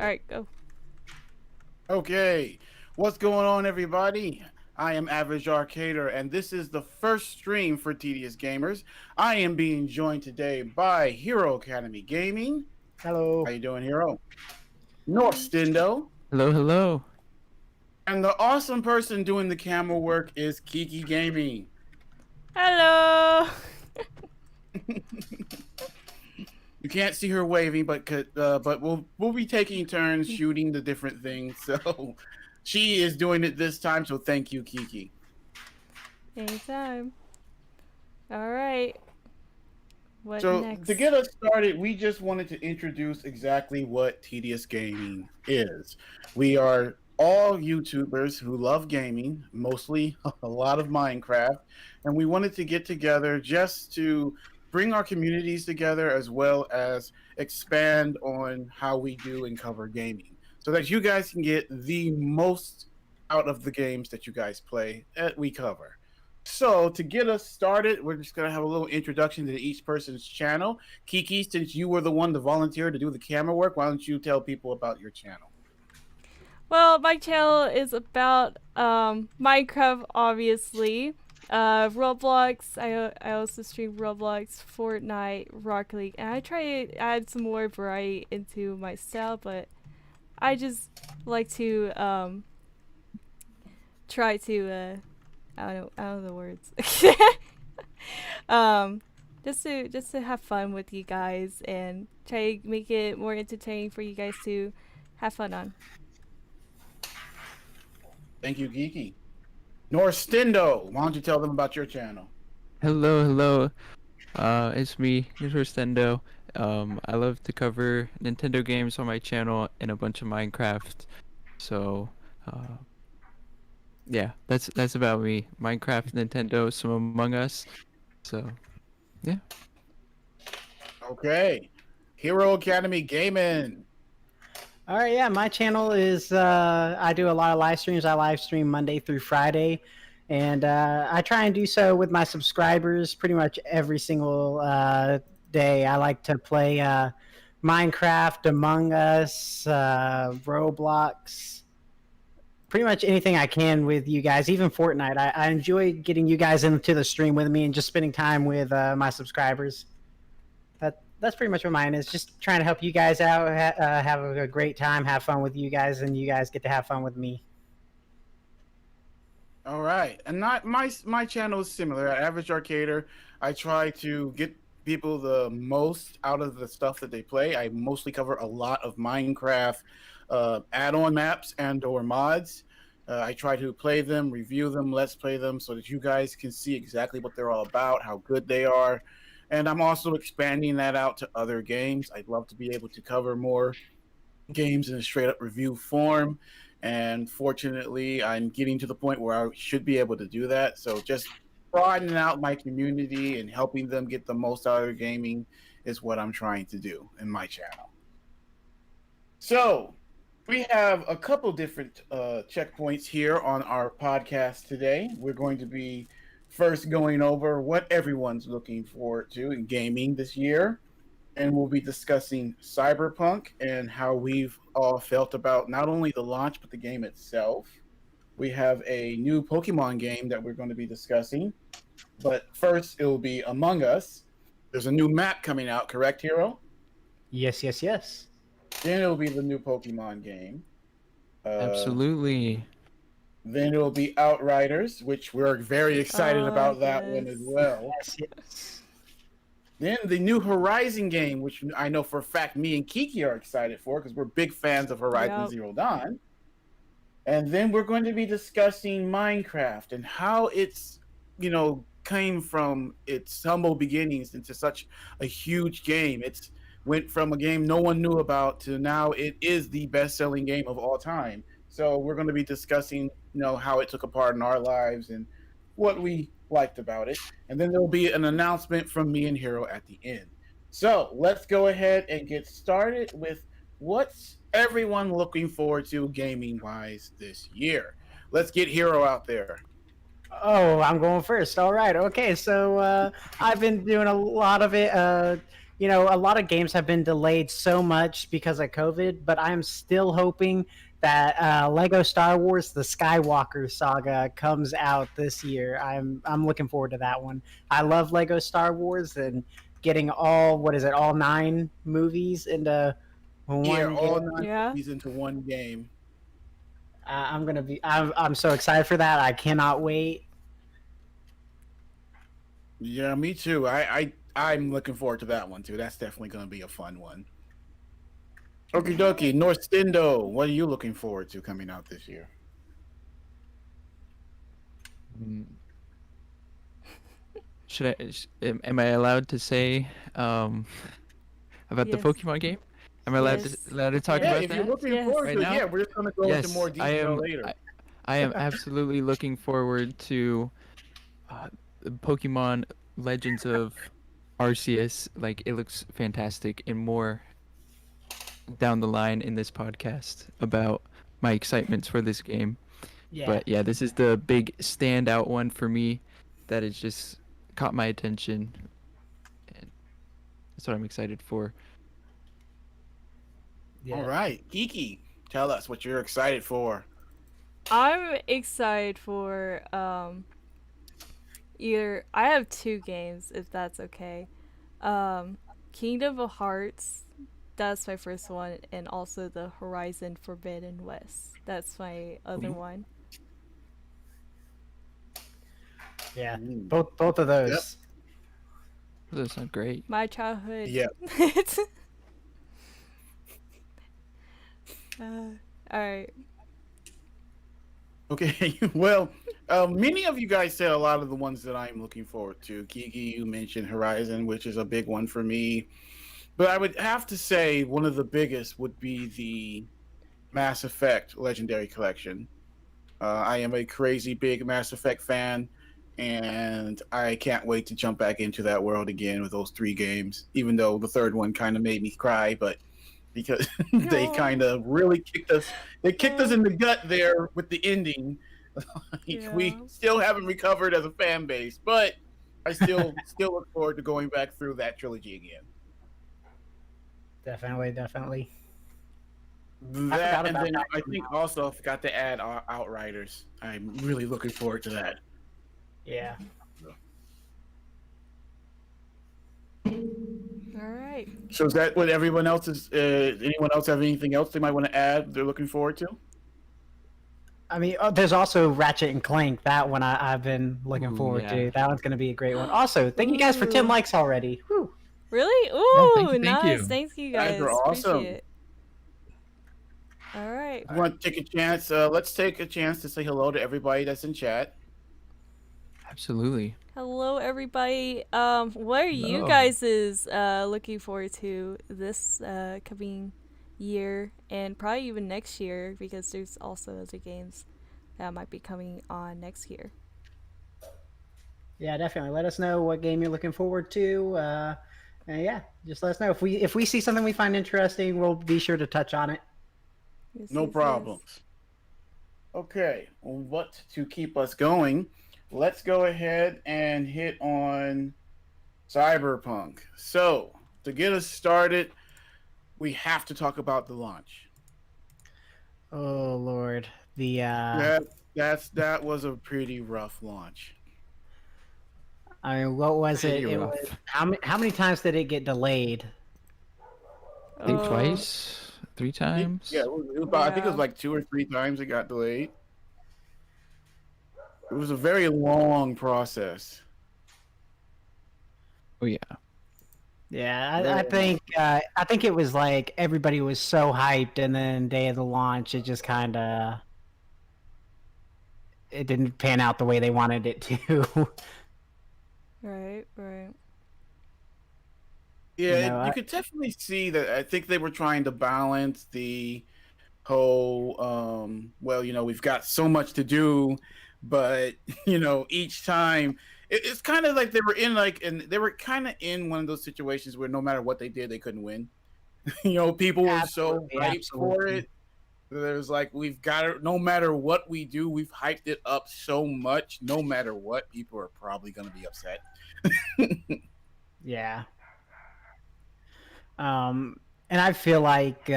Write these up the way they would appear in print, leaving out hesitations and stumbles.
right, go. Okay, what's going on, everybody? I am Average Arcader, and this is the first stream for Tedious Gamers. I am being joined today by Hero Academy Gaming. How Hello. you doing, Hero? North Hi. Stendo. Hello, hello. And the awesome person doing the camera work is Kiki Gaming. Hello. You can't see her waving, but we'll be taking turns shooting the different things. So she is doing it this time. So thank you, Kiki. Anytime. All right. What So next? to get us started, we just wanted to introduce exactly what Tedious Gaming is. We are all YouTubers who love gaming, mostly a lot of Minecraft, and we wanted to get together just to bring our communities together as well as expand on how we do and cover gaming so that you guys can get the most out of the games that you guys play that we cover. So to get us started, we're just gonna have a little introduction to each person's channel. Kiki, since you were the one to volunteer to do the camera work, why don't you tell people about your channel? Well, my channel is about Minecraft, obviously. Roblox. I also stream Roblox, Fortnite, Rocket League, and I try to add some more variety into my style, but I just like to try to I don't know the words. um, just to have fun with you guys and try to make it more entertaining for you guys to have fun on. Thank you, Kiki. Norstendo, why don't you tell them about your channel? Hello, hello. It's me, Nintendo. I love to cover Nintendo games on my channel and a bunch of Minecraft. So, yeah, that's about me. Minecraft, Nintendo, some Among Us. So, yeah. Okay. Hero Academy Gaming. All right, yeah, my channel is I do a lot of live streams. I live stream Monday through Friday, and I try and do so with my subscribers pretty much every single day. I like to play Minecraft, Among Us, Roblox, pretty much anything I can with you guys. Even Fortnite. I enjoy getting you guys into the stream with me and just spending time with my subscribers. That's pretty much what mine is. Just trying to help you guys out, have a great time, have fun with you guys, and you guys get to have fun with me. All right, and not my channel is similar. At Average Arcader, I try to get people the most out of the stuff that they play. I mostly cover a lot of Minecraft add-on maps and/or mods. I try to play them, review them, let's play them, so that you guys can see exactly what they're all about, how good they are. And I'm also expanding that out to other games. I'd love to be able to cover more games in a straight up review form. And fortunately, I'm getting to the point where I should be able to do that. So just broadening out my community and helping them get the most out of their gaming is what I'm trying to do in my channel. So we have a couple different checkpoints here on our podcast today. We're going to be first going over what everyone's looking forward to in gaming this year. And we'll be discussing Cyberpunk and how we've all felt about not only the launch, but the game itself. We have a new Pokemon game that we're going to be discussing. But first, it will be Among Us. There's a new map coming out, correct, Hero? Yes, yes, yes. Then it'll be the new Pokemon game. Absolutely. Then it'll be Outriders, which we're very excited about that one as Yes. well. Yes, yes. Then the new Horizon game, which I know for a fact me and Kiki are excited for because we're big fans of Horizon Yup. Zero Dawn. And then we're going to be discussing Minecraft and how it's, came from its humble beginnings into such a huge game. It's went from a game no one knew about to now it is the best-selling game of all time. So we're going to be discussing, how it took a part in our lives and what we liked about it. And then there'll be an announcement from me and Hero at the end. So let's go ahead and get started with what's everyone looking forward to gaming wise this year. Let's get Hero out there. Oh, I'm going first. All right. Okay. So I've been doing a lot of it. you know, a lot of games have been delayed so much because of COVID, but I'm still hoping that Lego Star Wars: The Skywalker Saga comes out this year. I'm looking forward to that one. I love Lego Star Wars, and getting all, what is it, all 9 movies into Yeah, one all game. 9 Yeah. movies into one game. I'm so excited for that. I cannot wait. Yeah, me too. I'm looking forward to that one too. That's definitely going to be a fun one. Okie dokie, Norstendo, what are you looking forward to coming out this year? Mm. Am I allowed to say about the Yes. Pokemon game? Am I Yes. allowed to talk Yeah, Yeah, about if that? you're looking Yes. forward Right to it, now? yeah, we're just going to go into more detail later. I am absolutely looking forward to Pokemon Legends of Arceus. Like, it looks fantastic, and more down the line in this podcast about my excitements for this game. Yeah. But yeah, this is the big standout one for me that has just caught my attention, and that's what I'm excited for. Yeah. All right, Kiki, tell us what you're excited for. I'm excited for either I have 2 games if that's okay. Kingdom of Hearts, that's my first one, and also the Horizon Forbidden West. That's my other one. Yeah. Mm. Both of those. Those sound great. My childhood. Yeah. Alright. Okay, well, many of you guys said a lot of the ones that I'm looking forward to. Kiki, you mentioned Horizon, which is a big one for me. But I would have to say one of the biggest would be the Mass Effect Legendary Collection. I am a crazy big Mass Effect fan, and I can't wait to jump back into that world again with those 3 games, even though the third one kind of made me cry, but because they No. kind of really kicked us in the gut there with the ending. Yeah. We still haven't recovered as a fan base, but I still look forward to going back through that trilogy again. Definitely. That, and about then that I one. think also I forgot to add Outriders. I'm really looking forward to that. Yeah. Alright. So is that what everyone else is? Anyone else have anything else they might want to add? They're looking forward to. I mean, there's also Ratchet and Clank. That one I've been looking Ooh, forward yeah. to. That one's going to be a great one. Also, thank you guys for 10 Ooh. likes already. Whew. Really? Ooh, thank you, nice. thank you. Thank you Guys guys. are awesome. Appreciate it. Alright. I want to take a chance. Let's take a chance to say hello to everybody that's in chat. Absolutely. Hello, everybody. What are you Hello. guys looking forward to this coming year and probably even next year, because there's also other games that might be coming on next year. Yeah, definitely. Let us know what game you're looking forward to. And yeah, just let us know if we see something we find interesting. We'll be sure to touch on it. Yes, No yes, yes. problems. Okay, what to keep us going? Let's go ahead and hit on Cyberpunk. So, to get us started, we have to talk about the launch. Oh Lord, the That was a pretty rough launch. I mean, what was it? Pretty It rough. was how many times did it get delayed? I think Oh, twice, 3 times. Yeah, it was about, I think it was Yeah. like 2 or 3 times it got delayed. It was a very long process. Oh yeah. Yeah, Very I think it was like everybody was so hyped, and then day of the launch, it just kind of it didn't pan out the way they wanted it to. Right, right. Yeah, You know, you I- could definitely see that. I think they were trying to balance the whole, well, we've got so much to do, but each time it's kind of like they were and they were kind of in one of those situations where no matter what they did, they couldn't win. People were so Absolutely, hyped for absolutely. it. There's like, we've got it. No matter what we do, we've hyped it up so much. No matter what, people are probably going to be upset. Yeah. And I feel like,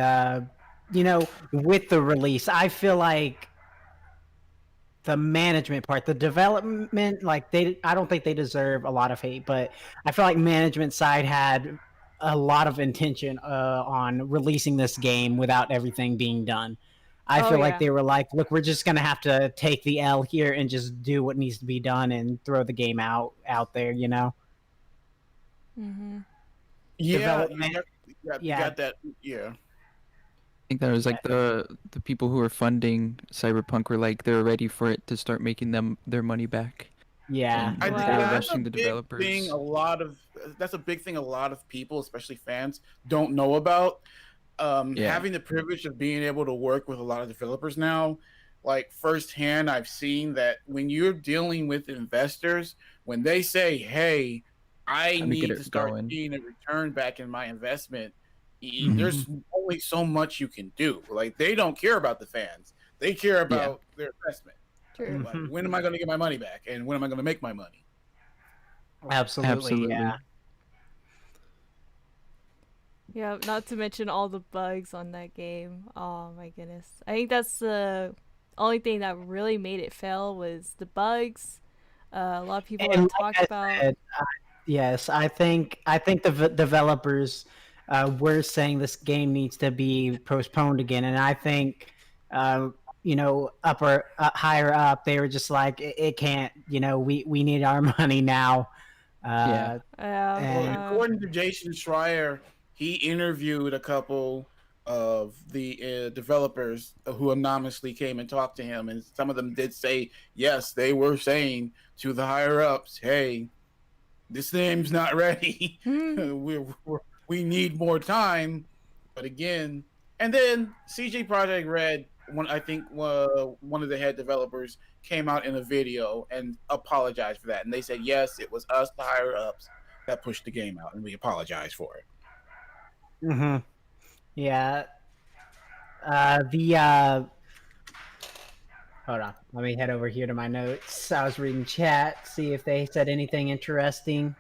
with the release, I feel like the management part, the development, like I don't think they deserve a lot of hate, but I feel like management side had a lot of intention on releasing this game without everything being done. I Oh feel like yeah. they were like, look, we're just gonna have to take the L here and just do what needs to be done and throw the game out there, Mhm. Yeah, Development, you yeah, got that. Yeah. I think that was like the people who were funding Cyberpunk were like they're ready for it to start making them their money back, yeah, and I think they were Wow. that's a rushing the big thing. developers. That's a big thing. A lot of people, especially fans, don't know about. Yeah, Having the privilege of being able to work with a lot of developers now, like firsthand, I've seen that when you're dealing with investors, when they say, "Hey, I time to get need to it start going. seeing a return back in my investment," Hmm. there's only so much you can do. Like they don't care about the fans; they care Yeah, about their investment. True. Like, mhm, when am I going to get my money back, and when am I going to make my money? absolutely, absolutely. yeah. Yeah, not to mention all the bugs on that game. Oh my goodness. I think that's the only thing that really made it fail was the bugs. A lot of people And have like talked I about. said, yes, I think the developers were saying this game needs to be postponed again, and I think uh, higher up, they were just like, it can't. We need our money now. Yeah, Uh, Well, and according to Jason Schreier, he interviewed a couple of the developers who anonymously came and talked to him, and some of them did say yes, they were saying to the higher ups, "Hey, this game's not ready. Hmm. We need more time." But again, and then CG Project Red, one of the head developers came out in a video and apologized for that, and they said yes, it was us, the higher ups, that pushed the game out, and we apologize for it. mhm, yeah, the hold on, let me head over here to my notes. I was reading chat, see if they said anything interesting.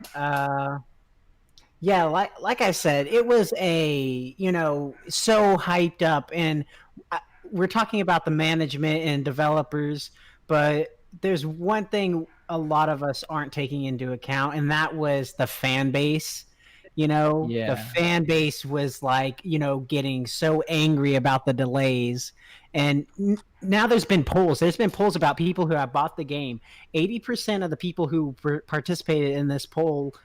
Yeah, like I said, it was so hyped up, and I, we're talking about the management and developers, but there's one thing a lot of us aren't taking into account, and that was the fan base. The yeah, fan base was like, getting so angry about the delays. And now there's been polls. There's been polls about people who have bought the game. 80% of the people who participated in this poll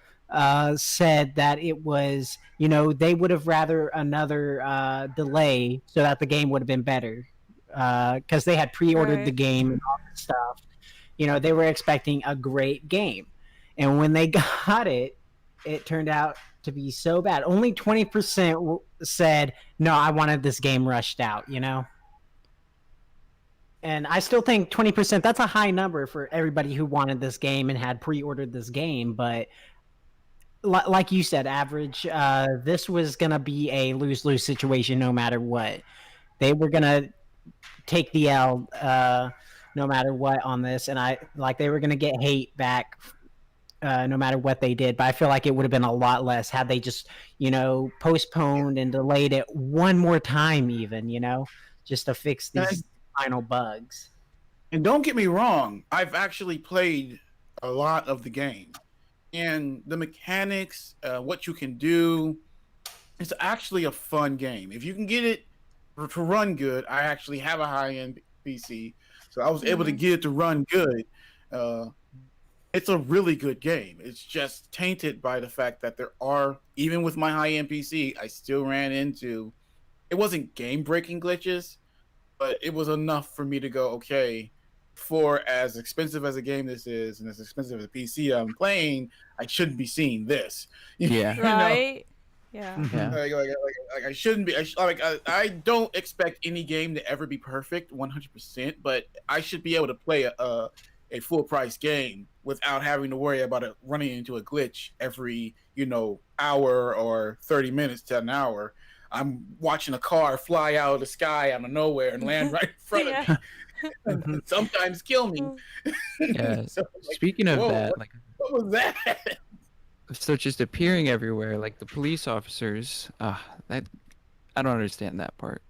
said that it was, they would have rather another delay so that the game would have been better because they had pre-ordered the Right. game and all that stuff. They were expecting a great game, and when they got it, it turned out to be so bad. Only 20% said, "No, I wanted this game rushed out." And I still think 20%, that's a high number for everybody who wanted this game and had pre-ordered this game, but like you said, average. This was gonna be a lose-lose situation no matter what. They were gonna take the L, no matter what on this, and they were gonna get hate back, no matter what they did. But I feel like it would have been a lot less had they just, postponed and delayed it one more time, even, just to fix these And, final bugs. and don't get me wrong, I've actually played a lot of the game, and the mechanics, what you can do, it's actually a fun game. If you can get it to run good, I actually have a high end PC, so I was able to Mhm. get it to run good. Uh, it's a really good game. It's just tainted by the fact that there are, even with my high end PC, I still ran into, it wasn't game breaking glitches, but it was enough for me to go, okay, for as expensive as a game this is and as expensive as a PC I'm playing, I shouldn't be seeing this. yeah, You know, Right. Yeah. yeah. like I shouldn't be. I don't expect any game to ever be perfect 100%, but I should be able to play a full price game without having to worry about it running into a glitch every hour or 30 minutes to an hour. I'm watching a car fly out of the sky out of nowhere and land right in front of Yeah. me, Mhm. and sometimes kill me. Mm. Yeah. So, like, Speaking of whoa, that, like what was that? So just appearing everywhere, like the police officers. That I don't understand that part.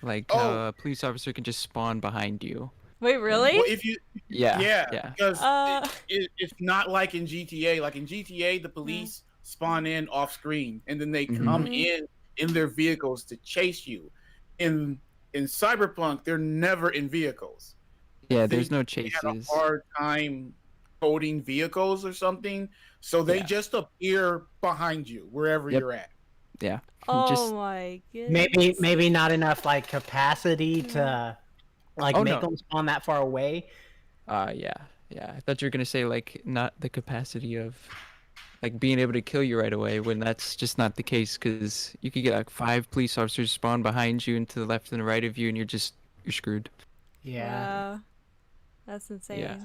Like Oh, a police officer can just spawn behind you. Wait, really? well, if you Yeah, yeah, yeah. because Uh, it's not like in GTA. Like in GTA, the police spawn in off screen and then they come Mhm. in their vehicles to chase you. In in Cyberpunk, they're never in vehicles. I Yeah, there's think no they had a chases. hard time coding vehicles or something, so they Yeah. just appear behind you wherever Yep. you're at. Yeah. oh Just my Maybe goodness. maybe not enough like capacity to like Oh, make no. them spawn that far away. Yeah. Yeah. I thought you were gonna say like not the capacity of like being able to kill you right away when that's just not the case because you could get like 5 police officers spawn behind you and to the left and the right of you and you're screwed. Yeah. Wow. That's insane. Yeah.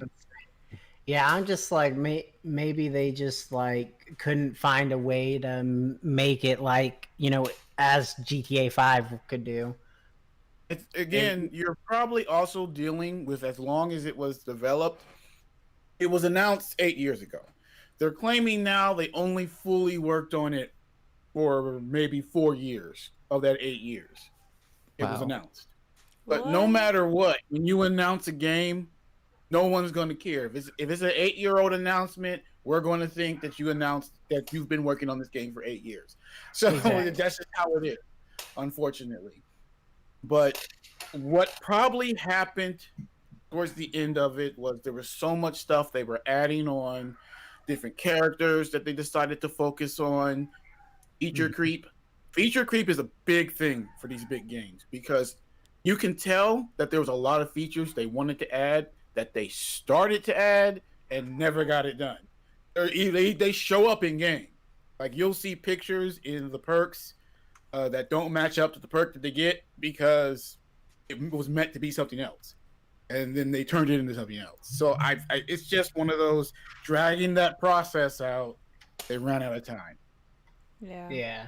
Yeah, I'm just like maybe they just like couldn't find a way to make it like, as GTA 5 could do. It's, again, you're probably also dealing with, as long as it was developed, it was announced 8 years ago. They're claiming now they only fully worked on it for maybe 4 years of that 8 years. It was Wow. announced. But no What? matter what, when you announce a game, no one's going to care. If it's an 8-year-old announcement, we're going to think that you announced that you've been working on this game for 8 years. So Exactly. that's just how it is, unfortunately. But what probably happened towards the end of it was there was so much stuff they were adding on, different characters that they decided to focus on, feature creep. Feature creep is a big thing for these big games because you can tell that there was a lot of features they wanted to add that they started to add and never got it done. They show up in game. Like you'll see pictures in the perks that don't match up to the perk that they get because it was meant to be something else, and then they turned it into something else. So it's just one of those dragging that process out. They ran out of time. Yeah. Yeah.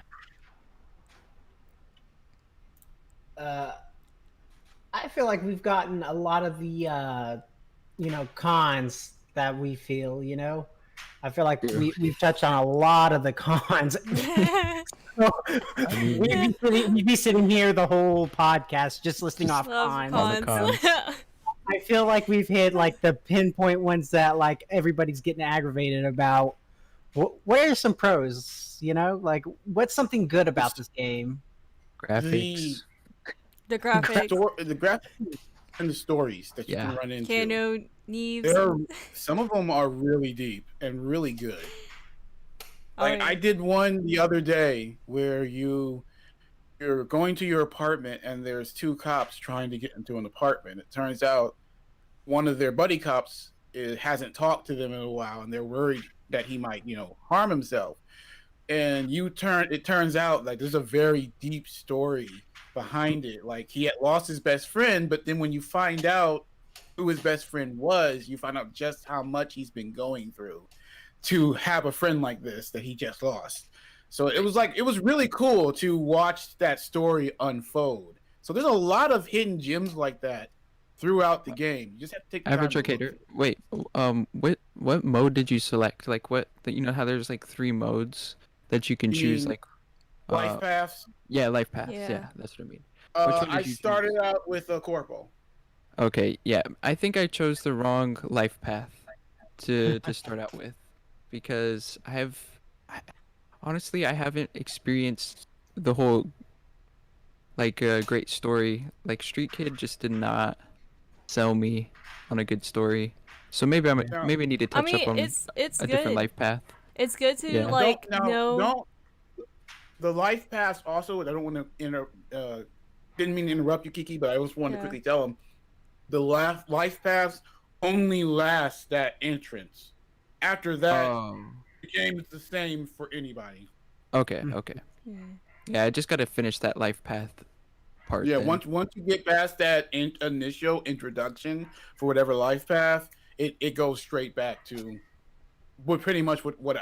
I feel like we've gotten a lot of the cons that we feel, I feel like True. we've touched on a lot of the cons. We'd be sitting here the whole podcast just listing off Love cons. All the cons. I feel like we've hit like the pinpoint ones that like everybody's getting aggravated about. What are some pros? Like what's something good about this game? Graphics. The graphics. The graphics and the stories that you Yeah. can run into. Kano Neves. Some of them are really deep and really good. Oh, Like yeah. I did one the other day where you're going to your apartment and there's 2 cops trying to get into an apartment. It turns out one of their buddy cops hasn't talked to them in a while and they're worried that he might, harm himself. And it turns out like there's a very deep story behind it. Like he had lost his best friend, but then when you find out who his best friend was, you find out just how much he's been going through to have a friend like this that he just lost. So it was really cool to watch that story unfold. So there's a lot of hidden gems like that throughout the game. You just have to take the time Average to look arcader. for it. Wait, what mode did you select? Like you know how there's like 3 modes that you can You choose mean like Life paths. yeah, life paths. Yeah. Yeah, that's what I mean. Which one I did you started choose? out with a corporal. Okay, yeah. I think I chose the wrong life path to start out with because honestly I haven't experienced the whole like great story. Like Street Kid just did not sell me on a good story. So maybe Yeah. maybe I need to I touch mean, up on it's a good. different life path. It's good to Yeah. like Don't, know. don't. The life paths also. I don't want to didn't mean to interrupt you, Kiki, but I just wanted to Yeah. quickly tell them the life paths only last that entrance. After that, the game is the same for anybody. Okay, okay. Yeah. Yeah, I just got to finish that life path part. Yeah, then. once you get past that initial introduction for whatever life path, it goes straight back to pretty much what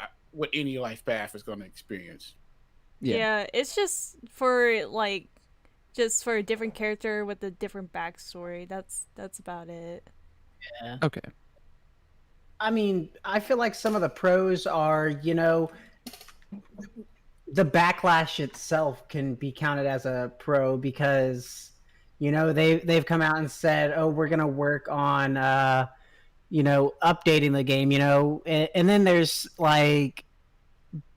any life path is going to experience. Yeah. Yeah, it's just for a different character with a different backstory. That's about it. Okay. I mean, I feel like some of the pros are, the backlash itself can be counted as a pro because, they've come out and said, oh, we're gonna work on updating the game, and then there's like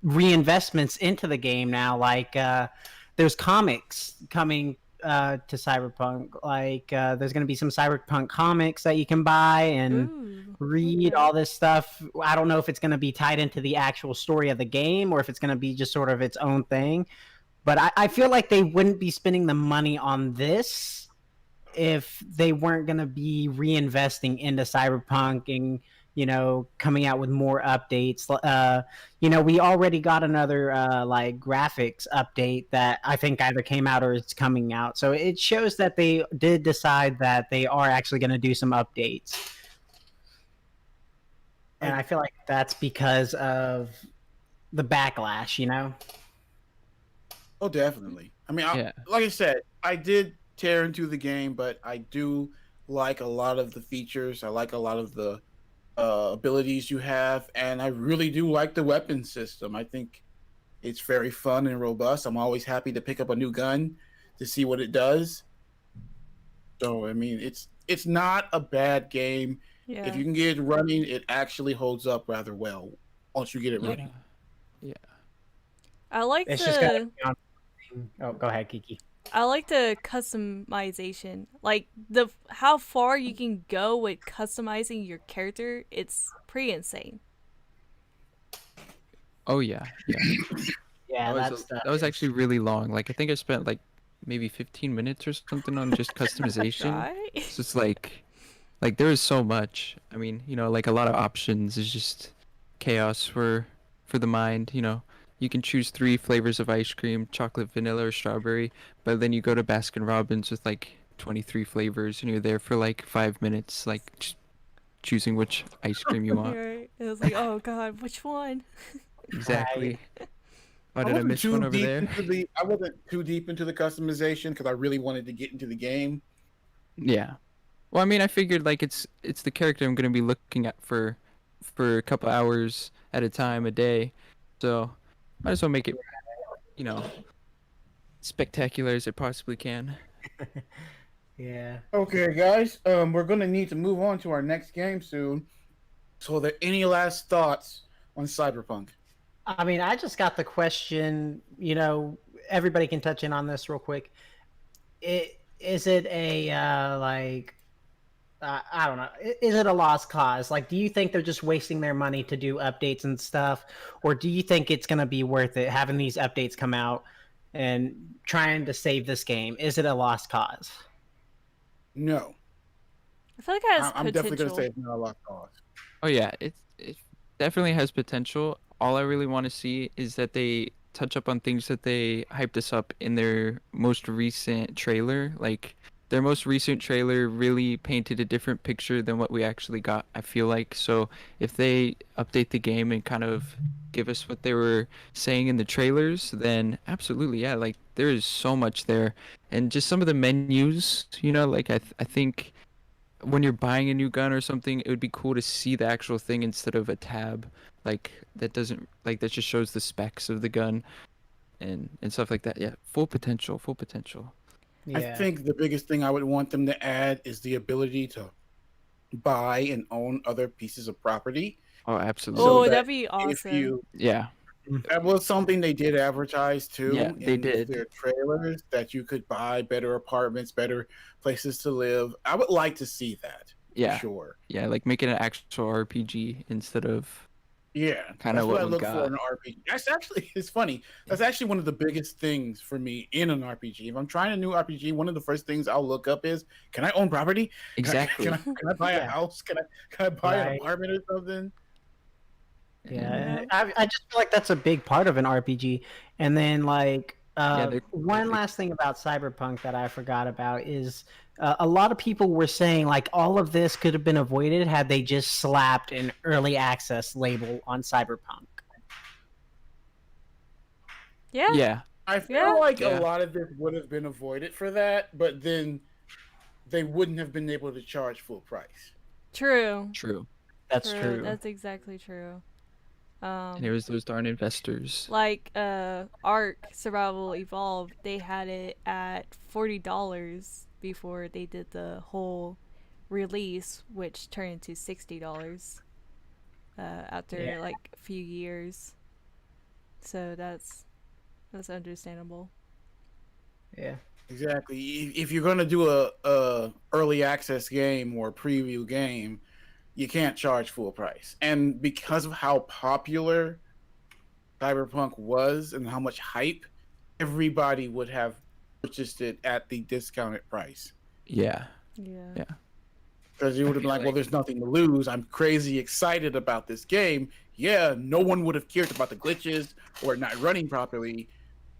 reinvestments into the game now. Like there's comics coming to Cyberpunk. Like there's going to be some Cyberpunk comics that you can buy and Ooh. read Okay. all this stuff. I don't know if it's going to be tied into the actual story of the game or if it's going to be just sort of its own thing. But I feel like they wouldn't be spending the money on this if they weren't going to be reinvesting into Cyberpunk and coming out with more updates. We already got another like graphics update that I think either came out or it's coming out. So it shows that they did decide that they are actually going to do some updates. And I feel like that's because of the backlash. Oh, definitely. I mean, Yeah. like I said, I did tear into the game, but I do like a lot of the features. I like a lot of the abilities you have, and I really do like the weapon system. I think it's very fun and robust. I'm always happy to pick up a new gun to see what it does. So, I mean, it's not a bad game. Yeah. If you can get it running, it actually holds up rather well once you get it running. I like It's just got the to be on. Oh, go ahead, Kiki. I like the customization. Like how far you can go with customizing your character. It's pretty insane. Oh yeah. Yeah, That was actually really long. Like I think I spent like maybe 15 minutes or something on just customization. Right? It's just like there is so much. I mean, like a lot of options is just chaos for the mind. You can choose 3 flavors of ice cream: chocolate, vanilla, or strawberry. But then you go to Baskin Robbins with like 23 flavors, and you're there for like 5 minutes, like just choosing which ice cream you want. Right. It was like, oh god, which one? Exactly. Oh, I did I wasn't miss too one over deep there? into the. I wasn't too deep into the customization because I really wanted to get into the game. Yeah. Well, I mean, I figured like it's the character I'm gonna be looking at for a couple hours at a time a day, so might as well make it, you know, spectacular as it possibly can. Yeah. Okay, guys, we're gonna need to move on to our next game soon. So, are there any last thoughts on Cyberpunk? I mean, I just got the question, everybody can touch in on this real quick. Is it a, I don't know, is it a lost cause? Like, do you think they're just wasting their money to do updates and stuff? Or do you think it's going to be worth it having these updates come out and trying to save this game? Is it a lost cause? No, I feel like it has I'm definitely potential. gonna say it's not a lost cause. Oh yeah, it definitely has potential. All I really want to see is that they touch up on things that they hyped us up in their most recent trailer. Like their most recent trailer really painted a different picture than what we actually got, I feel like. So if they update the game and kind of give us what they were saying in the trailers, then absolutely, yeah, like there is so much there. And just some of the menus, like I think when you're buying a new gun or something, it would be cool to see the actual thing instead of a tab. Like that doesn't like that just shows the specs of the gun and stuff like that. Yeah, full potential, full potential. Yeah. I think the biggest thing I would want them to add is the ability to buy and own other pieces of property. Oh, absolutely. Oh, that that'd be If awesome. you Yeah. That was something they did advertise too Yeah, they in did. their trailers, that you could buy better apartments, better places to live. I would like to see that. Yeah. For sure. Yeah, like make it an actual RPG instead of Yeah, Kinda that's what what I we look for got. in an RPG. That's actually, it's funny. That's actually one of the biggest things for me in an RPG. If I'm trying a new RPG, one of the first things I'll look up is, can I own property? exactly. Can I buy a Yeah. house? Can I buy an Right. apartment or something? Yeah, I just feel like that's a big part of an RPG. And then, like, they're- one last thing about Cyberpunk that I forgot about is a lot of people were saying, like, all of this could have been avoided had they just slapped an early access label on Cyberpunk. Yeah. Yeah. I feel Yeah. like Yeah. a lot of this would have been avoided for that, but then they wouldn't have been able to charge full price. True. True. That's true. That's exactly true. And it was those darn investors. Like Ark Survival Evolved, they had it at $40 before they did the whole release, which turned into $60 after Yeah. like a few years. So that's understandable. Yeah. Exactly. If you're gonna do a early access game or preview game, you can't charge full price. And because of how popular Cyberpunk was and how much hype, everybody would have purchased it at the discounted price. Yeah. Yeah. Yeah. Because you would have been like, well, there's nothing to lose. I'm crazy excited about this game. Yeah, no one would have cared about the glitches or not running properly.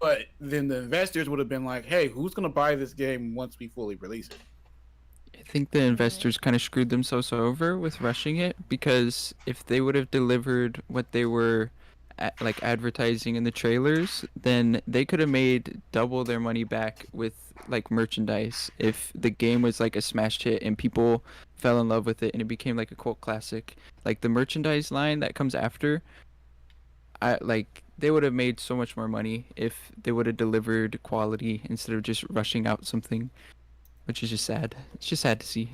But then the investors would have been like, hey, who's going to buy this game once we fully release it? I think the investors kind of screwed themselves over with rushing it, because if they would have delivered what they were like advertising in the trailers, then they could have made double their money back with like merchandise if the game was like a smash hit and people fell in love with it and it became like a cult classic. Like the merchandise line that comes after, they would have made so much more money if they would have delivered quality instead of just rushing out something, which is just sad. It's just sad to see.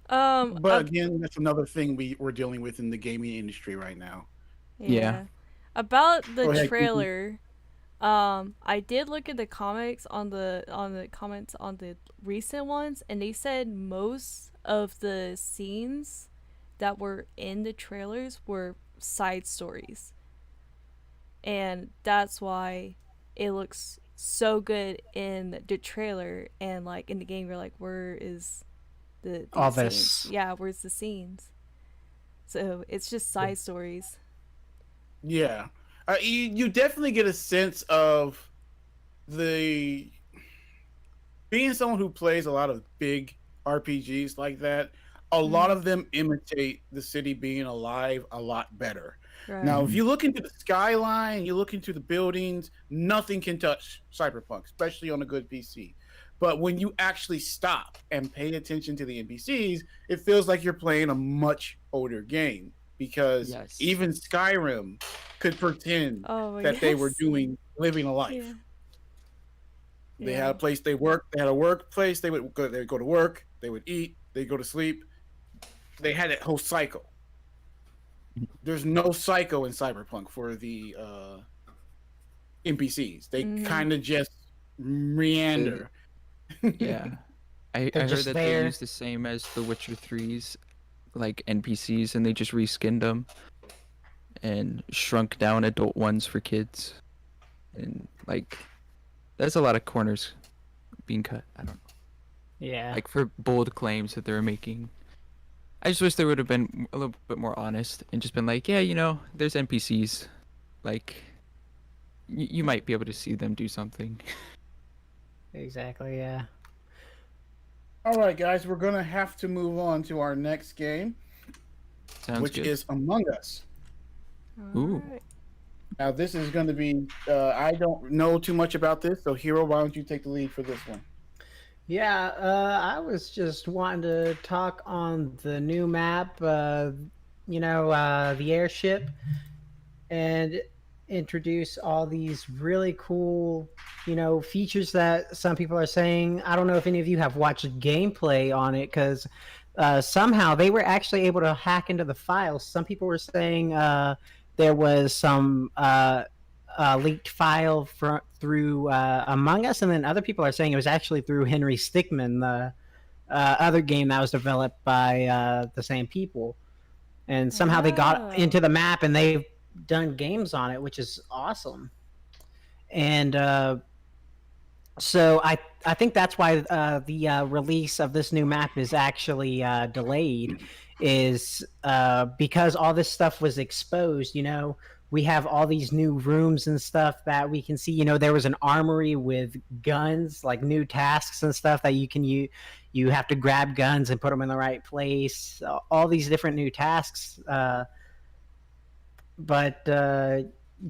But again, that's another thing we're dealing with in the gaming industry right now. Yeah. About Go the ahead, Kiki. trailer, I did look at the comics on the comments on the recent ones, and they said most of the scenes that were in the trailers were side stories, and that's why it looks so good in the trailer, and like in the game you're like, where is the All scenes? this. Yeah, where's the scenes? So it's just side stories. Yeah. You definitely get a sense of the being someone who plays a lot of big RPGs like that. A lot of them imitate the city being alive a lot better. Right. Now, if you look into the skyline, you look into the buildings, nothing can touch Cyberpunk, especially on a good PC. But when you actually stop and pay attention to the NPCs, it feels like you're playing a much older game, because Yes. even Skyrim could pretend Oh, that they were yes. living a life. Yeah. They had a place they worked. They had a workplace. They would go to work. They would eat. They go to sleep. They had that whole cycle. There's no cycle in Cyberpunk for the NPCs. They kind of just meander. Yeah. I They're heard just that there. they use the same as the Witcher 3's like NPCs, and they just reskinned them and shrunk down adult ones for kids. And like there's a lot of corners being cut. I don't know. Yeah. Like for bold claims that they were making. I just wish they would have been a little bit more honest and just been like, yeah, there's NPCs. Like you might be able to see them do something. Exactly. Yeah. All right, guys, we're gonna have to move on to our next game, Sounds which good. is Among Us. Ooh. Alright. Now, this is going to be. I don't know too much about this, so Hero, why don't you take the lead for this one? Yeah, I was just wanting to talk on the new map, the airship, and introduce all these really cool, features that some people are saying. I don't know if any of you have watched gameplay on it, because somehow they were actually able to hack into the files. Some people were saying there was some leaked file through Among Us, and then other people are saying it was actually through Henry Stickmin, the other game that was developed by the same people. And somehow they got into the map and they've done games on it, which is awesome. And so I think that's why the release of this new map is actually delayed, is because all this stuff was exposed. We have all these new rooms and stuff that we can see. There was an armory with guns, like new tasks and stuff that you can use. You have to grab guns and put them in the right place. All these different new tasks. But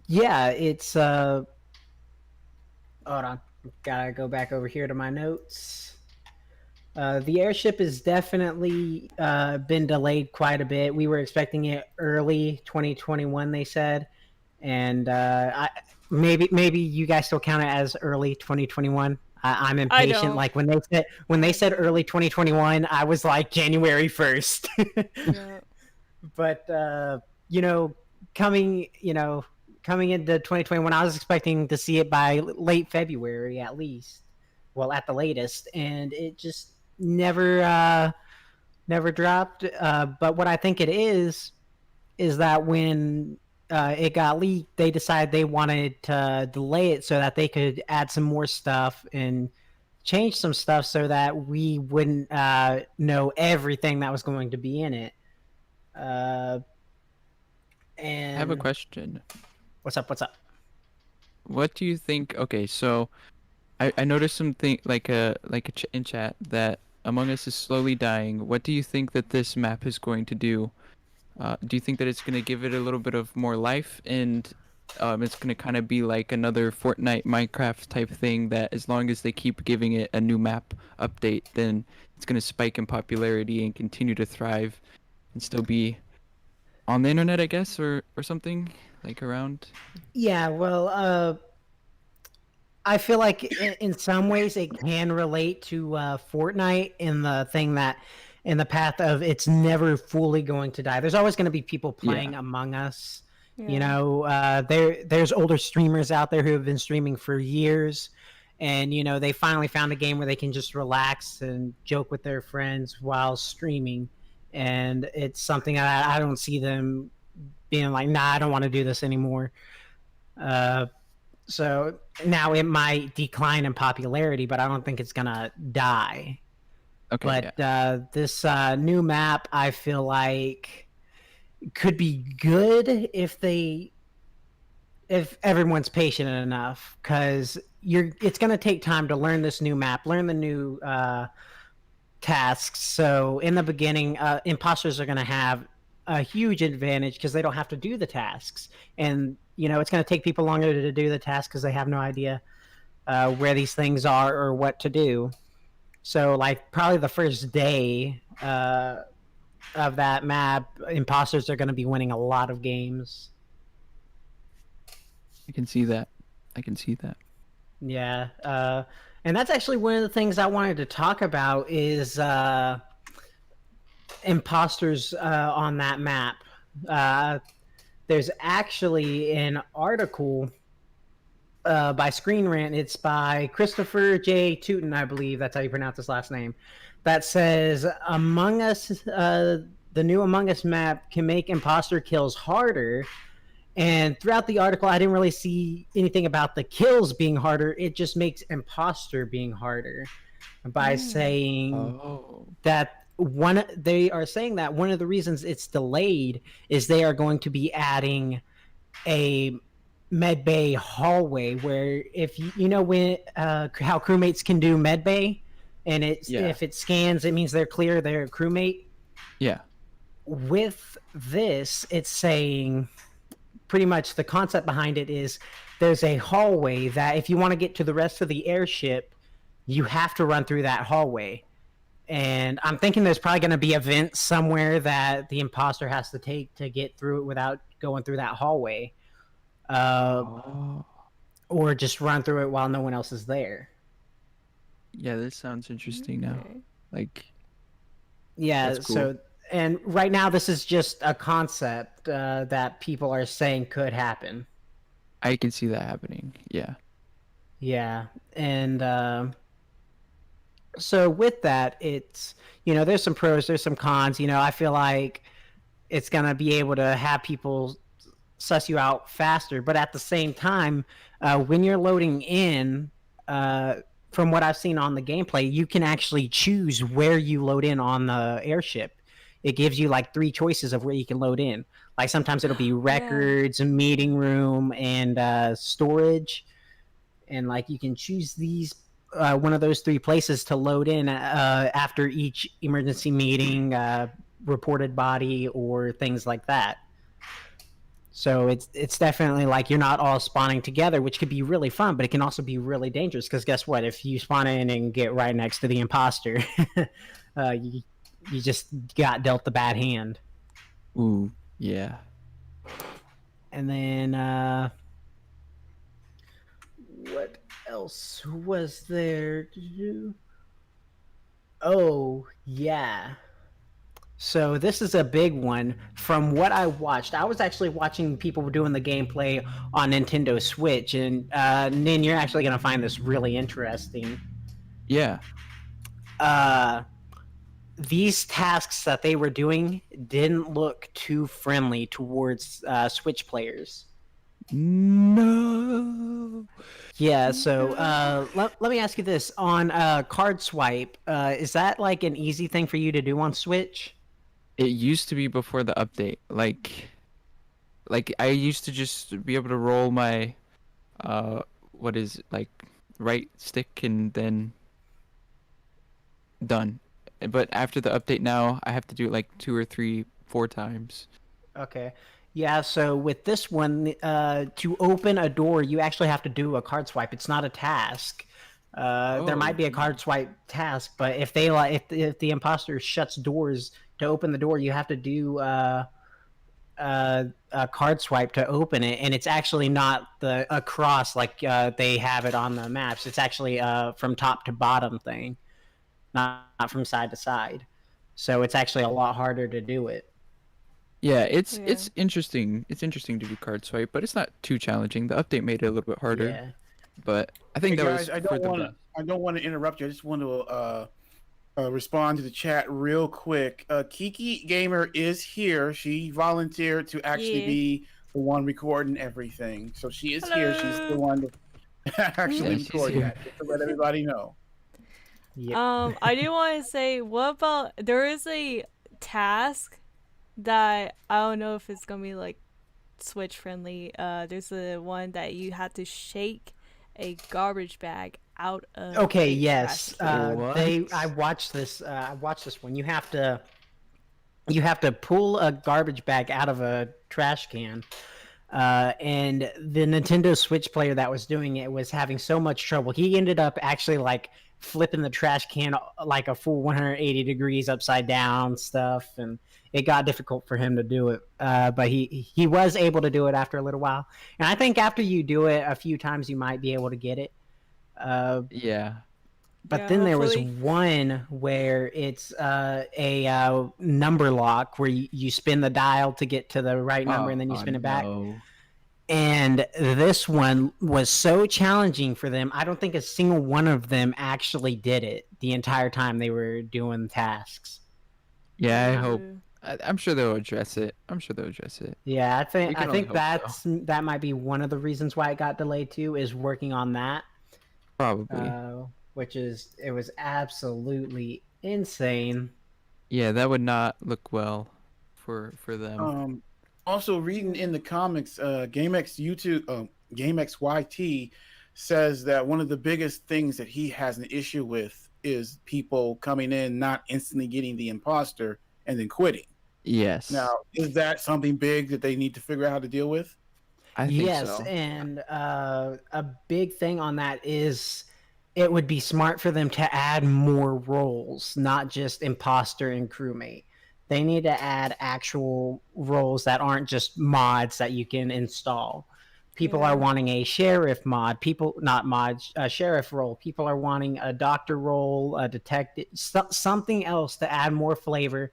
yeah, it's hold on. Gotta go back over here to my notes. The airship has definitely been delayed quite a bit. We were expecting it early 2021, they said, and maybe you guys still count it as early 2021. I'm I impatient. don't. Like when they said early 2021, I was like January 1st. Yeah. But you know, coming coming into 2021, I was expecting to see it by late February at least. Well, at the latest, and it just never dropped. But what I think it is that when it got leaked, they decided they wanted to delay it so that they could add some more stuff and change some stuff so that we wouldn't know everything that was going to be in it. Uh, I and have a question. What's up? What's up? What do you think? Okay, so I noticed something in chat that Among Us is slowly dying. What do you think that this map is going to do? Do you think that it's going to give it a little bit of more life and it's going to kind of be like another Fortnite, Minecraft type thing that as long as they keep giving it a new map update, then it's going to spike in popularity and continue to thrive and still be on the internet, I guess, or something like around? Yeah, well, I feel like in some ways it can relate to Fortnite in the thing that in the path of it's never fully going to die. There's always going to be people playing Among Us. Yeah. You know, there's older streamers out there who have been streaming for years, and you know they finally found a game where they can just relax and joke with their friends while streaming, and it's something that I don't see them being like, nah, I don't want to do this anymore. So now it might decline in popularity, but I don't think it's gonna die. Okay. But this new map, I feel like could be good if everyone's patient enough, because it's gonna take time to learn this new map, learn the new tasks. So in the beginning, imposters are gonna have a huge advantage because they don't have to do the tasks, and you know it's going to take people longer to do the tasks because they have no idea where these things are or what to do. So like probably the first day of that map, imposters are going to be winning a lot of games. I can see that. I can see that. Yeah, and that's actually one of the things I wanted to talk about is imposters on that map. There's actually an article by Screen Rant. It's by Christopher J. Tootin, I believe that's how you pronounce his last name. That says Among Us, the new Among Us map can make imposter kills harder. And throughout the article, I didn't really see anything about the kills being harder. It just makes imposter being harder by saying that they are saying that one of the reasons it's delayed is they are going to be adding a medbay hallway where if you know when how crewmates can do medbay and if it scans it means they're clear, they're a crewmate. Yeah. With this, it's saying pretty much the concept behind it is there's a hallway that if you want to get to the rest of the airship, you have to run through that hallway. And I'm thinking there's probably going to be a vent somewhere that the imposter has to take to get through it without going through that hallway. Or just run through it while no one else is there. Yeah, this sounds interesting now. Okay. Like, yeah, that's cool. So, and right now this is just a concept that people are saying could happen. I can see that happening. Yeah. Yeah, and so with that, it's, you know, there's some pros, there's some cons. You know, I feel like it's going to be able to have people suss you out faster. But at the same time, when you're loading in, from what I've seen on the gameplay, you can actually choose where you load in on the airship. It gives you like 3 choices of where you can load in. Like sometimes it'll be records, a meeting room, and storage. And like you can choose these one of those 3 places to load in after each emergency meeting, reported body, or things like that. So it's definitely like you're not all spawning together, which could be really fun, but it can also be really dangerous because guess what? If you spawn in and get right next to the imposter, you just got dealt the bad hand. Ooh, yeah. And then what else was there to do? Oh yeah. So this is a big one. From what I watched, I was actually watching people doing the gameplay on Nintendo Switch, and Nin, you're actually gonna find this really interesting. Yeah. These tasks that they were doing didn't look too friendly towards Switch players. No. Yeah, so let me ask you this. On card swipe, is that like an easy thing for you to do on Switch? It used to be before the update. Like I used to just be able to roll my what is it, like right stick and then done. But after the update now, I have to do it like 2 or 3, 4 times. Okay. Yeah, so with this one, to open a door, you actually have to do a card swipe. It's not a task. There might be a card swipe task, but if they if the imposter shuts doors to open the door, you have to do a card swipe to open it, and it's actually not the across like they have it on the maps. It's actually from top to bottom thing, not from side to side. So it's actually a lot harder to do it. Yeah, it's Yeah. it's interesting. It's interesting to do card swipe, but it's not too challenging. The update made it a little bit harder, Yeah. but I think Hey that guys, was for the best. I don't want to interrupt you. I just want to respond to the chat real quick. Kiki Gamer is here. She volunteered to actually Yeah. be the one recording everything, so she is here. She's the Hello. one that actually Yeah, she's recording here. that. Just to let everybody know. Yep. I do want to say, what about there is a task that I don't know if it's gonna be like Switch friendly. There's a one that you have to shake a garbage bag out of. Okay, a yes. trash can. What? I watched this. I watched this one. You have to pull a garbage bag out of a trash can. And the Nintendo Switch player that was doing it was having so much trouble. He ended up actually like flipping the trash can like a full 180 degrees upside down stuff, and it got difficult for him to do it. But he was able to do it after a little while. And I think after you do it a few times, you might be able to get it. Yeah. But Yeah, then there was hopefully. one where it's a number lock where you spin the dial to get to the right number and then you Oh, spin it back. no. And this one was so challenging for them. I don't think a single one of them actually did it the entire time they were doing tasks. Yeah, I hope. Ooh. I'm sure they'll address it. I'm sure they'll address it. Yeah, We I can only think hope so. that might be one of the reasons why it got delayed too, is working on that. Probably. Which is it was absolutely insane. Yeah, that would not look well for them. Also, reading in the comics, GameXYT says that one of the biggest things that he has an issue with is people coming in not instantly getting the imposter and then quitting. Yes. Now, is that something big that they need to figure out how to deal with? I think Yes, so. and a big thing on that is it would be smart for them to add more roles, not just imposter and crewmate. They need to add actual roles that aren't just mods that you can install. People Yeah. are wanting a sheriff mod. People, not mods, a sheriff role. People are wanting a doctor role, a detective, something else to add more flavor.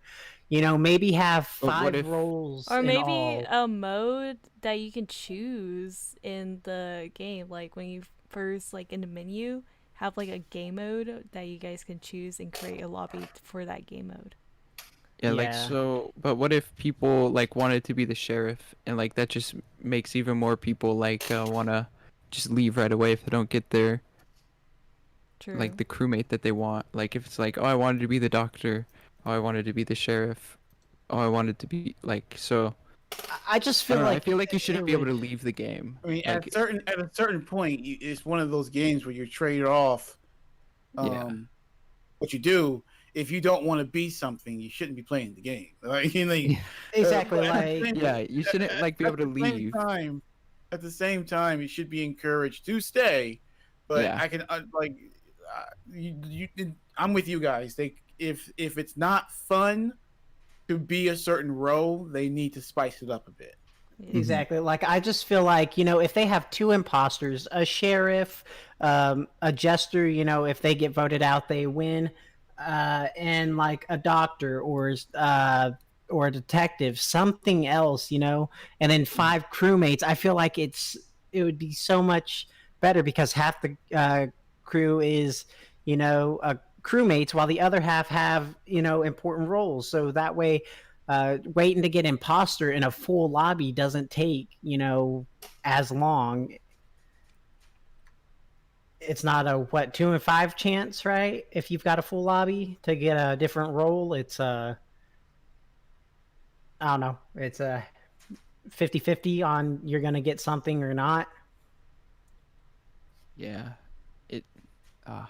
You know, maybe have But what 5 if- roles Or in maybe all. a mode that you can choose in the game, like when you first like in the menu, have like a game mode that you guys can choose and create a lobby for that game mode. Yeah, like Yeah. so. But what if people like wanted to be the sheriff, and like that just makes even more people like wanna just leave right away if they don't get their True. like the crewmate that they want. Like if it's like, oh, I wanted to be the doctor, oh, I wanted to be the sheriff, oh, I wanted to be like so. I just I feel don't know, I like feel like you shouldn't it be able to would- leave the game. I mean, Like, at a certain point, it's one of those games where you trade off. Yeah. What you do if you don't want to be something, you shouldn't be playing the game. Like, you know, Exactly. but at the Like, same- Yeah, you shouldn't like be at able to the same leave. time, at the same time, you should be encouraged to stay. But Yeah. I can I'm with you guys. If it's not fun to be a certain role, they need to spice it up a bit. exactly. Like, I just feel like, if they have two imposters, a sheriff, a jester, if they get voted out, they win, and like a doctor or a detective, something else, and then 5 crewmates. I feel like it would be so much better because half the crew is, crewmates, while the other half have, important roles. So that way, waiting to get imposter in a full lobby doesn't take as long. It's not a 2 and 5 chance, right? If you've got a full lobby to get a different role, it's I don't know, it's a 50-50 on you're gonna get something or not. Yeah. It I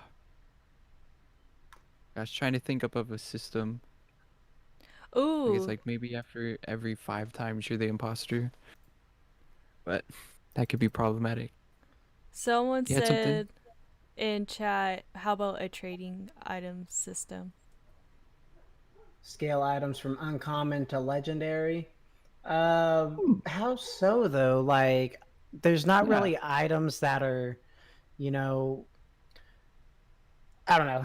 was trying to think up of a system. Ooh. It's like maybe after every 5 times you're the imposter. But that could be problematic. Someone You had something? said in chat, how about a trading item system? Scale items from uncommon to legendary. How so though? Like, there's not Yeah. really items that are, I don't know.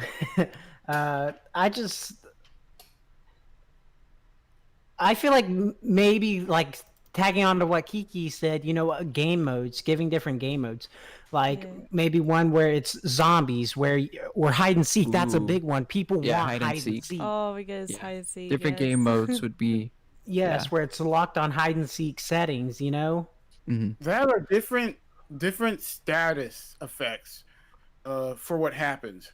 I feel like maybe like tagging on to what Kiki said, game modes, giving different game modes. Like Yeah. maybe one where it's zombies, or hide and seek. That's a Ooh. big one. People Yeah, want hide and seek. Oh, because Yeah. hide and seek. Different yes. game modes would be Yes, Yeah. where it's locked on hide and seek settings, Mhm. There are different status effects for what happens.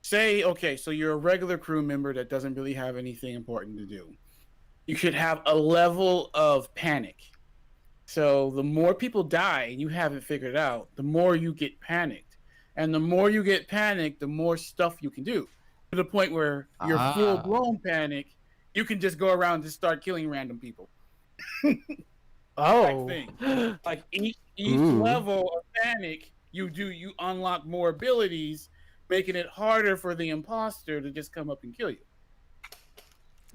Say, okay, so you're a regular crew member that doesn't really have anything important to do. You should have a level of panic. So the more people die and you haven't figured it out, the more you get panicked. And the more you get panicked, the more stuff you can do. To the point where you're Ah. full blown panic, you can just go around and just start killing random people. Oh, Thing. Like each Ooh. level of panic you unlock more abilities, making it harder for the imposter to just come up and kill you.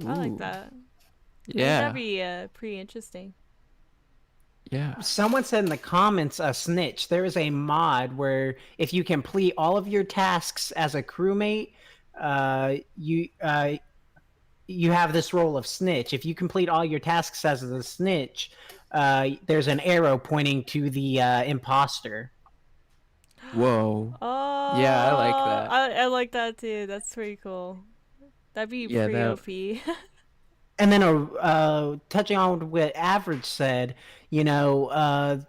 I like Ooh. that. Yeah. That'd be pretty interesting. Yeah. someone said in the comments, a snitch. There is a mod where if you complete all of your tasks as a crewmate, you have this role of snitch. If you complete all your tasks as a snitch, there's an arrow pointing to the imposter. Whoa. Oh, Yeah, I like that. I like that too. That's pretty cool. That'd be Yeah, pretty that- OP. And then touching on what Average said, a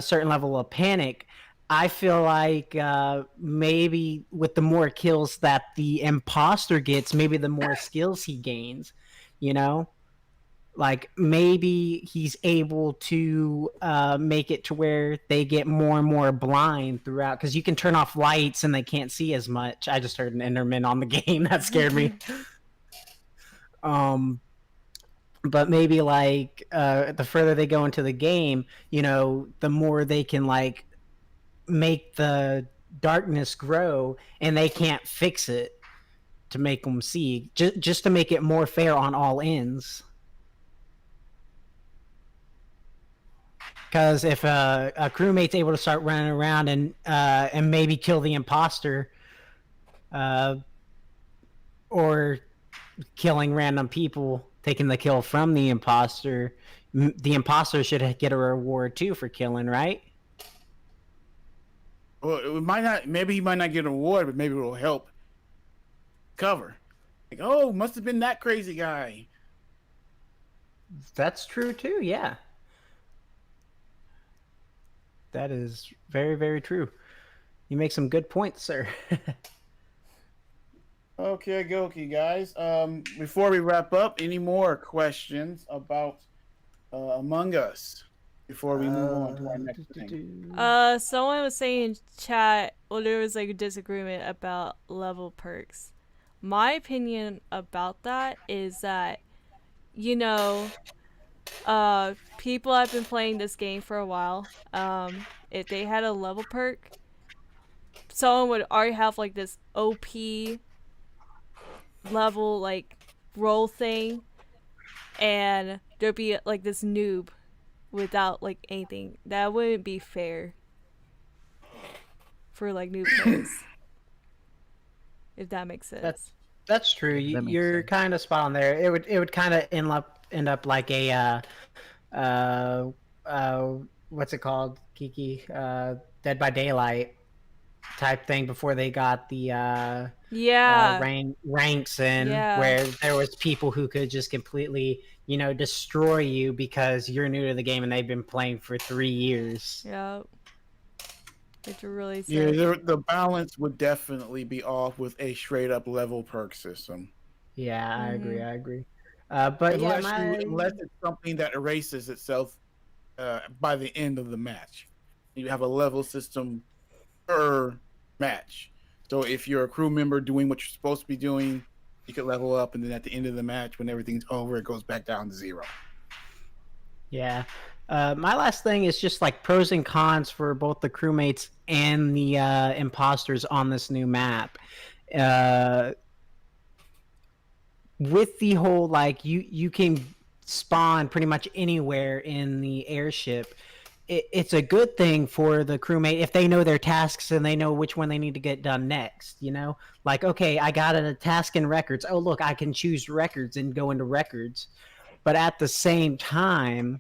certain level of panic. I feel like maybe with the more kills that the imposter gets, maybe the more skills he gains. Like maybe he's able to make it to where they get more and more blind throughout, because you can turn off lights and they can't see as much. I just heard an Enderman on the game that scared me. But maybe like the further they go into the game, the more they can like make the darkness grow, and they can't fix it to make them see, just to make it more fair on all ends. Because if a crewmate's able to start running around and maybe kill the imposter, or killing random people, taking the kill from the imposter should get a reward too for killing, right? Well, it might not. Maybe he might not get an award, but maybe it'll help cover. Like, oh, must have been that crazy guy. That's true too. Yeah, that is very, very true. You make some good points, sir. Okay, Goki, guys. Before we wrap up, any more questions about Among Us before we move on to our next thing? Someone was saying in chat, well, there was like a disagreement about level perks. my opinion about that is that, you know, people have been playing this game for a while. If they had a level perk, someone would already have like this OP level like roll thing, and there'd be like this noob without like anything. That wouldn't be fair for like new players, if that makes sense. That's true. That makes You're sense. kind of spot on there. It would kind of end up like a uh, uh, what's it called, Kiki? Dead by Daylight type thing before they got the Yeah. ranks in, Yeah. where there was people who could just completely, destroy you because you're new to the game and they've been playing for 3 years. Yeah. It's really Yeah, sick. the balance would definitely be off with a straight up level perk system. Yeah, I agree. Mhm. I agree. But yeah, Unless it's something that erases itself by the end of the match. You have a level system per match. So if you're a crew member doing what you're supposed to be doing, you could level up, and then at the end of the match, when everything's over, it goes back down to 0. Yeah. My last thing is just like pros and cons for both the crewmates and the imposters on this new map. Uh, with the whole like you can spawn pretty much anywhere in the airship. It's a good thing for the crewmate if they know their tasks and they know which one they need to get done next. Like, okay, I got a task in records. Oh, look, I can choose records and go into records. But at the same time,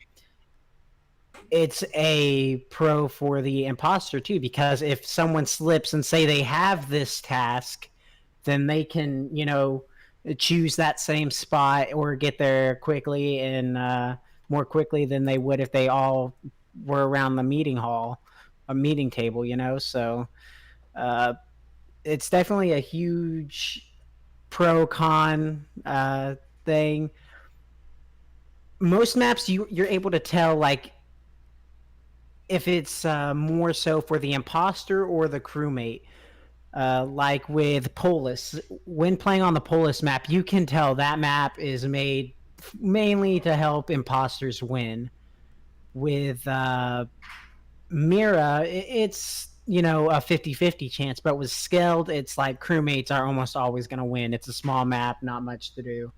it's a pro for the imposter too, because if someone slips and say they have this task, then they can, choose that same spot or get there quickly and more quickly than they would if they all were around the meeting table, So it's definitely a huge pro con thing. Most maps you're able to tell like if it's more so for the imposter or the crewmate. Like with Polis, when playing on the Polis map, you can tell that map is made mainly to help imposters win. With Mira, it's a 50-50 chance, but with Skeld, it's like crewmates are almost always going to win. It's a small map, not much to do.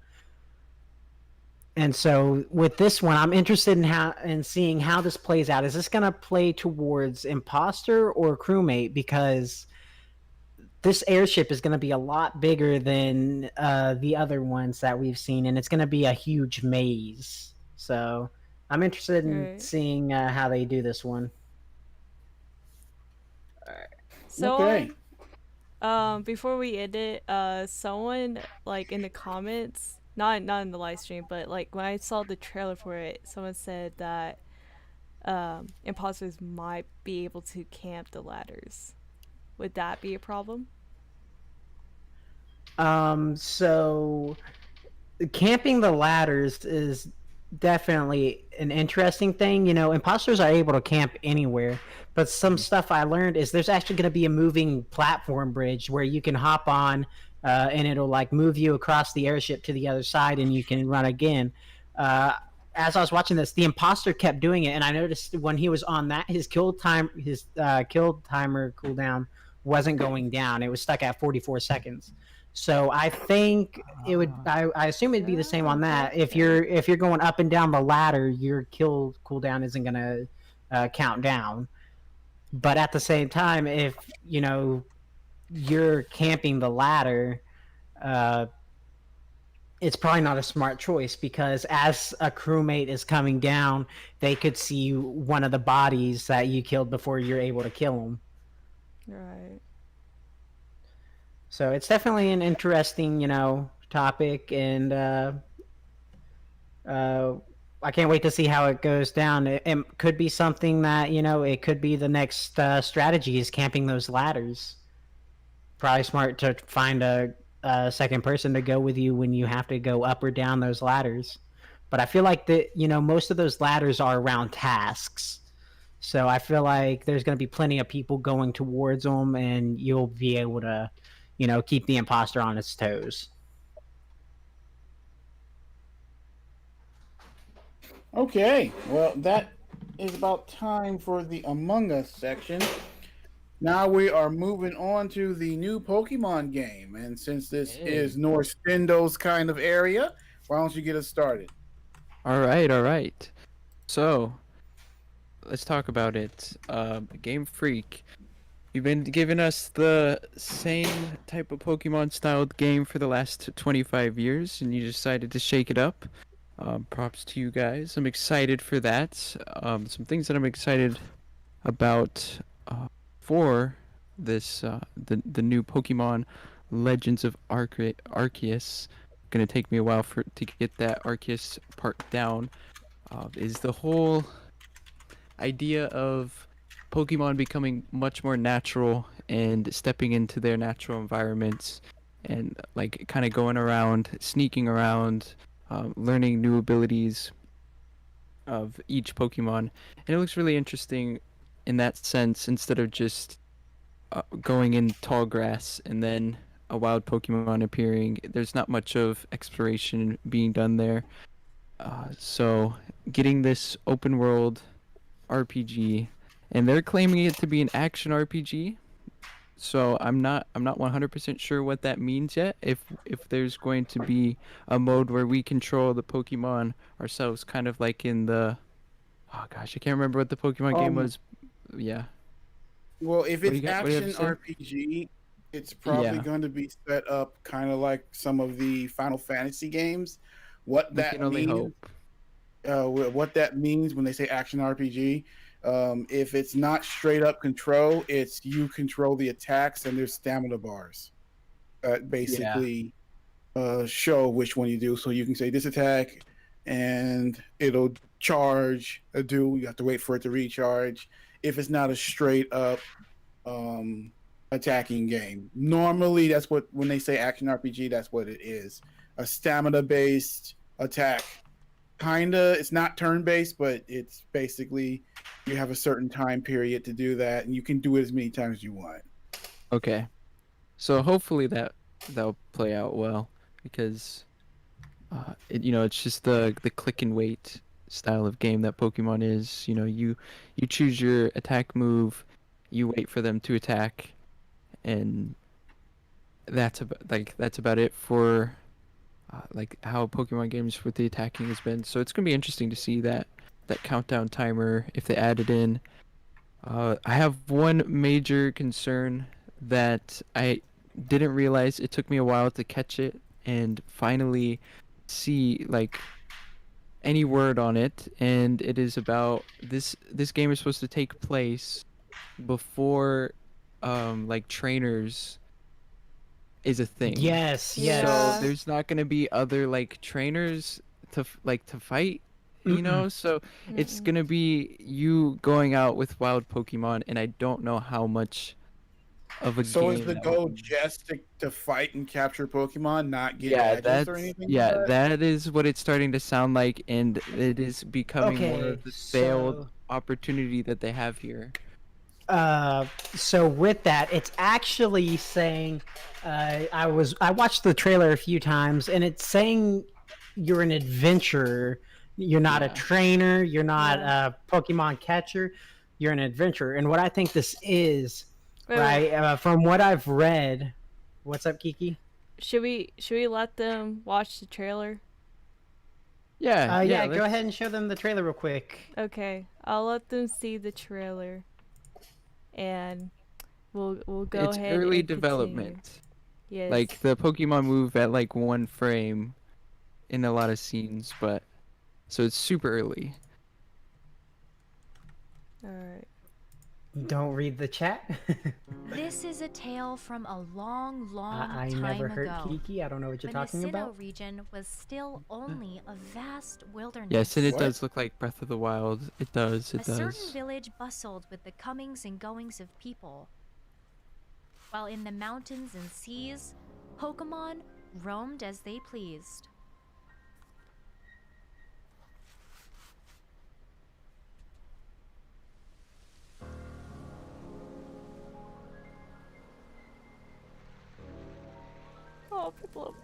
And so with this one, I'm interested in seeing how this plays out. Is this going to play towards imposter or crewmate? Because this airship is going to be a lot bigger than the other ones that we've seen, and it's going to be a huge maze. So I'm interested in Right. seeing how they do this one. So, Okay. before we end it, someone like in the comments, not in the live stream, but like when I saw the trailer for it, someone said that imposters might be able to camp the ladders. Would that be a problem? So camping the ladders is definitely an interesting thing. Imposters are able to camp anywhere, but some stuff I learned is there's actually going to be a moving platform bridge where you can hop on and it'll like move you across the airship to the other side and you can run again. As I was watching this, the imposter kept doing it, and I noticed when he was on that, his kill timer cooldown wasn't going down. It was stuck at 44 seconds. So I think it would. I assume it'd be the same on that. If you're going up and down the ladder, your kill cooldown isn't gonna count down. But at the same time, if you're camping the ladder, it's probably not a smart choice because as a crewmate is coming down, they could see one of the bodies that you killed before you're able to kill them. Right. So it's definitely an interesting, topic, and I can't wait to see how it goes down. It could be something that it could be the next strategy is camping those ladders. Probably smart to find a second person to go with you when you have to go up or down those ladders. But I feel like most of those ladders are around tasks. So I feel like there's going to be plenty of people going towards them, and you'll be able to keep the imposter on its toes. Okay, well, that is about time for the Among Us section. Now we are moving on to the new Pokemon game, and since this is Norstendo's kind of area, why don't you get us started? All right, all right. So let's talk about it. Game Freak, you've been giving us the same type of Pokemon styled game for the last 25 years, and you decided to shake it up. Props to you guys. I'm excited for that. Some things that I'm excited about for this the new Pokemon Legends of Arceus. Gonna take me a while to get that Arceus part down. Is the whole idea of Pokemon becoming much more natural and stepping into their natural environments and like kind of going around, sneaking around, learning new abilities of each Pokemon. And it looks really interesting in that sense instead of just going in tall grass and then a wild Pokemon appearing. There's not much of exploration being done there. So getting this open world RPG, and they're claiming it to be an action RPG. So I'm not 100% sure what that means yet. If there's going to be a mode where we control the Pokemon ourselves, kind of like in the oh gosh, I can't remember what the Pokemon game was. Yeah. Well, if What do it's you got? What do you have action to say? RPG, it's probably Yeah. going to be set up kind of like some of the Final Fantasy games. What We that can only means, hope. what that means when they say action RPG. If it's not straight up control, it's you control the attacks and there's stamina bars. Yeah. Basically, show which one you do. So you can say this attack, and it'll charge. You have to wait for it to recharge. If it's not a straight up attacking game, normally that's what when they say action RPG, that's what it is. A stamina based attack. Kinda, it's not turn based, but it's basically you have a certain time period to do that, and you can do it as many times as you want. Okay. So hopefully that'll play out well because it's just the click and wait style of game that Pokemon is. You choose your attack move, you wait for them to attack, and that's about it for like how Pokemon games with the attacking has been. So it's gonna be interesting to see that countdown timer if they add it in. I have one major concern that I didn't realize. It took me a while to catch it and finally see like any word on it, and it is about this game is supposed to take place before like trainers is a thing. Yes, Yeah. So yes. there's not going to be other like trainers to fight, Mm-mm. so it's Mm-mm. going to be you going out with wild Pokemon, and I don't know how much of a So is game the that will goal be. just to fight and capture Pokemon, not get Yeah, badges or anything like yeah, that? that is what it's starting to sound like, and it is becoming more Okay, of this failed so opportunity that they have here. so with that, it's actually saying, I watched the trailer a few times, and it's saying you're an adventurer. You're not a Yeah. trainer. You're not Yeah. a Pokemon catcher. You're an adventurer. And what I think this is, Wait, right? From what I've read, what's up, Kiki? should we let them watch the trailer? Yeah, Yeah, go let's- ahead and show them the trailer real quick. Okay, I'll let them see the trailer, and we'll go It's ahead early and continue. development. Yes. Like the Pokemon move at like 1 frame in a lot of scenes, but so it's super early. All right. Don't read the chat. This is a tale from a long, long I time never heard ago. Kiki. I don't know what you're When the talking Sinnoh about. region was still only a vast wilderness. Yes, and it What? does look like Breath of the Wild. It does. It A certain does. village bustled with the comings and goings of people. While in the mountains and seas, Pokemon roamed as they pleased. Oh, Piplup.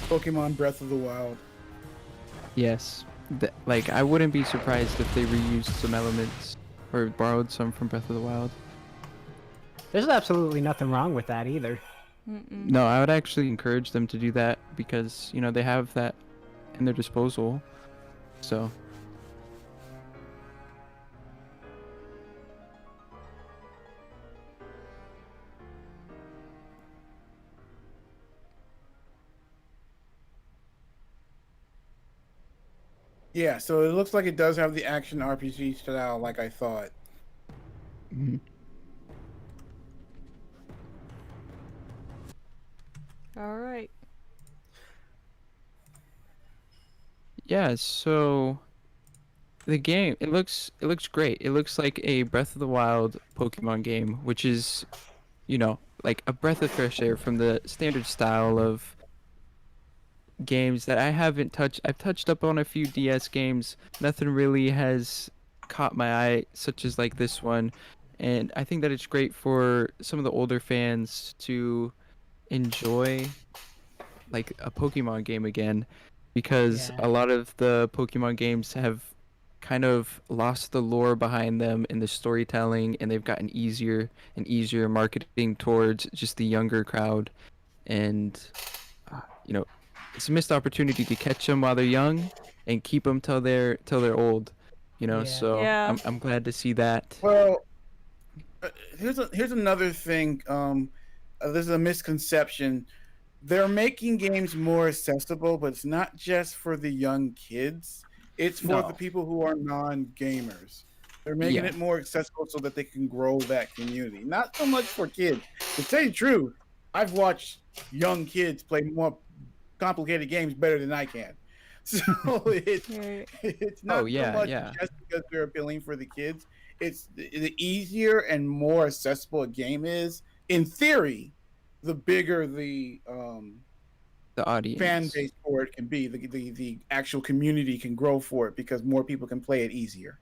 Pokemon Breath of the Wild. Yes. Like, I wouldn't be surprised if they reused some elements or borrowed some from Breath of the Wild. There's absolutely nothing wrong with that either. Mm-mm. No, I would actually encourage them to do that because, you know, they have that in their disposal. So, Yeah, so it looks like it does have the action RPG style, like I thought. mhm. All right. Yeah, so the game, it looks great. It looks like a Breath of the Wild Pokemon game, which is, you know, like a breath of fresh air from the standard style of games that I haven't touched. I've touched up on a few DS games. Nothing really has caught my eye, such as like this one. And I think that it's great for some of the older fans to enjoy like a Pokemon game again, because Yeah. a lot of the Pokemon games have kind of lost the lore behind them in the storytelling, and they've gotten easier and easier marketing towards just the younger crowd. And you know, it's a missed opportunity to catch them while they're young and keep them till they're old. You know, Yeah. so Yeah. I'm glad to see that. Well, here's another thing. There's a misconception. They're making games more accessible, but it's not just for the young kids. It's for No. the people who are non-gamers. They're making Yeah. it more accessible so that they can grow that community. Not so much for kids. To tell you the truth, I've watched young kids play more complicated games better than I can. So Right. it's not Oh, yeah, so much yeah. just because they're appealing for the kids. It's the easier and more accessible a game is, in theory, the bigger the The audience. fan base for it can be. The actual community can grow for it because more people can play it easier.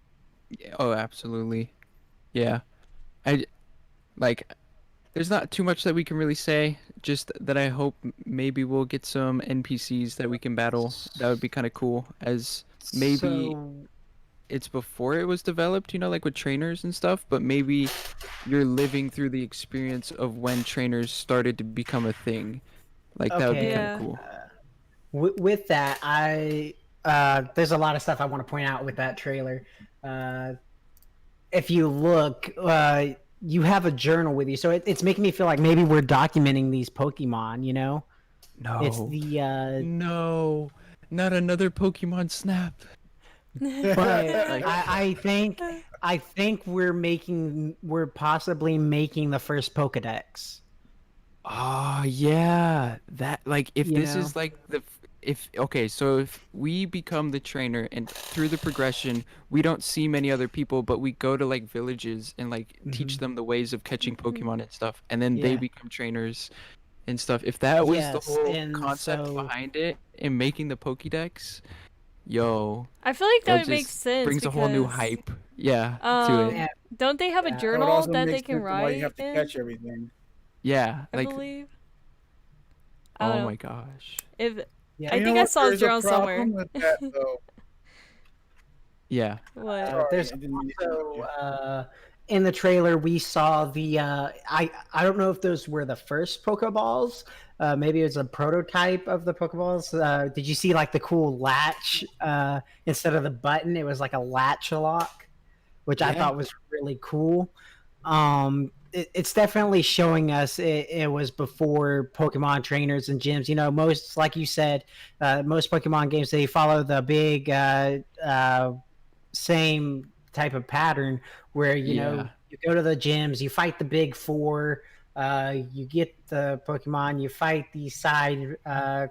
Yeah, oh, absolutely. Yeah. I like there's not too much that we can really say, just that I hope maybe we'll get some NPCs that we can battle. That would be kind of cool, as maybe So, it's before it was developed, you know, like with trainers and stuff, but maybe you're living through the experience of when trainers started to become a thing. Like, that would be okay. kind Yeah. of cool. With that, there's a lot of stuff I want to point out with that trailer. If you look, you have a journal with you, so it's making me feel like maybe we're documenting these Pokemon. You know, it's No. the No. Not another Pokemon Snap. but Like- I think we're possibly making the first Pokedex. Oh, yeah. That, like, if You this know? is like okay, so if we become the trainer and through the progression, we don't see many other people, but we go to like villages and like teach them the ways of catching Pokemon and stuff, and then they Yeah. become trainers and stuff. If that was the Yes, whole and concept so- behind it and making the Pokédex, yo, I feel like that it would make just sense. brings a whole new because, hype. Yeah, to Um, it. Yeah. Don't they have a Yeah. That would That would journal also that make they can sense of why write you have to in? catch everything. Yeah, I like, believe. I don't oh know. my gosh. If Yeah. I You know think I what? saw a There's journal problem somewhere. with that, though. Yeah. what? Sorry, There's I didn't mean to interrupt you. also in the trailer we saw the I don't know if those were the first Pokeballs. Maybe it was a prototype of the Pokeballs. Did you see like the cool latch instead of the button? It was like a latch lock, which I Yeah. thought was really cool. It's definitely showing us it was before Pokemon trainers and gyms. You know, most like you said, most Pokemon games they follow the big same type of pattern where you know Yeah. you go to the gyms, you fight the big four, You get the Pokemon, you fight these side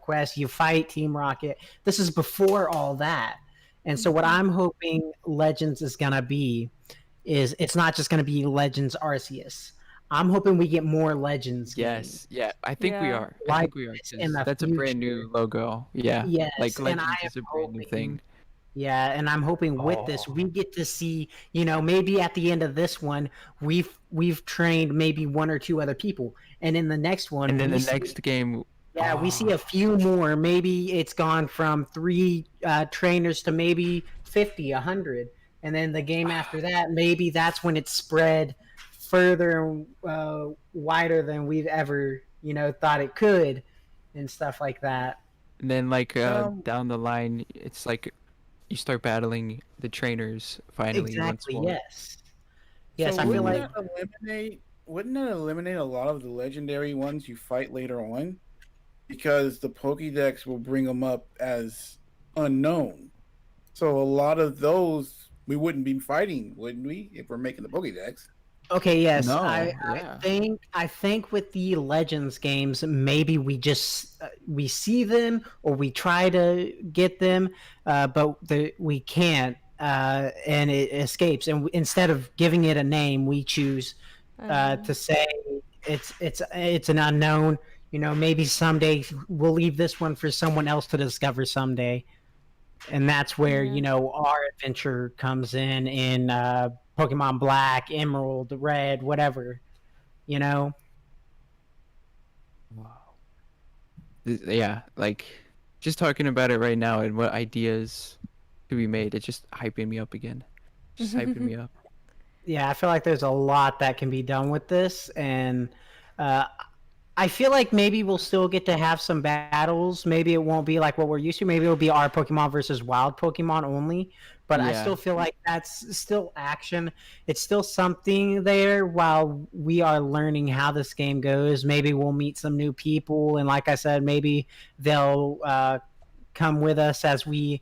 quests, you fight Team Rocket. This is before all that. And so what I'm hoping Legends is gonna be is it's not just gonna be Legends Arceus. I'm hoping we get more Legends games. Yes, yeah, I think we Yeah. are. I Like think we are. this 'Cause in the that's a brand future. new logo. Yeah, Yes, like and I Legends am is a brand new hoping thing. yeah, and I'm hoping with this we get to see, maybe at the end of this one, we've trained maybe one or two other people, and in the next one, And then we the see, next game, yeah, we see oh, a few more. Maybe it's gone from 3 trainers to maybe 50, 100, and then the game after that, maybe that's when it's spread further, wider than we've ever, thought it could, and stuff like that. and then like Um, down the line, it's like you start battling the trainers finally once Exactly. more. Yes. Yes, so I feel wouldn't like that eliminate a lot of the legendary ones you fight later on? Because the Pokédex will bring them up as unknown. So a lot of those we wouldn't be fighting, wouldn't we, if we're making the Pokédex? okay, yes. No, I yeah. think with the Legends games, maybe we just we see them or we try to get them, but we can't, and it escapes. And instead of giving it a name, we choose to say it's an unknown. Maybe someday we'll leave this one for someone else to discover someday, and that's where Yeah. our adventure comes in Pokemon Black, Emerald, Red, whatever. You know. Wow. Yeah, like just talking about it right now and what ideas to be made, it's just hyping me up again. Just hyping me up. Yeah, I feel like there's a lot that can be done with this, and uh, I feel like maybe we'll still get to have some battles. Maybe it won't be like what we're used to. Maybe it'll be our Pokemon versus wild Pokemon only. But I Yeah. still feel like that's still action. It's still something there while we are learning how this game goes. Maybe we'll meet some new people, and like I said, maybe they'll come with us as we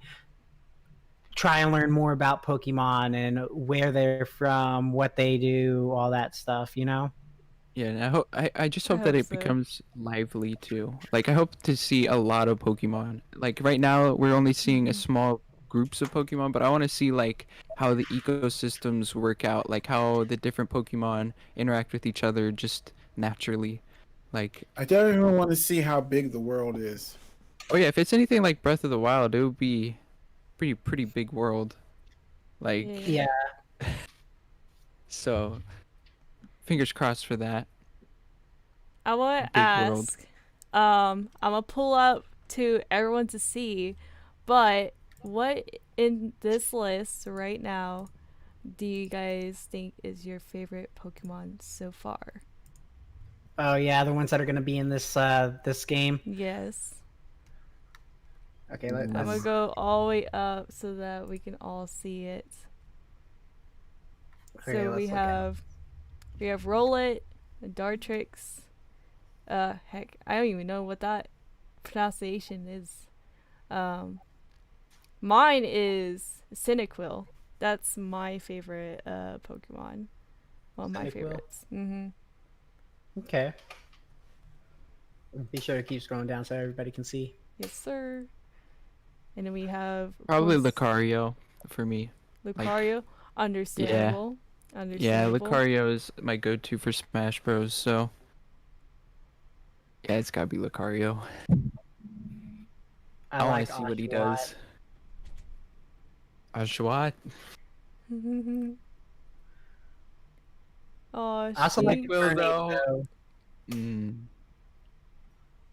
try and learn more about Pokemon and where they're from, what they do, all that stuff. Yeah, and I just I hope that hope it so. becomes lively too. Like I hope to see a lot of Pokemon. Like right now we're only seeing a small groups of Pokemon, but I want to see like how the ecosystems work out, like how the different Pokemon interact with each other just naturally. Like, I definitely want to see how big the world is. oh yeah, if it's anything like Breath of the Wild, it would be pretty big world. Like, Yeah. Yeah. so fingers crossed for that. I want to Big world. ask. I'm gonna pull up to everyone to see, but what in this list right now do you guys think is your favorite Pokemon so far? Oh yeah, the ones that are going to be in this game. Yes. Okay, I'm gonna let's. go all the way up so that we can all see it. Okay, So let's we look at it. have Rowlet, Dartrix. Heck, I don't even know what that pronunciation is. Mine is Cyndaquil. That's my favorite Pokemon. One of my Cyndaquil? favorites. Mm-hmm. Okay. Be sure to keep scrolling down so everybody can see. Yes, sir. And then we have of Probably course, Lucario for me. Lucario. Understandable. Yeah, Understandable. Lucario is my go-to for Smash Bros. So yeah, it's gotta be Lucario. I want like to see what he Oshawott. does. Oshawott. Oh, I also like she- Will, Infernape, though. though. Mm.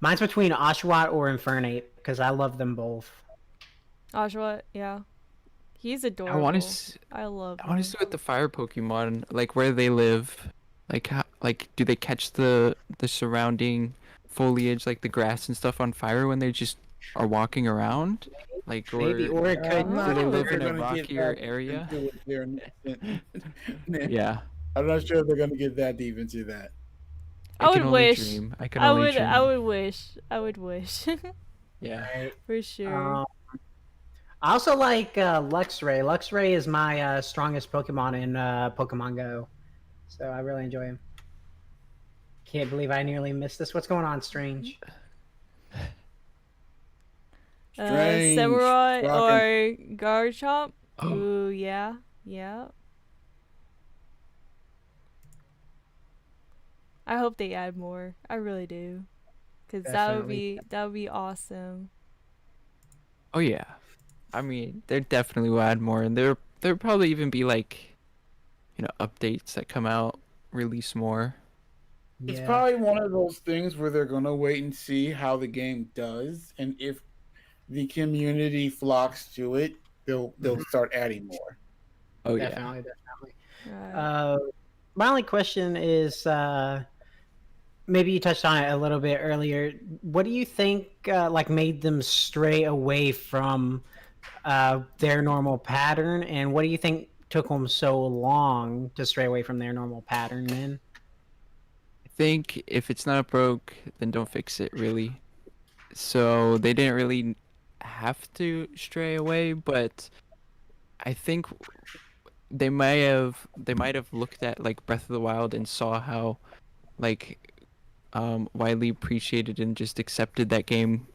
Mine's between Oshawott or Infernape because I love them both. Oshawott, yeah. He's adorable. I want to. I love I want him. to see what the fire Pokemon like where they live, like how like do they catch the surrounding foliage like the grass and stuff on fire when they just are walking around, like Maybe, or it could. I'm not Do they sure live if in they're a gonna get rockier that area? into it there. Yeah. I'm not sure if they're gonna get that deep into that. I can would only wish. dream. I can I only would. dream. I would wish. I would wish. Yeah. Right. For sure. I also like Luxray. Luxray is my strongest Pokemon in Pokemon Go, so I really enjoy him. Can't believe I nearly missed this. What's going on, Strange? Strange. Samurai Rockin'. or Garchomp. Oh. Ooh, yeah, yeah. I hope they add more. I really do, cause Definitely. that would be awesome. Oh yeah, I mean, there definitely will add more, and there'll probably even be like, updates that come out, release more. It's Yeah. probably one of those things where they're gonna wait and see how the game does, and if the community flocks to it, they'll start adding more. Oh yeah. Definitely, definitely. Right. My only question is, maybe you touched on it a little bit earlier. What do you think, like, made them stray away from their normal pattern, and what do you think took them so long to stray away from their normal pattern? Then, I think if it's not broke, then don't fix it, really. So they didn't really have to stray away, but I think they might have looked at like Breath of the Wild and saw how like widely appreciated and just accepted that game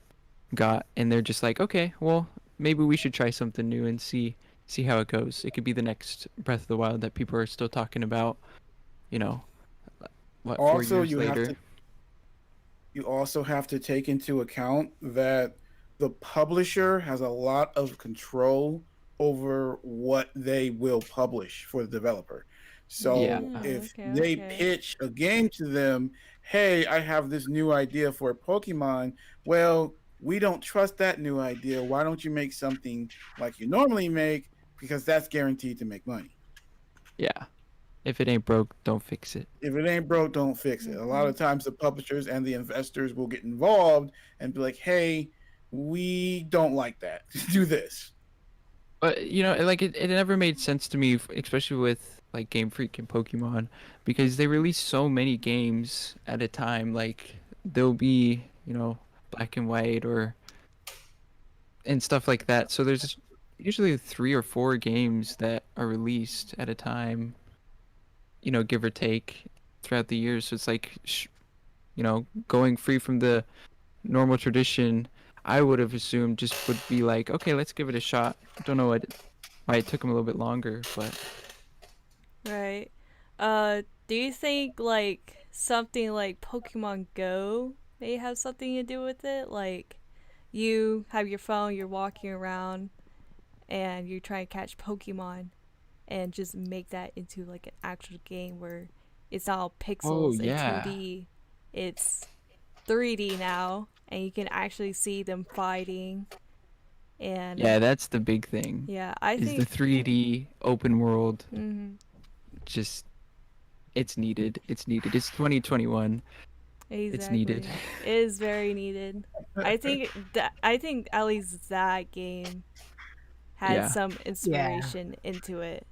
got, and they're just like, okay, well, maybe we should try something new and see how it goes. It could be the next Breath of the Wild that people are still talking about, you know, what, 4 years You later. you also have to take into account that the publisher has a lot of control over what they will publish for the developer. So Yeah. if Okay, they okay. pitch a game to them, hey, I have this new idea for a Pokemon. Well, we don't trust that new idea. Why don't you make something like you normally make? Because that's guaranteed to make money. Yeah. If it ain't broke, don't fix it. If it ain't broke, don't fix it. A lot of times the publishers and the investors will get involved and be like, hey, we don't like that. Do this. But like it never made sense to me, especially with like Game Freak and Pokemon, because they release so many games at a time. Like there'll be, black and white or and stuff like that. So there's usually 3 or 4 games that are released at a time, give or take throughout the years. So it's like, going free from the normal tradition. I would have assumed just would be like, okay, let's give it a shot. Don't know why it took them a little bit longer, but Right. Do you think like something like Pokemon Go may have something to do with it? Like you have your phone, you're walking around and you're trying to catch Pokemon and just make that into like an actual game where it's not all pixels and yeah. 2D. It's 3D now and you can actually see them fighting. And yeah, that's the big thing. yeah, I Is the think 3D open world mhm. just it's needed. It's needed. It's 2021. It's needed. It is very needed. I think at least that game had Yeah. some inspiration into it.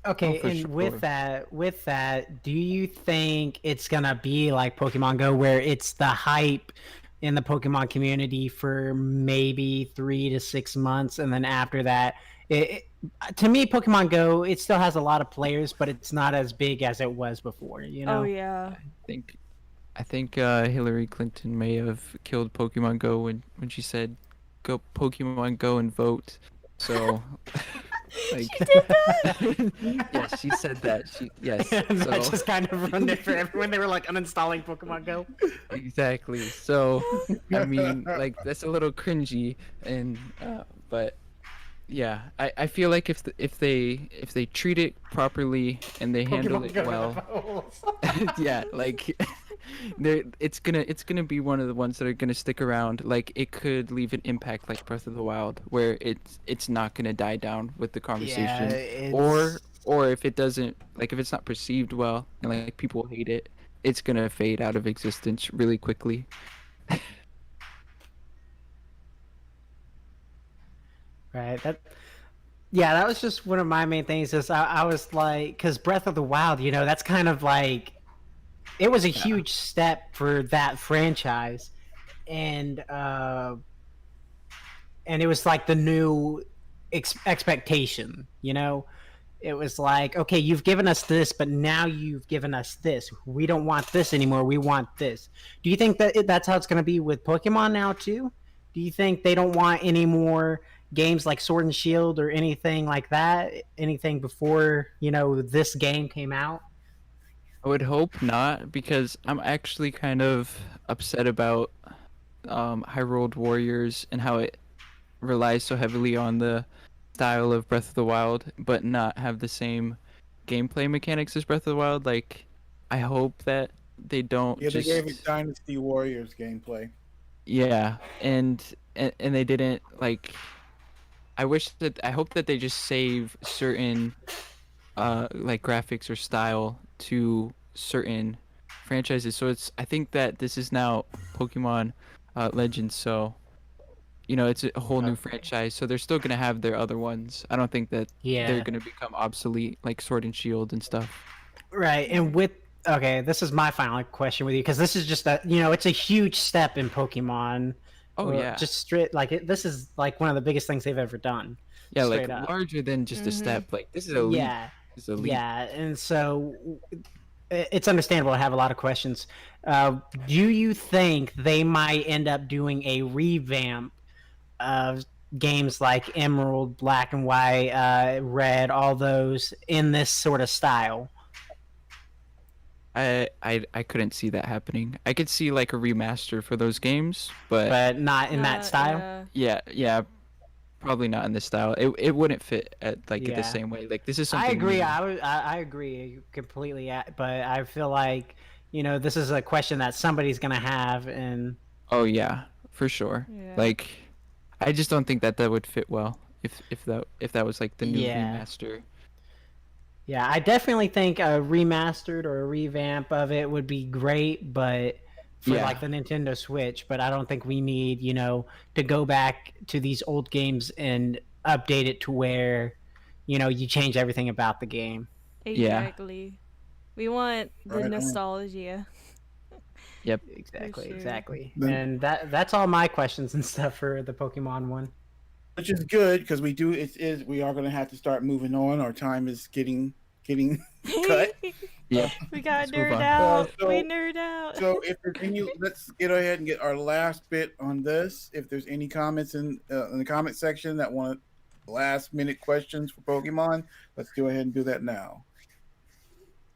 okay, for and sure. with that, do you think it's gonna be like Pokemon Go, where it's the hype in the Pokemon community for maybe 3 to 6 months, and then after that, to me, Pokemon Go, it still has a lot of players, but it's not as big as it was before. Oh yeah. I think Hillary Clinton may have killed Pokemon Go when she said, "Go Pokemon Go and vote." So, like, yes, she said that. Yes. And that So just kind of ruined it for everyone. They were like uninstalling Pokemon Go. exactly. So, I mean, like that's a little cringy, and but yeah, I feel like if they treat it properly and they handle Pokemon it Go to the well, polls. yeah, like it's gonna be one of the ones that are gonna stick around. Like it could leave an impact like Breath of the Wild, where it's not gonna die down with the conversation, or if it doesn't, like if it's not perceived well and like people hate it, it's gonna fade out of existence really quickly. Right. That was just one of my main things. Is I was like, because Breath of the Wild, that's kind of like, it was a huge step for that franchise, and it was like the new expectation, it was like, okay, you've given us this, but now you've given us this. We don't want this anymore. We want this. Do you think that that's how it's going to be with Pokemon now too? Do you think they don't want any more games like Sword and Shield or anything like that? Anything before, this game came out? I would hope not, because I'm actually kind of upset about Hyrule Warriors and how it relies so heavily on the style of Breath of the Wild, but not have the same gameplay mechanics as Breath of the Wild. Like, I hope that they don't Yeah, just they gave it Dynasty Warriors gameplay. yeah, and they didn't like. I hope that they just save certain like graphics or style to certain franchises. So I think that this is now Pokemon Legends, so it's a whole new franchise. So they're still gonna have their other ones. I don't think that Yeah. they're gonna become obsolete like Sword and Shield and stuff. Right. And okay, this is my final question with you, because this is just it's a huge step in Pokemon. Oh yeah, Just straight this is like one of the biggest things they've ever done. yeah, like straight up. larger than just a step. Like this is a leap. Yeah. This is a leap. Yeah, and so it's understandable to have a lot of questions. Do you think they might end up doing a revamp of games like Emerald, Black and White, Red, all those in this sort of style? I couldn't see that happening. I could see like a remaster for those games, but Not in that style? yeah, probably not in this style. It wouldn't fit at Yeah. the same way. Like this is something I agree. new. I agree completely, but I feel like this is a question that somebody's gonna have, and Oh yeah, for sure. Yeah. Like I just don't think that would fit well if that was like the new Yeah. remaster. yeah, I definitely think a remastered or a revamp of it would be great, but for Yeah. like the Nintendo Switch. But I don't think we need to go back to these old games and update it to where you change everything about the game. Yeah. Exactly. We want the Right on. nostalgia. Exactly, sure. exactly. Then- And that's all my questions and stuff for the Pokemon one. Which is good because we are going to have to start moving on. Our time is getting cut. Yeah. We got Let's move nerd on. out. So- We nerd out. So if there's any, let's get ahead and get our last bit on this. If there's any comments in the comment section that want last minute questions for Pokemon, let's go ahead and do that now.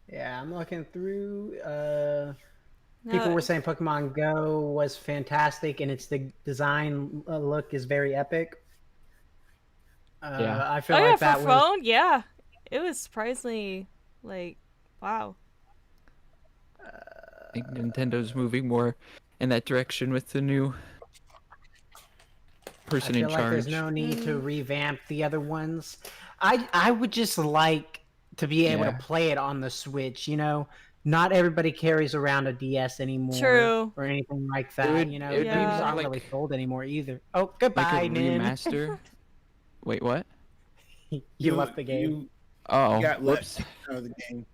Yeah, I'm looking through. No, People were saying Pokemon Go was fantastic, and its the design look is very epic. Yeah. I feel oh yeah, like for that was. phone, yeah. It was surprisingly like, wow. I think Nintendo's moving more in that direction with the new person I in feel like charge. there's no need to revamp the other ones. I would just like to be able Yeah. to play it on the Switch. Not everybody carries around a DS anymore. True. Or anything like that. would- Games it would be more aren't like- really sold anymore either. Oh, goodbye, like a Nin. remaster. Wait, what? you left the game. You Oh, got whoops. left out of the game.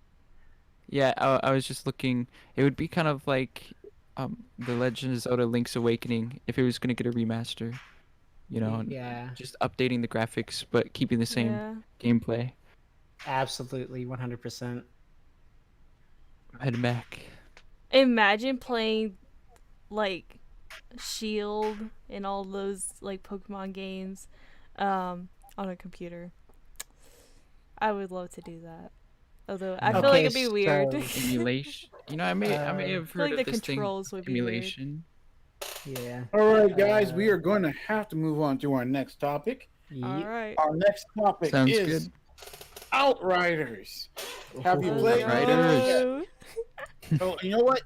Yeah, I was just looking. It would be kind of like the Legend of Zelda: Link's Awakening if it was gonna get a remaster. Yeah, Just updating the graphics but keeping the same Yeah. gameplay. absolutely, 100%. Head back. Imagine playing like Shield and all those like Pokemon games on a computer. I would love to do that. Although I feel like Okay, it'd be weird. so- Emulation. I may have I heard feel like of the this thing. controls would be weird. Emulation. Yeah. All right, guys, we are going to have to move on to our next topic. All right. Our next topic Sounds is good. Outriders. Have you Ooh. played Outriders. Oh, you know what?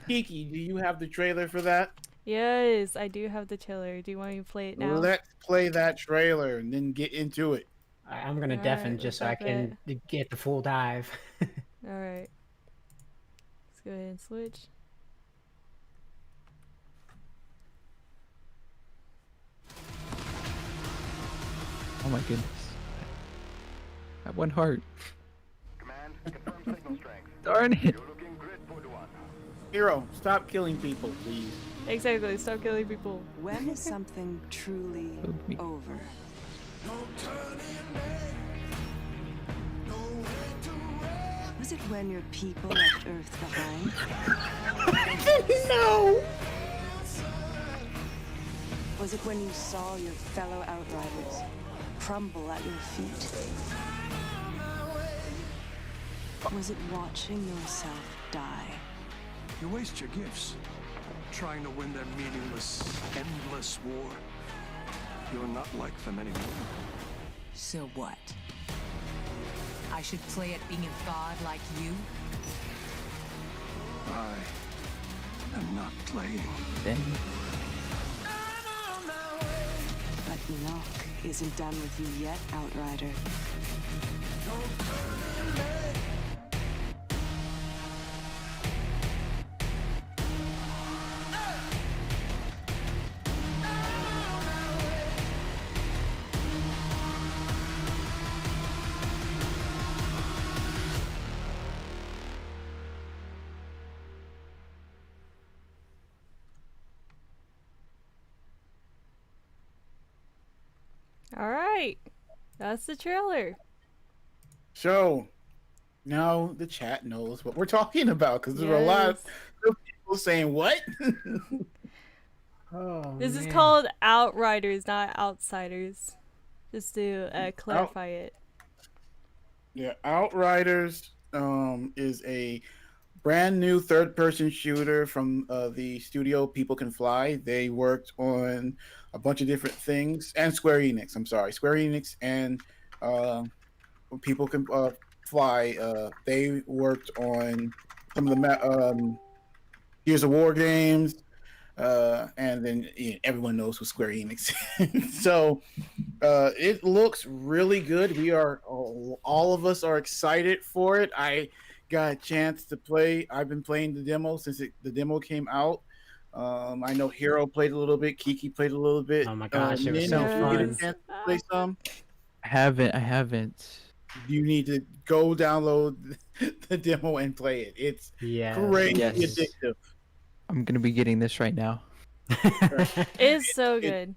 Kiki, do you have the trailer for that? Yes, I do have the trailer. Do you want me to play it now? Let's play that trailer and then get into it. I'm gonna Alright, deafen just so I let's up can get the full dive. All right. Let's go ahead and switch. Oh my goodness. I have one heart. Command, confirm signal strength. Darn it. You're looking great, Padawan. Hero, stop killing people, please. Exactly. Stop killing people. When is something truly Killed me. over? Was it when your people left Earth behind? No. Was it when you saw your fellow Outriders crumble at your feet? Was it watching yourself die? You waste your gifts trying to win their meaningless, endless war. You're not like them anymore. So what? I should play at being a god like you? I am not playing. Then But Enoch isn't done with you yet, Outrider. All right, that's the trailer. So now the chat knows what we're talking about because there were a lot of people saying what. Oh, This is man. called Outriders, not Outsiders. Just to clarify it. Yeah, Outriders is a brand new third-person shooter from the studio People Can Fly. They worked on a bunch of different things, and Square Enix. I'm sorry, Square Enix and People Can Fly. They worked on some of the Gears of War games, and then everyone knows who Square Enix is. So it looks really good. We are all of us are excited for it. I got a chance to play. I've been playing the demo since the demo came out. I know Hero played a little bit. Kiki played a little bit. Oh my gosh, it was Min, so did you get a fun. chance to play some? I haven't. You need to go download the demo and play it. It's Yeah. crazy Yes. addictive. I'm gonna be getting this right now. It's so good.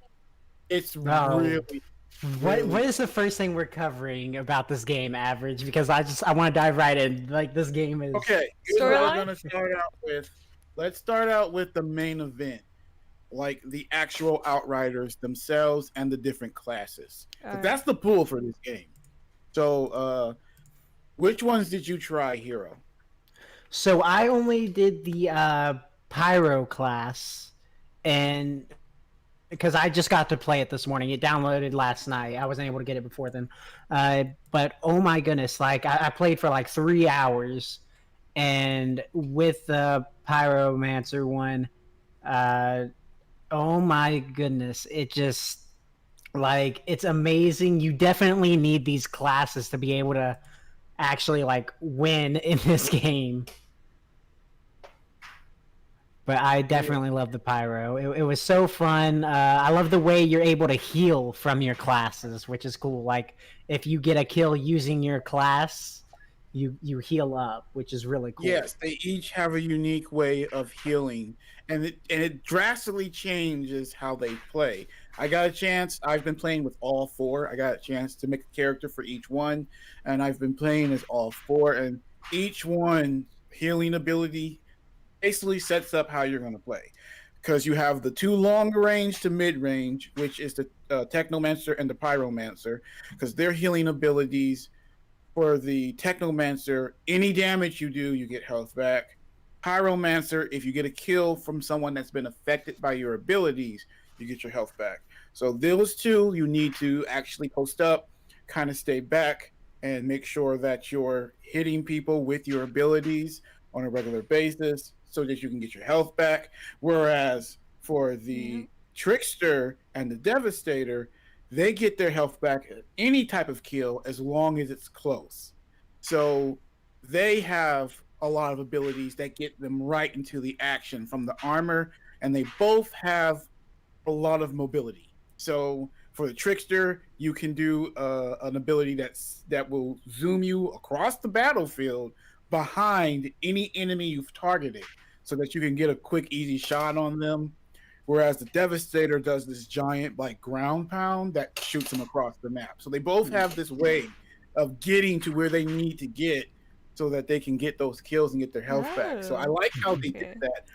It's Wow. really What is the first thing we're covering about this game, Average? Because I want to dive right in. Like, this game is okay. Here's what Storyline? we're gonna start out with. Let's start out with the main event, like the actual Outriders themselves and the different classes. All right. That's the pool for this game. So, which ones did you try, Hero? So I only did the Pyro class, and because I just got to play it this morning, it downloaded last night. I wasn't able to get it before then. But oh my goodness, like I played for like 3 hours, and with the Pyromancer one, oh my goodness, it just like it's amazing. You definitely need these classes to be able to actually like win in this game. But I definitely love the Pyro. It was so fun. I love the way you're able to heal from your classes, which is cool. Like if you get a kill using your class, you heal up, which is really cool. Yes, they each have a unique way of healing, and it drastically changes how they play. I got a chance. I've been playing with all four. I got a chance to make a character for each one, and I've been playing as all four. And each one healing ability basically sets up how you're going to play, because you have the two long range to mid range, which is the Technomancer and the Pyromancer, because their healing abilities. For the Technomancer, any damage you do, you get health back. Pyromancer, if you get a kill from someone that's been affected by your abilities, you get your health back. So those two, you need to actually post up, kind of stay back, and make sure that you're hitting people with your abilities on a regular basis so that you can get your health back. Whereas for the Trickster and the Devastator, they get their health back at any type of kill as long as it's close. So they have a lot of abilities that get them right into the action from the armor, and they both have a lot of mobility. So for the Trickster, you can do an ability that will zoom you across the battlefield behind any enemy you've targeted so that you can get a quick, easy shot on them. Whereas the Devastator does this giant like ground pound that shoots them across the map. So they both have this way of getting to where they need to get so that they can get those kills and get their health back. So I Oh, like how they okay. did that.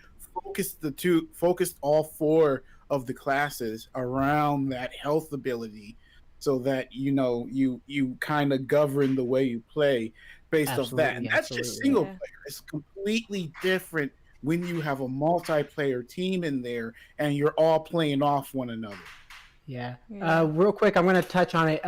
Focused all 4 of the classes around that health ability, so that you kind of govern the way you play based off that. And Absolutely, that's just absolutely. single Yeah. player. It's completely different when you have a multiplayer team in there and you're all playing off one another. Yeah. Yeah. Real quick, I'm going to touch on it.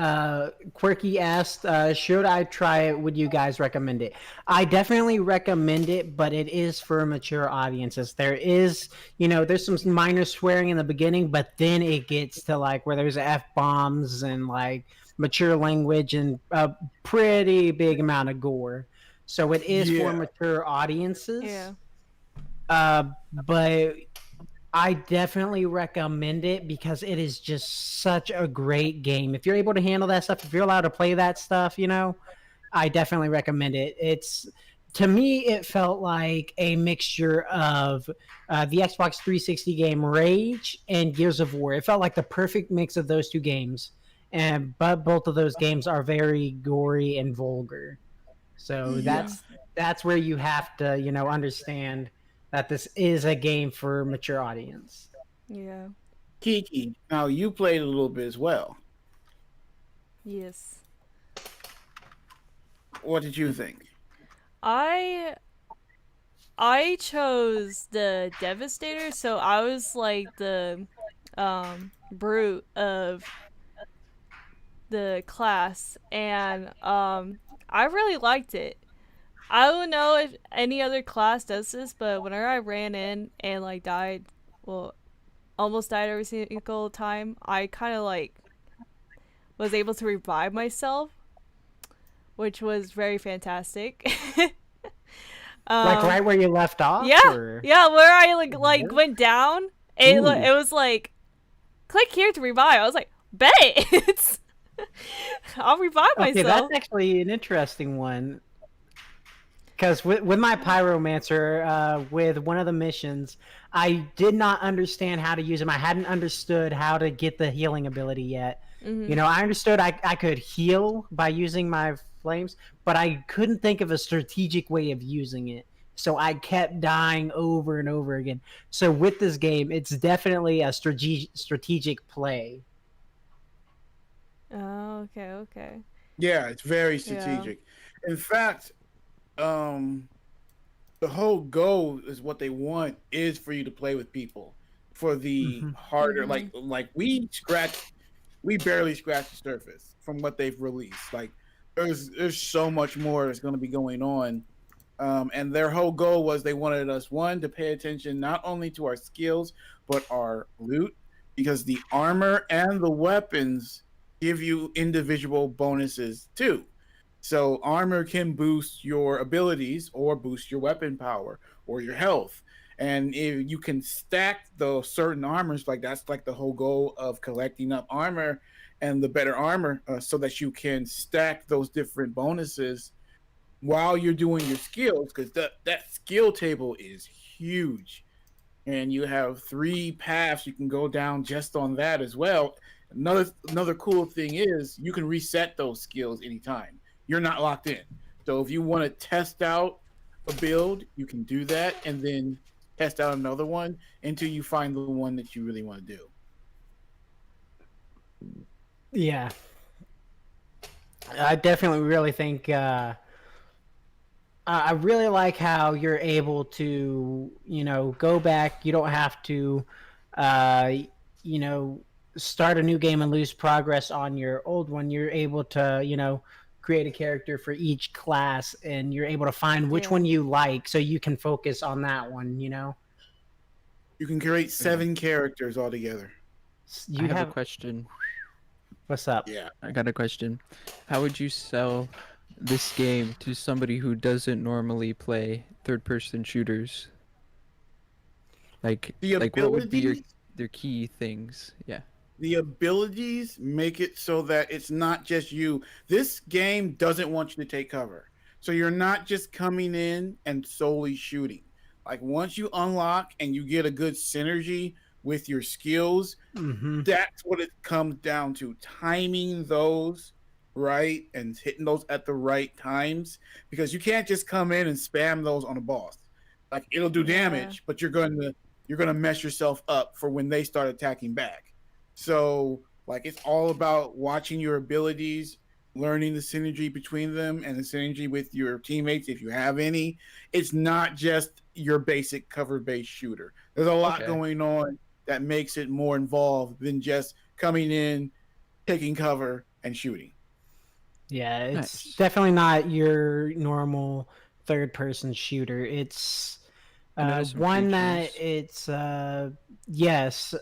Quirky asked, should I try it? Would you guys recommend it? I definitely recommend it, but it is for mature audiences. There is, there's some minor swearing in the beginning, but then it gets to like where there's F-bombs and like mature language and a pretty big amount of gore. So it is for Yeah. mature audiences. Yeah. But I definitely recommend it because it is just such a great game. If you're able to handle that stuff, if you're allowed to play that stuff, I definitely recommend it. To me, it felt like a mixture of the Xbox 360 game Rage and Gears of War. It felt like the perfect mix of those 2 games. But both of those games are very gory and vulgar. So Yeah. that's where you have to, understand that this is a game for mature audience. Yeah. Kiki, now you played a little bit as well. Yes. What did you think? I chose the Devastator, so I was like the brute of the class, and I really liked it. I don't know if any other class does this, but whenever I ran in and like died, well, almost died every single time, I kind of like was able to revive myself, which was very fantastic. Like right where you left off? Yeah, Or? yeah, where I like went down, and Ooh. it was like, click here to revive. I was like, bet it's. I'll revive Okay, myself. that's actually an interesting one. Because with my pyromancer, with one of the missions, I did not understand how to use him. I hadn't understood how to get the healing ability yet. Mhm. I understood I could heal by using my flames, but I couldn't think of a strategic way of using it. So I kept dying over and over again. So with this game, it's definitely a strategic play. Oh, okay. Yeah, it's very strategic. In fact, the whole goal is what they want is for you to play with people for the harder like we barely scratched the surface from what they've released. Like there's so much more that's going to be going on. And their whole goal was they wanted us to pay attention not only to our skills but our loot, because the armor and the weapons give you individual bonuses too. So armor can boost your abilities or boost your weapon power or your health. And if you can stack those certain armors, like that's like the whole goal of collecting up armor and the better armor, so that you can stack those different bonuses while you're doing your skills, because that skill table is huge. And you have 3 paths you can go down just on that as well. Another cool thing is you can reset those skills anytime. You're not locked in. So if you want to test out a build, you can do that and then test out another one until you find the one that you really want to do. Yeah. I definitely really think I really like how you're able to, go back. You don't have to, start a new game and lose progress on your old one. You're able to, create a character for each class, and you're able to find which one you like, so you can focus on that one. You can create 7 characters altogether. You I have a question. What's up? Yeah, I got a question. How would you sell this game to somebody who doesn't normally play third-person shooters? Like what would be their key things? Yeah. The abilities make it so that it's not just you. This game doesn't want you to take cover. So you're not just coming in and solely shooting. Like once you unlock and you get a good synergy with your skills, that's what it comes down to. Timing those right and hitting those at the right times, because you can't just come in and spam those on a boss. Like, it'll do damage, but you're gonna mess yourself up for when they start attacking back. So like, it's all about watching your abilities, learning the synergy between them, and the synergy with your teammates if you have any. It's not just your basic cover-based shooter. There's a lot going on that makes it more involved than just coming in, taking cover, and shooting. Yeah, it's Nice. definitely not your normal third-person shooter. It's I noticed some one that creatures. it's yes,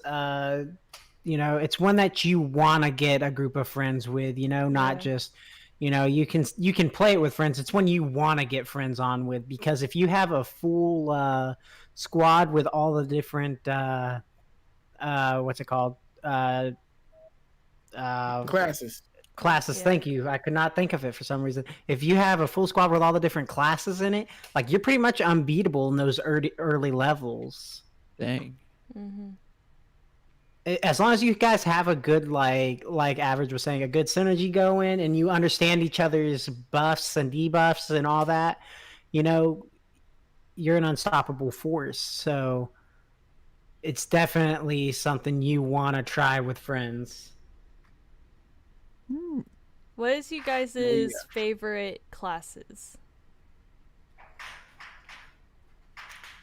it's one that you want to get a group of friends with. Not Yeah. just you can play it with friends. It's when you want to get friends on with, because if you have a full squad with all the different what's it called Classes. classes. Yeah. Thank you. I could not think of it for some reason. If you have a full squad with all the different classes in it, like, you're pretty much unbeatable in those early levels. Dang. Mm-hmm. As long as you guys have a good, like Average was saying, a good synergy going, and you understand each other's buffs and debuffs and all that, you're an unstoppable force. So it's definitely something you want to try with friends. What is you guys' favorite classes?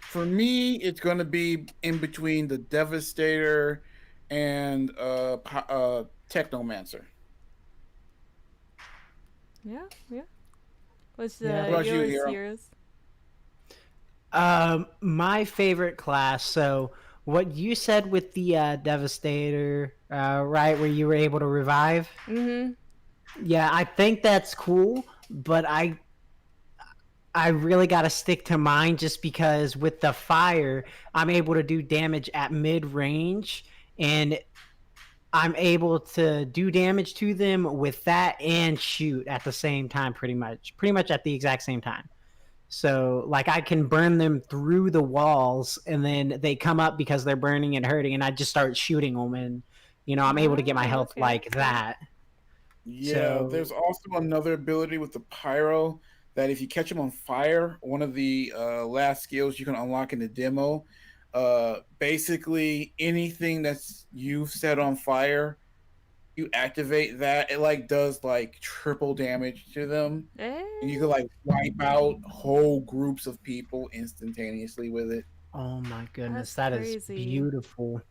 For me, it's gonna be in between the Devastator and Technomancer. Yeah. What's Yeah. What about you, yours, Hero? yours? My favorite class. So what you said with the Devastator, right, where you were able to revive. Mm-hmm. Yeah, I think that's cool, but I really got to stick to mine, just because with the fire, I'm able to do damage at mid range, and I'm able to do damage to them with that and shoot at the same time, pretty much at the exact same time. So, like, I can burn them through the walls, and then they come up because they're burning and hurting, and I just start shooting them, and I'm able to get my health okay. like that. Yeah, So- there's also another ability with the Pyro that if you catch them on fire, one of the last skills you can unlock in the demo, basically anything that's you've set on fire, you activate that, it like does like triple damage to them. And you can like wipe out whole groups of people instantaneously with it. Oh my goodness, That's that is crazy. beautiful.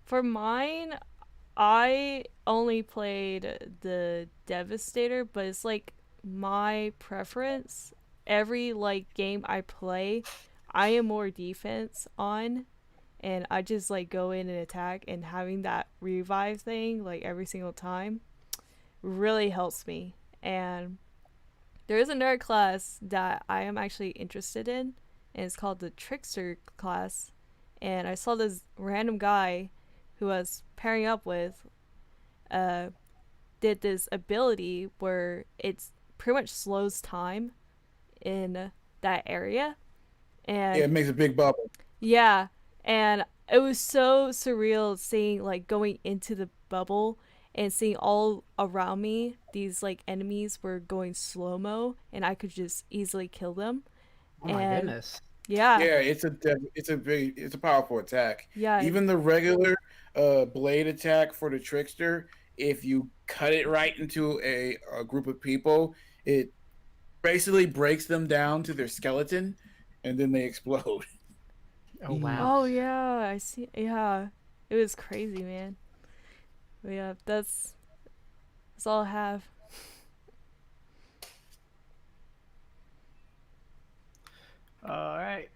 For mine, I only played the Devastator, but it's like my preference. Every like game I play, I am more defense on, and I just like go in and attack, and having that revive thing like every single time really helps me. And there is another class that I am actually interested in, and it's called the Trickster class. And I saw this random guy who I was pairing up with did this ability where it's pretty much slows time in that area. And Yeah, it makes a big bubble. yeah, and it was so surreal seeing like going into the bubble and seeing all around me these like enemies were going slow-mo, and I could just easily kill them. Oh my And goodness. yeah, Yeah, it's a powerful attack. yeah, Even the regular blade attack for the Trickster, if you cut it right into a group of people, it basically breaks them down to their skeleton, and then they explode. Oh wow. oh yeah, I see. Yeah, it was crazy, man. But yeah, that's all I have. All right.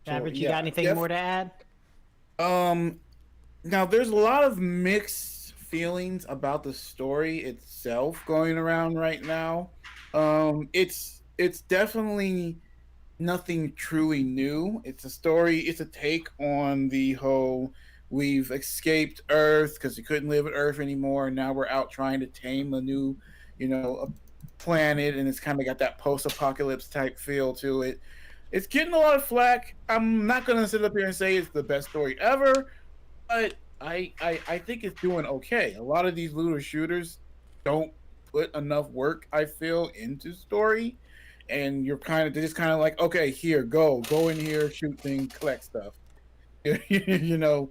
So, Average, you yeah, got anything def- more to add? Now there's a lot of mixed feelings about the story itself going around right now. It's definitely nothing truly new. It's a story. It's a take on the whole we've escaped Earth because we couldn't live at Earth anymore, and now we're out trying to tame a new, planet, and it's kind of got that post-apocalypse type feel to it. It's getting a lot of flack. I'm not gonna sit up here and say it's the best story ever, but I think it's doing okay. A lot of these looter shooters don't put enough work, I feel, into story, and you're just kind of like, okay, here, go in here, shoot things, collect stuff. You know,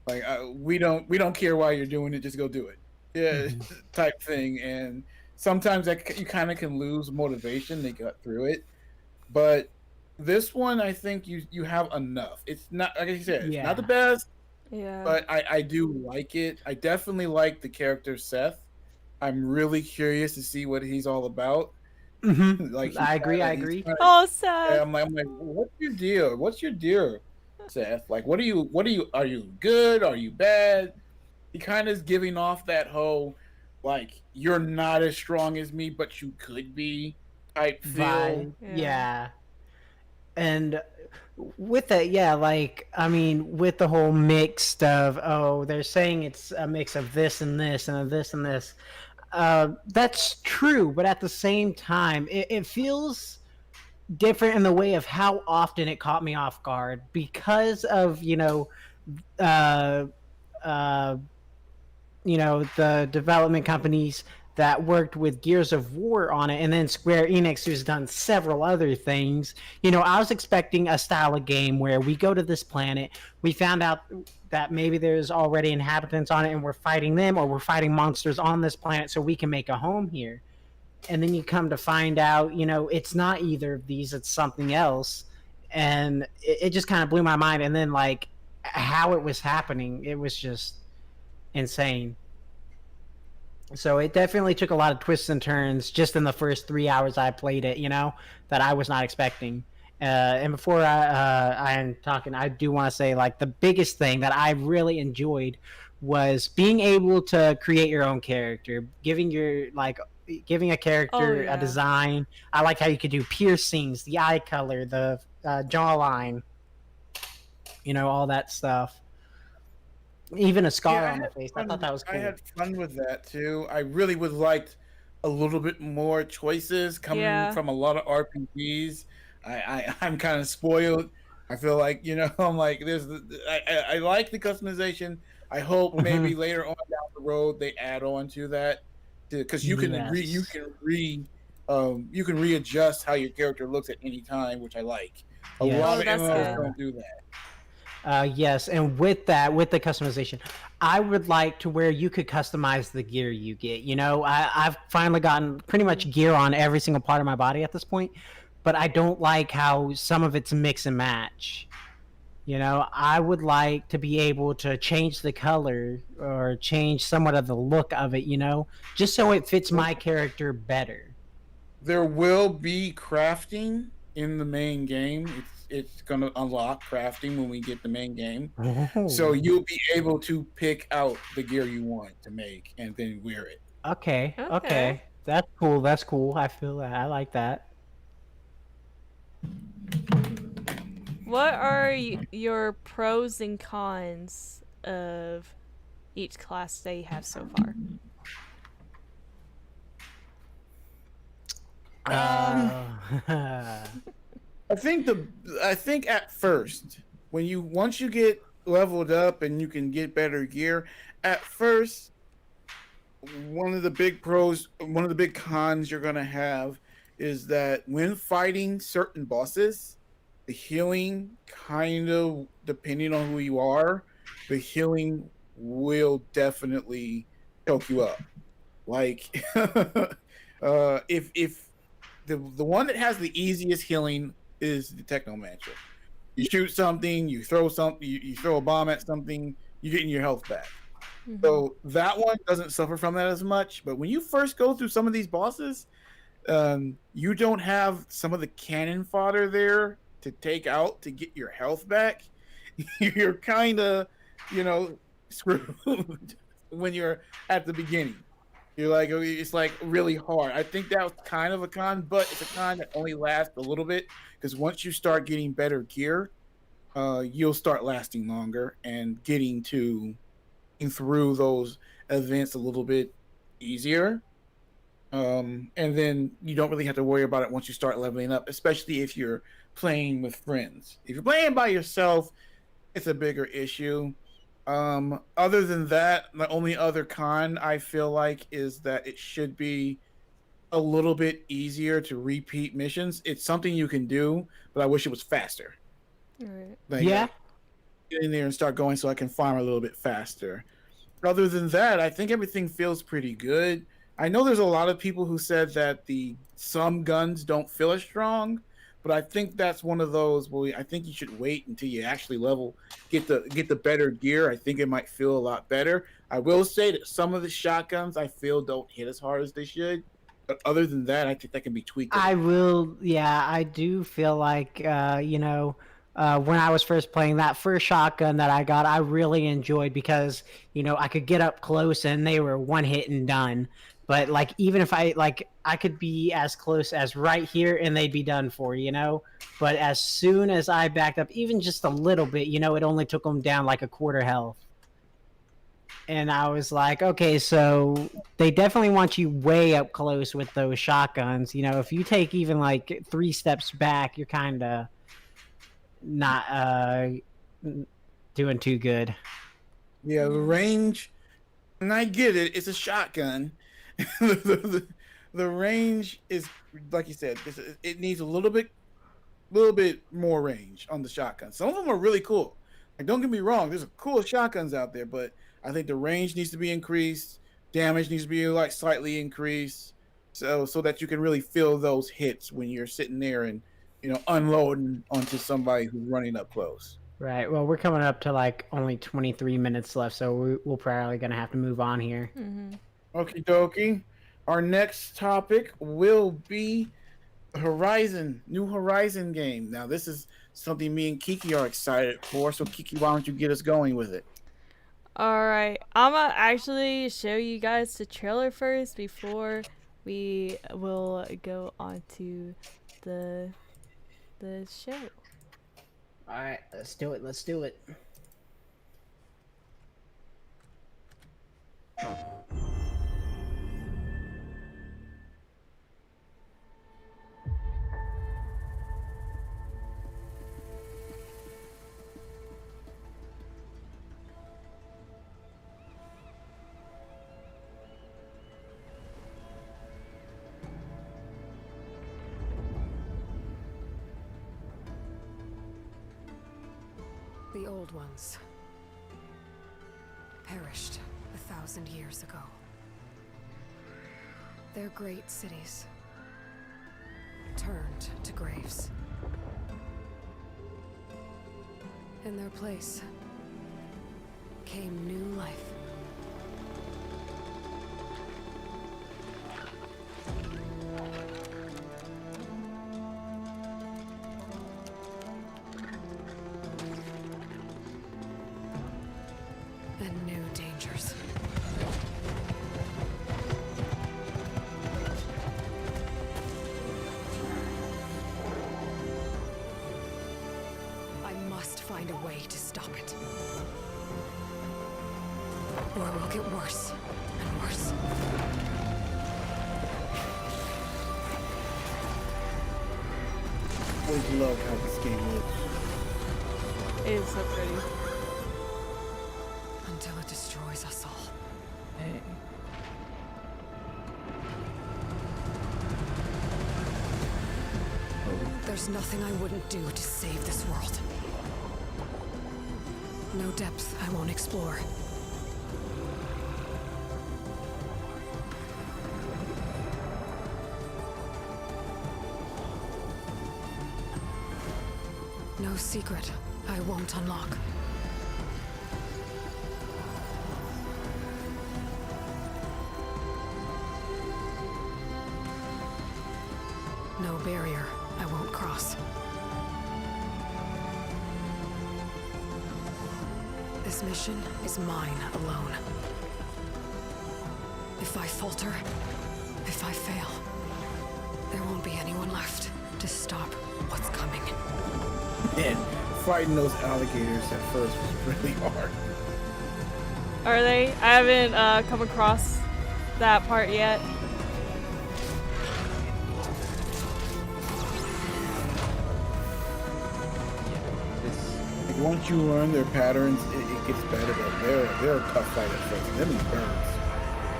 like we don't care why you're doing it, just go do it. Yeah, type thing. And sometimes that you kind of can lose motivation to get through it, but this one I think you have enough. It's not, like I said, it's not the best, Yeah. but I do like it. I definitely like the character Seth. I'm really curious to see what he's all about. Like I agree. Oh, Seth. I'm like, what's your deal? What's your deal, Seth? Like, what are you? Are you good? Are you bad? He kind of is giving off that whole, like, you're not as strong as me, but you could be type feel. Vibe. Yeah. And with that, yeah, like, I mean, with the whole mixed of, oh, they're saying it's a mix of this and this and of this and this. That's true, but at the same time, it feels different in the way of how often it caught me off guard because of, uh, uh, the development companies that worked with Gears of War on it, and then Square Enix, who's done several other things. I was expecting a style of game where we go to this planet, we found out that maybe there's already inhabitants on it, and we're fighting them, or we're fighting monsters on this planet so we can make a home here. And then you come to find out, it's not either of these, it's something else. And it just kind of blew my mind. And then, like, how it was happening, it was just insane. So it definitely took a lot of twists and turns just in the first 3 hours I played it, that I was not expecting. And before I am talking, I do want to say, like, the biggest thing that I really enjoyed was being able to create your own character, giving a character a design. I like how you could do piercings, the eye color, the jawline, all that stuff. Even a scar on the face. I thought that was cool. I had fun with that too. I really would liked a little bit more choices coming from a lot of RPGs. I'm kind of spoiled. I feel like, I'm like, I like the customization. I hope maybe later on down the road they add on to that, because you can you can readjust how your character looks at any time, which I like. A lot of MMOs don't do that. Yes, and with the customization, I would like to where you could customize the gear you get. I've finally gotten pretty much gear on every single part of my body at this point, but I don't like how some of it's mix and match. I would like to be able to change the color or change somewhat of the look of it, just so it fits my character better. There will be crafting in the main game. It's going to unlock crafting when we get the main game. Oh. So you'll be able to pick out the gear you want to make and then wear it. Okay. That's cool. I feel that. I like that. What are your pros and cons of each class that you have so far? I think at first, once you get leveled up and you can get better gear, at first, one of the big cons you're gonna have is that when fighting certain bosses, the healing, kind of depending on who you are, the healing will definitely choke you up. Like, if the one that has the easiest healing is the Technomancer. You shoot something, you throw something, you throw a bomb at something, you're getting your health back. Mm-hmm. So that one doesn't suffer from that as much. But when you first go through some of these bosses, you don't have some of the cannon fodder there to take out to get your health back. You're kind of, screwed when you're at the beginning. You're like, it's like really hard. I think that was kind of a con, but it's a con that only lasts a little bit, because once you start getting better gear, you'll start lasting longer and getting through those events a little bit easier. And then you don't really have to worry about it once you start leveling up, especially if you're playing with friends. If you're playing by yourself, it's a bigger issue. Other than that, the only other con I feel like is that it should be a little bit easier to repeat missions. It's something you can do, but I wish it was faster. Right. Like, Yeah. get in there and start going so I can farm a little bit faster. Other than that, I think everything feels pretty good. I know there's a lot of people who said that some guns don't feel as strong, but I think that's one of those. Well, I think you should wait until you actually get the better gear. I think it might feel a lot better. I will say that some of the shotguns I feel don't hit as hard as they should, but other than that, I think that can be tweaked. I will. Yeah, I do feel like when I was first playing that first shotgun that I got, I really enjoyed because I could get up close and they were one hit and done. But like even if I could be as close as right here and they'd be done for. But as soon as I backed up, even just a little bit, it only took them down like a quarter health. And I was like, okay, so they definitely want you way up close with those shotguns. If you take even like 3 steps back, you're kind of not doing too good. Yeah, the range, and I get it. It's a shotgun. the range is, like you said, it needs a little bit more range on the shotgun. Some of them are really cool. Like, don't get me wrong, there's cool shotguns out there, but I think the range needs to be increased. Damage needs to be like slightly increased, so that you can really feel those hits when you're sitting there and unloading onto somebody who's running up close. Right. Well, we're coming up to like only 23 minutes left, so we're probably gonna have to move on here. Mm-hmm. Okie dokie. Our next topic will be New Horizon game. Now, this is something me and Kiki are excited for. So, Kiki, why don't you get us going with it? Alright, I'ma actually show you guys the trailer first before we will go on to the show. Alright, let's do it. The old ones perished 1,000 years ago. Their great cities turned to graves. In their place came new life. And new dangers. I must find a way to stop it. Or it will get worse and worse. Always love how this game looks. It is so pretty. Until it destroys us all. Hey. There's nothing I wouldn't do to save this world. No depth I won't explore. No secret I won't unlock. No barrier I won't cross. This mission is mine alone. If I falter, if I fail, there won't be anyone left to stop what's coming. Man, fighting those alligators at first was really hard. Are they? I haven't come across that part yet. This, Like once you learn their patterns, it gets better. But they're a tough fight at first. Them birds,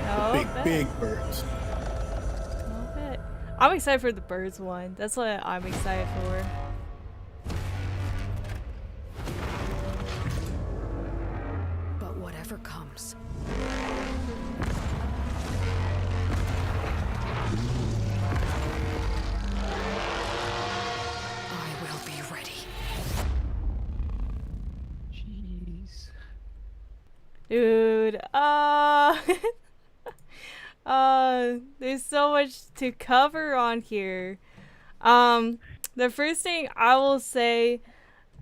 No, the big birds. I'll bet. I'm excited for the birds one. That's what I'm excited for. But whatever comes, I will be ready. Jeez. Dude, there's so much to cover on here. The first thing I will say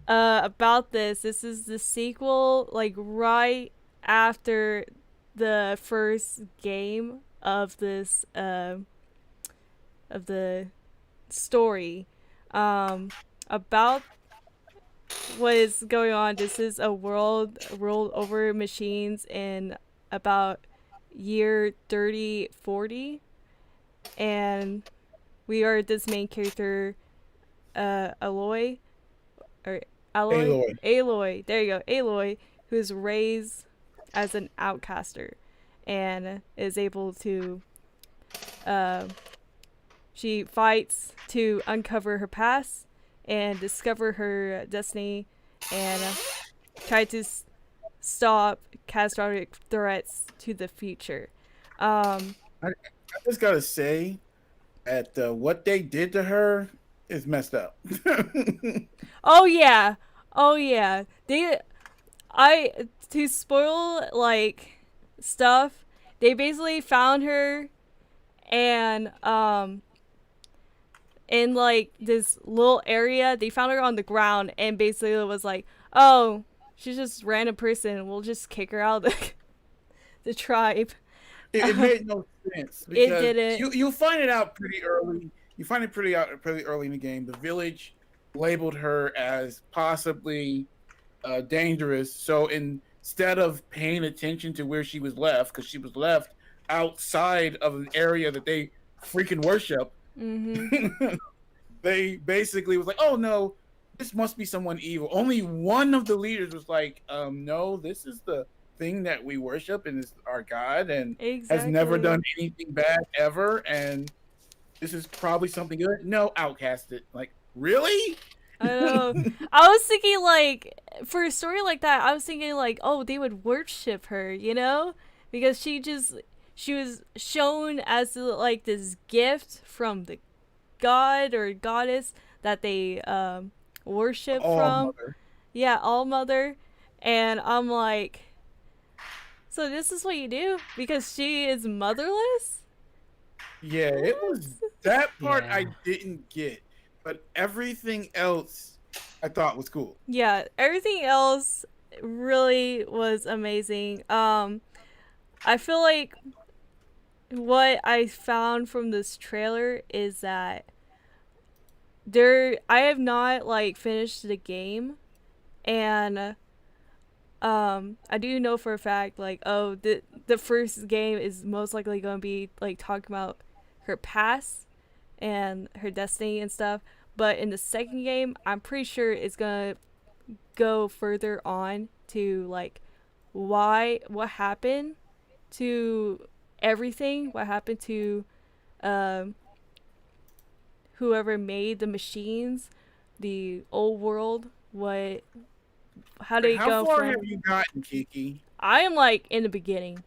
about this is the sequel, like right after the first game of this of the story. About what is going on. This is a world ruled over machines in about year 3040, and we are this main character, Aloy, or Aloy? Aloy. There you go, Aloy, who is raised as an outcaster, and is able to, she fights to uncover her past and discover her destiny, and try to stop catastrophic threats to the future. I just gotta say that what they did to her is messed up. Oh yeah, to spoil like stuff, they basically found her, and in like this little area, they found her on the ground, and basically it was like, oh, she's just a random person, we'll just kick her out of the tribe. It made no sense. It didn't. You'll find it out pretty early. You find it pretty early in the game. The village labeled her as possibly dangerous. So instead of paying attention to where she was left, because she was left outside of an area that they freaking worship, they basically was like, oh no, this must be someone evil. Only one of the leaders was like, no, this is the thing that we worship and is our god, and has never done anything bad ever, and this is probably something good. No, outcast it. Like, really? I know. I was thinking, like, for a story like that, I was thinking like, oh, they would worship her, you know, because she was shown as like this gift from the god or goddess that they worship from. Mother. Yeah, All Mother. And I'm like, so this is what you do because she is motherless? Yeah, it was that part Yeah. I didn't get, but everything else I thought was cool. Yeah, everything else really was amazing. I feel like what I found from this trailer is that I have not like finished the game, and I do know for a fact like, oh, the first game is most likely going to be like talking about her past and her destiny and stuff, but in the second game I'm pretty sure it's gonna go further on to like what happened to everything, what happened to whoever made the machines, the old world, how did it go How far from... have you gotten, Kiki? I am like in the beginning.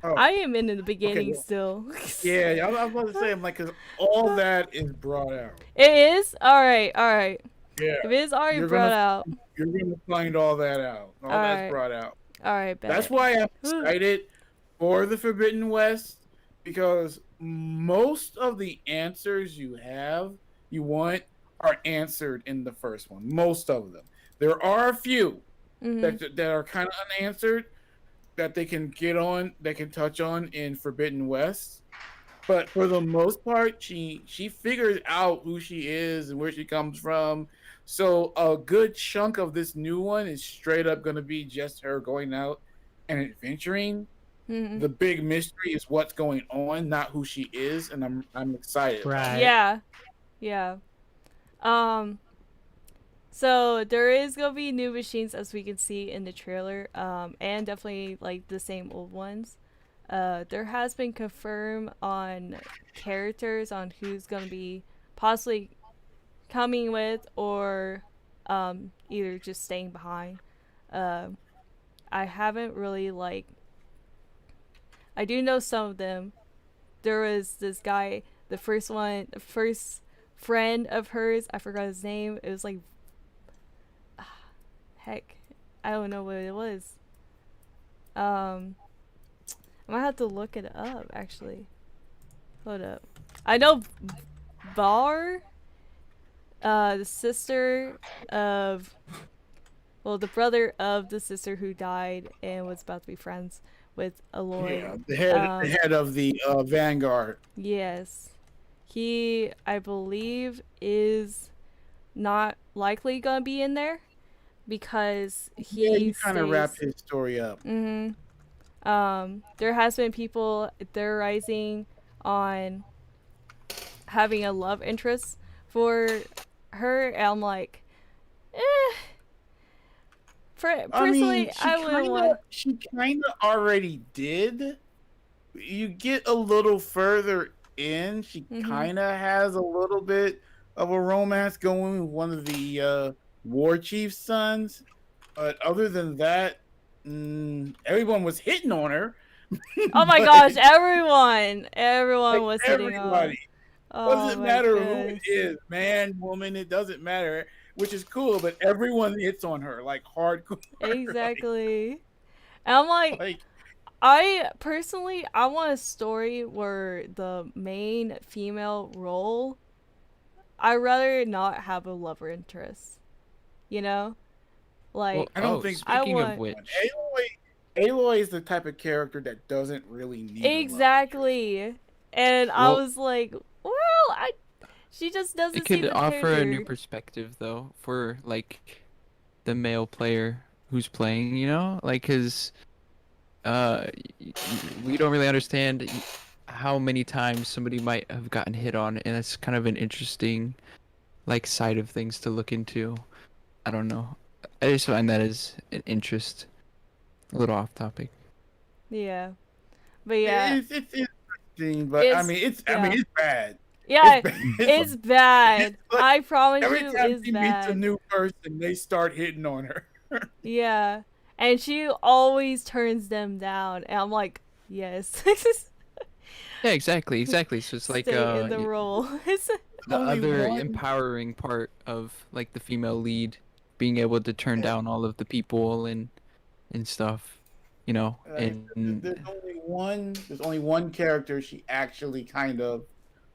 Oh. I am in the beginning well, still. Yeah, I was about to say, I'm like, because all that is brought out. It is? Alright. Yeah. If it is already You're brought gonna- out. You're going to find all that out. All Alright. that's brought out. Alright, bet. That's why I'm excited for the Forbidden West, because most of the answers you want, are answered in the first one. Most of them. There are a few that are kind of unanswered that they can touch on in Forbidden West. But for the most part, she figures out who she is and where she comes from. So a good chunk of this new one is straight up going to be just her going out and adventuring. The big mystery is what's going on, not who she is, and I'm excited. Right. Yeah. So there is gonna be new machines as we can see in the trailer, and definitely like the same old ones. There has been confirmed on characters on who's gonna be possibly coming with or either just staying behind. I haven't really like. I do know some of them. There was this guy, the first friend of hers. I forgot his name. It was like, heck, I don't know what it was. I might have to look it up actually. Hold up. I know Bar, the sister of, well, the brother of the sister who died and was about to be friends with Aloy. Yeah, the head of the Vanguard. Yes. He, I believe, is not likely gonna be in there because He kind of wrapped his story up. There has been people theorizing on having a love interest for her, and I'm like, personally, I wouldn't want. She kind of already did. You get a little further in, she kind of has a little bit of a romance going with one of the war chief's sons. But other than that, everyone was hitting on her. Oh my gosh, everyone was hitting on. Everybody. Oh, Doesn't matter who it is, man, woman, it doesn't matter, which is cool, but everyone hits on her like hardcore. Exactly. And I'm like, I personally, I want a story where the main female role, I'd rather not have a lover interest. You know? Like, Well, I don't think. Speaking of which, Aloy is the type of character that doesn't really need. Exactly. And I was like, well, she just doesn't. it could seem the offer character. a new perspective though for like the male player who's playing, you know, like because we don't really understand how many times somebody might have gotten hit on, and it's kind of an interesting like side of things to look into. I don't know. I just find that as an interest. A little off topic. Yeah, but yeah, It's interesting, but I mean, it's bad. Yeah, it's bad. like, I promise every you, time it's she meets a bad. new person, they start hitting on her. Yeah, and she always turns them down, and I'm like, yes. Yeah, exactly. So it's like Stay in the role. the other one. empowering part of like the female lead being able to turn down all of the people and stuff, you know. And There's only one character she actually kind of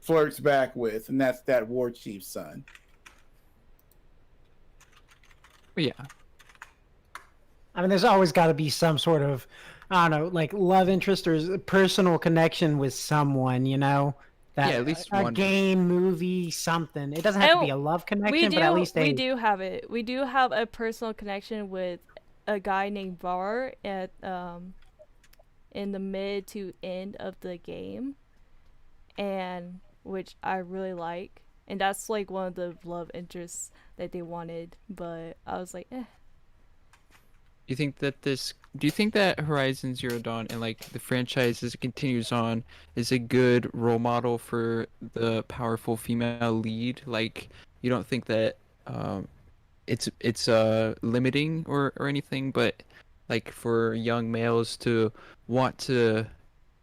flirts back with, and that's that war chief's son. yeah, I mean, there's always got to be some sort of, I don't know, like love interest or personal connection with someone, you know? That, yeah, at least a one. game, movie, something. It doesn't have to be a love connection, but at least we do have it. We do have a personal connection with a guy named Var at in the mid to end of the game, and which I really like, and that's like one of the love interests that they wanted, but I was like, Do you think that Horizon Zero Dawn and like the franchise as it continues on is a good role model for the powerful female lead? Like, you don't think that it's limiting or anything, but like for young males to want to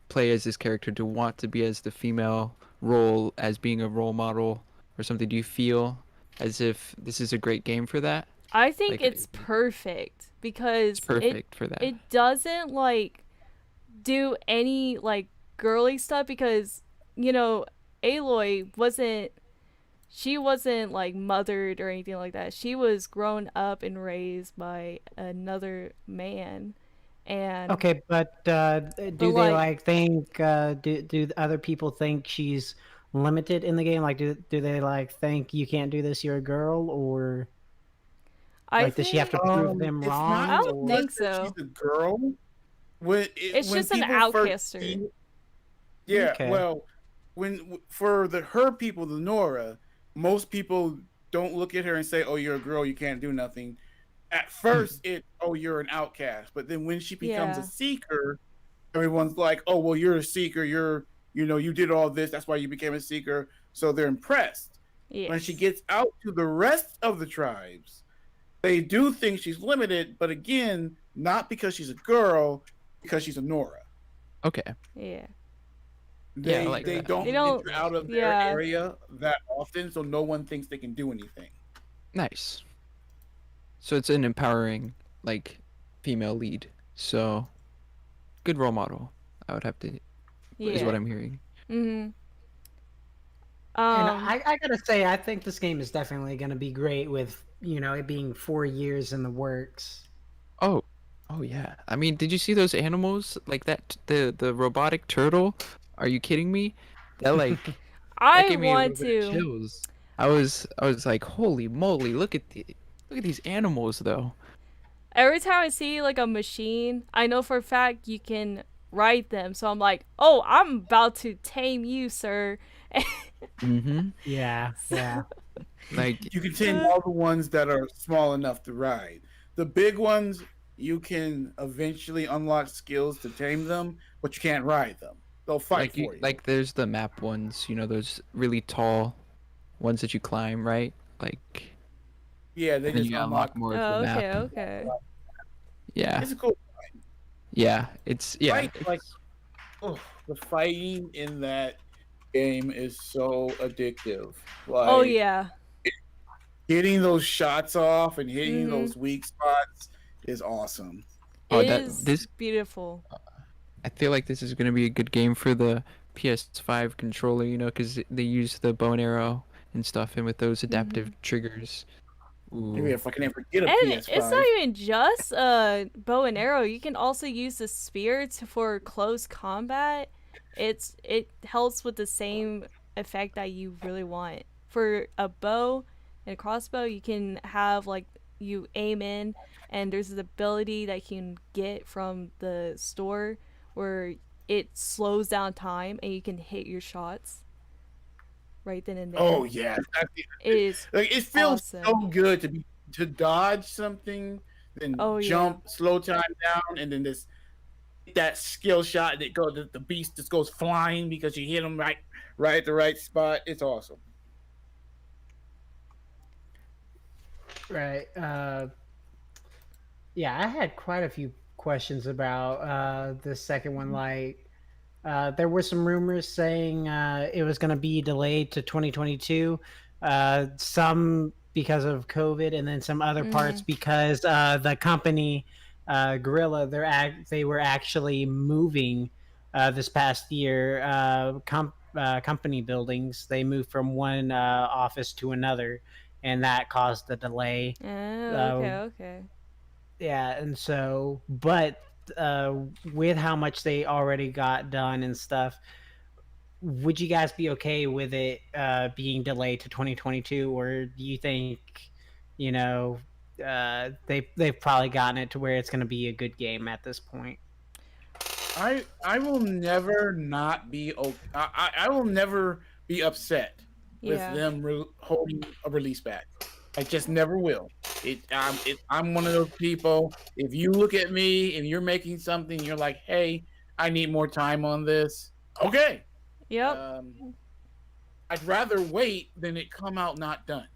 play as this character, to want to be as the female role as being a role model or something, do you feel as if this is a great game for that? I think Like, it's perfect because It's perfect for that. It doesn't like do any like girly stuff because, you know, Aloy wasn't like mothered or anything like that. She was grown up and raised by another man. And Okay, but do they like think do other people think she's limited in the game? Like do they like think you can't do this, you're a girl, or like does she have to prove them wrong? I don't think so. She's a girl. It's just an outcaster. Yeah, Okay. well, for her people, the Nora, most people don't look at her and say, "Oh, you're a girl, you can't do nothing." At first, you're an outcast. But then when she becomes a Yeah. seeker, everyone's like, "Oh, well, you're a seeker. You did all this. That's why you became a seeker." So they're impressed. When she Yes. gets out to the rest of the tribes, they do think she's limited, but again, not because she's a girl, because she's a Nora. Okay. Yeah. They Yeah, I like they that. don't They don't- venture out of their yeah. area that often, so no one thinks they can do anything. Nice. So it's an empowering, like, female lead. So, good role model. I would have to. Is Yeah. what I'm hearing. Mm-hmm. And I gotta say, I think this game is definitely gonna be great with it being 4 years in the works. Oh, oh yeah. I mean, did you see those animals like that? The robotic turtle? Are you kidding me? That like that I gave me a want little bit of to. chills. I was like, holy moly! Look at these animals though. Every time I see like a machine, I know for a fact you can ride them. So I'm like, oh, I'm about to tame you, sir. Mm-hmm. Yeah, yeah. Like You can tame all the ones that are small enough to ride. The big ones, you can eventually unlock skills to tame them, but you can't ride them. They'll fight for you. like there's the map ones, those really tall ones that you climb, right? Like Yeah, they and then just you unlock. unlock more Oh, of the okay, map. okay. Yeah. It's a cool Yeah. It's yeah. fight. Like, the fighting in that game is so addictive. Like, Oh yeah. hitting those shots off and hitting Mhm. those weak spots is awesome. Oh, It that- is this- beautiful. I feel like this is gonna be a good game for the PS5 controller, because they use the bow and arrow and stuff, and with those adaptive triggers. Maybe Ooh. if I can ever get a And PS5. it's not even just bow and arrow. You can also use the spear for close combat. It helps with the same effect that you really want. For a bow and a crossbow, you can have like you aim in, and there's this ability that you can get from the store where it slows down time and you can hit your shots right then and there. Oh yeah, It is like it feels awesome. so good to dodge something, then Oh, yeah. jump, slow time down, and then that skill shot the beast just goes flying because you hit him right at the right spot. It's awesome. Right. Yeah, I had quite a few questions about the second one. Like, there were some rumors saying it was going to be delayed to 2022. Some because of COVID, and then some other parts because the company Gorilla, they were actually moving this past year. Company buildings, they moved from one office to another, and that caused the delay. Oh, okay, okay. Yeah, and so, but with how much they already got done and stuff, would you guys be okay with it being delayed to 2022, or do you think, they've probably gotten it to where it's going to be a good game at this point? I will never not be I will never be upset with Yeah. them holding a release back. I just never will. I'm one of those people. If you look at me and you're making something, you're like, "Hey, I need more time on this." Okay. Yep. I'd rather wait than it come out not done.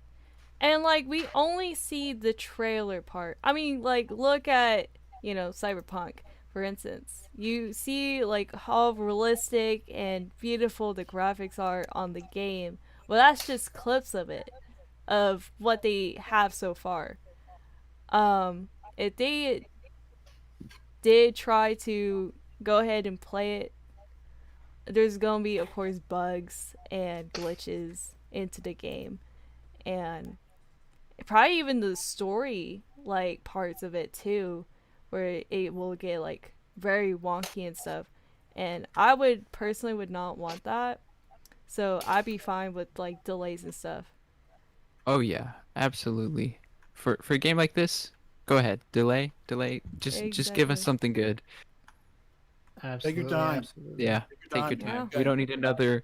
And like we only see the trailer part. I mean, like look at, Cyberpunk, for instance. You see like how realistic and beautiful the graphics are on the game. Well, that's just clips of it, of what they have so far. If they did try to go ahead and play it, there's gonna be, of course, bugs and glitches into the game, and probably even the story like parts of it too, where it will get like very wonky and stuff. And I would personally would not want that, so I'd be fine with like delays and stuff. Oh yeah, absolutely. For a game like this, go ahead. Delay. Just give us Exactly. something good. Absolutely, Take your time. absolutely. Yeah, your take your time. time. Yeah. We don't need another.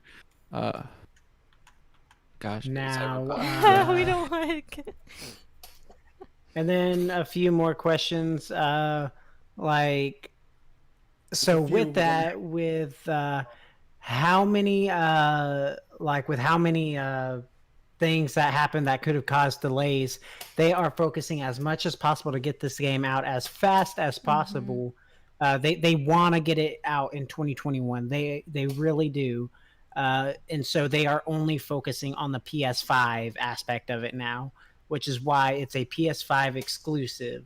Gosh. Now, We don't. Like, And then a few more questions. Like, so a few, with but that, with how many, with how many things that happened that could have caused delays, they are focusing as much as possible to get this game out as fast as possible. They want to get it out in 2021. They really do. And so they are only focusing on the PS5 aspect of it now, which is why it's a PS5 exclusive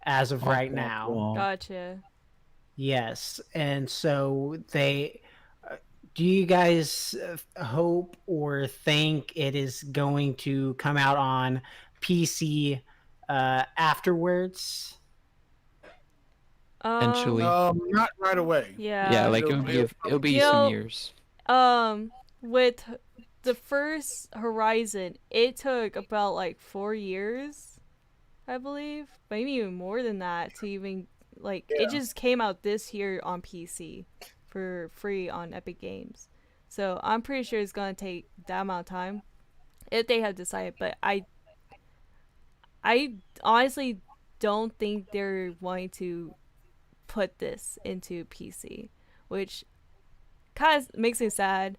as of right now. gotcha. Yes, and so they. Do you guys hope or think it is going to come out on PC afterwards? Eventually. Not right away. Yeah. Yeah, like it'll it'll be You some know, years. With the first Horizon, it took about like 4 years, I believe, maybe even more than that to even it just came out this year on PC for free on Epic Games. So I'm pretty sure it's gonna take that amount of time if they have decided. But I honestly don't think they're wanting to put this into PC, which kind of makes me sad.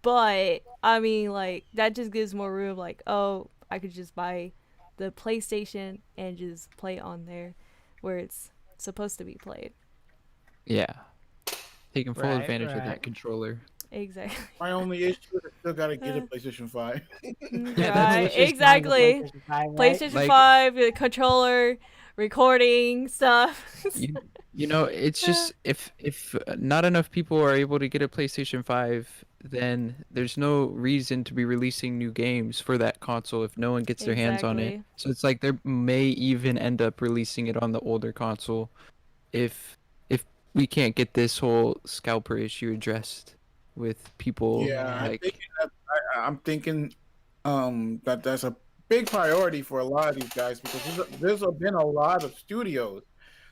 But I mean, like, that just gives more room. Like, oh, I could just buy the PlayStation and just play it on there where it's supposed to be played. Yeah. Taking full Right, advantage of right. that controller. Exactly. My only issue is I still gotta get a PlayStation 5. Yeah, Right, what she's exactly. saying with PlayStation 5, right? PlayStation Like- 5, the controller, recording stuff. You know, it's just if not enough people are able to get a PlayStation 5, then there's no reason to be releasing new games for that console if no one gets their hands on it. Exactly. So it's like they may even end up releasing it on the older console if we can't get this whole scalper issue addressed with people Yeah, like I'm thinking that that's a big priority for a lot of these guys because there's been a lot of studios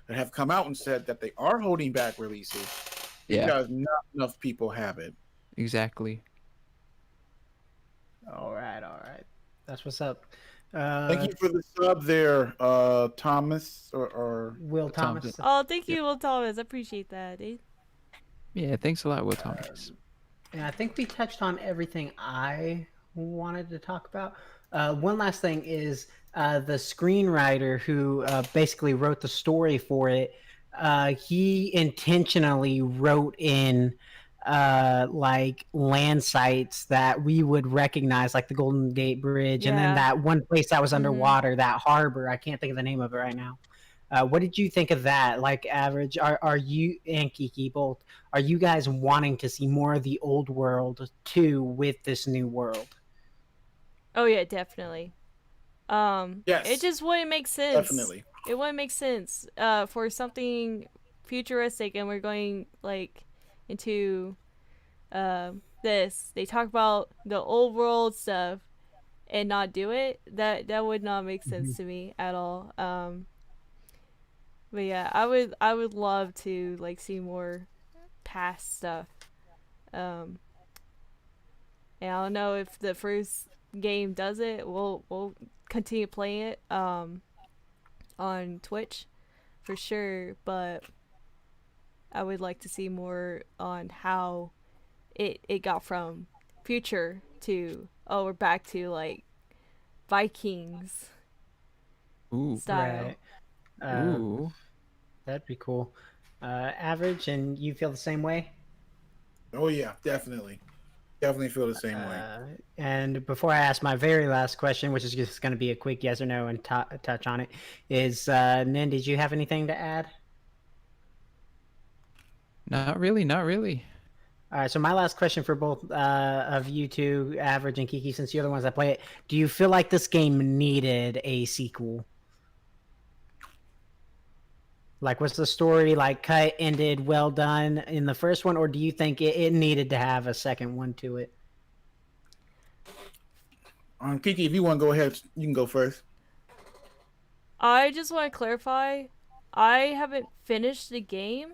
that have come out and said that they are holding back releases yeah, because not enough people have it. exactly. All right. That's what's up. Thank you for the sub there, Thomas or Will Thomas. Oh, thank you, Will Thomas. I appreciate that, dude. Yeah, thanks a lot, Will Thomas. And I think we touched on everything I wanted to talk about. One last thing is the screenwriter who basically wrote the story for it. He intentionally wrote in like land sites that we would recognize, like the Golden Gate Bridge, and then Yeah. that one place that was underwater, that harbor. I can't think of the name of it right now. What did you think of that? Like, Average, are you and Kiki both? Are you guys wanting to see more of the old world too with this new world? Oh yeah, definitely. Yes. It just wouldn't make sense. Definitely. It wouldn't make sense for something futuristic, and we're going like into this. They talk about the old world stuff and not do it. That would not make sense to me at all. But yeah, I would love to like see more past stuff. And I don't know if the first game does it. We'll continue playing it on Twitch for sure, but I would like to see more on how it got from future to we're back to like Vikings Ooh. style. Right. Ooh. That'd be cool. Average, and you feel the same way? Oh yeah, definitely feel the same way. And before I ask my very last question, which is just going to be a quick yes or no and touch on it, is Nin, did you have anything to add? Not really. All right, so my last question for both of you two, Average and Kiki, since you're the ones that play it, do you feel like this game needed a sequel? Like, was the story like cut, ended, well done in the first one, or do you think it needed to have a second one to it? Kiki, if you want to go ahead, you can go first. I just want to clarify, I haven't finished the game,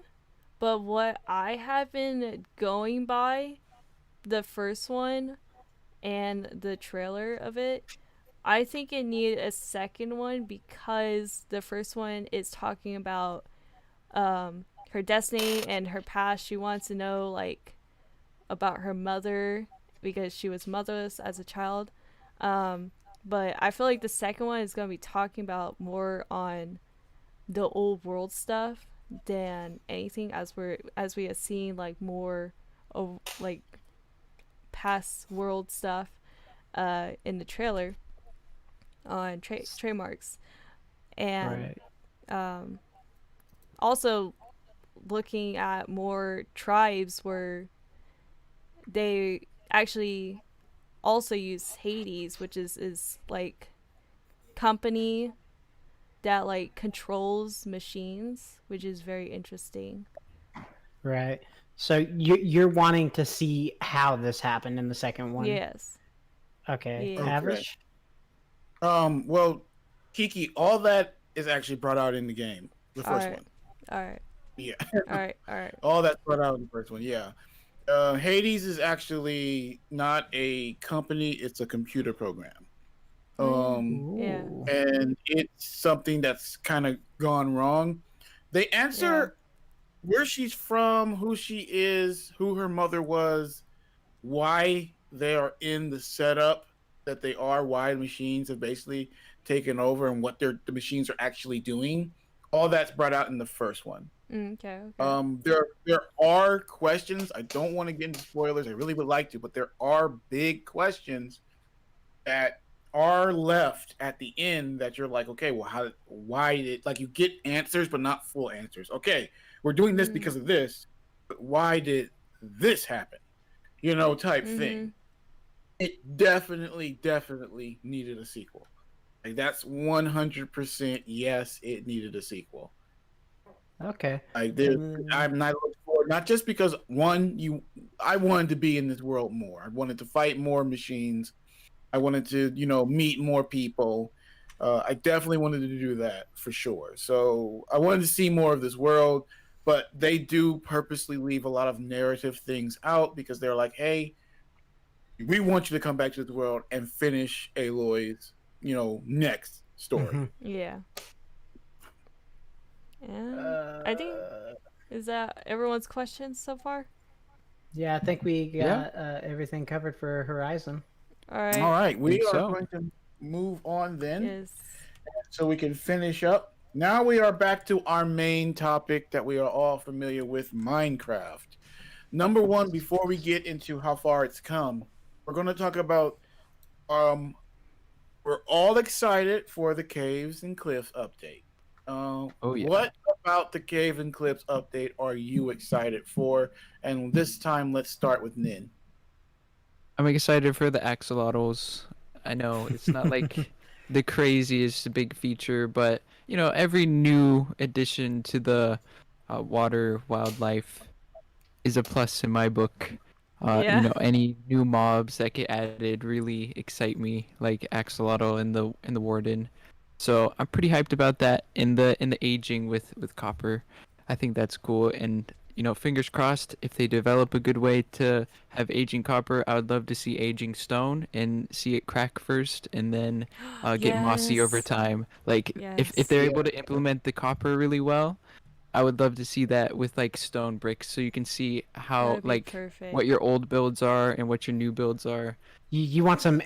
but what I have been going by, the first one, and the trailer of it. I think it needed a second one because the first one is talking about her destiny and her past. She wants to know like about her mother because she was motherless as a child. But I feel like the second one is going to be talking about more on the old world stuff than anything, as we have seen like more of like past world stuff in the trailer on trademarks. And also looking at more tribes where they actually also use Hades, which is like company that like controls machines, which is very interesting. Right. So you're wanting to see how this happened in the second one? Yes. Okay. Yeah. Average? Well, Kiki, all that is actually brought out in the game, the first one. All right. Yeah. All right. All that's brought out in the first one. Yeah. Hades is actually not a company; it's a computer program. Yeah. And it's something that's kind of gone wrong. They answer where she's from, who she is, who her mother was, why they are in the setup that they are, why the machines have basically taken over, and what the machines are actually doing. All that's brought out in the first one. Okay. There are questions. I don't want to get into spoilers. I really would like to, but there are big questions that are left at the end that you're like, okay, well, why did, like, you get answers but not full answers. Okay, we're doing this because of this, but why did this happen? Type thing. It definitely needed a sequel. Like, that's 100% yes, it needed a sequel. Okay. Like, I'm not looking forward, not just because I wanted to be in this world more. I wanted to fight more machines. I wanted to, meet more people. I definitely wanted to do that for sure. So I wanted to see more of this world, but they do purposely leave a lot of narrative things out because they're like, hey, we want you to come back to the world and finish Aloy's, next story. Yeah. And I think, is that everyone's questions so far? Yeah, I think we got everything covered for Horizon. All right. All right, we are going to move on then, Yes. so we can finish up. Now we are back to our main topic that we are all familiar with, Minecraft. Number one, before we get into how far it's come, we're going to talk about, we're all excited for the Caves and Cliffs update. What about the Cave and Cliffs update are you excited for? And this time, let's start with Nin. I'm excited for the axolotls. I know it's not like the craziest big feature, but every new addition to the water wildlife is a plus in my book. Any new mobs that get added really excite me, like axolotl and the warden. So I'm pretty hyped about that in the aging with copper. I think that's cool, and fingers crossed if they develop a good way to have aging copper. I would love to see aging stone and see it crack first and then get mossy over time. Like if they're able to implement the copper really well, I would love to see that with like stone bricks, so you can see how what your old builds are and what your new builds are. You want some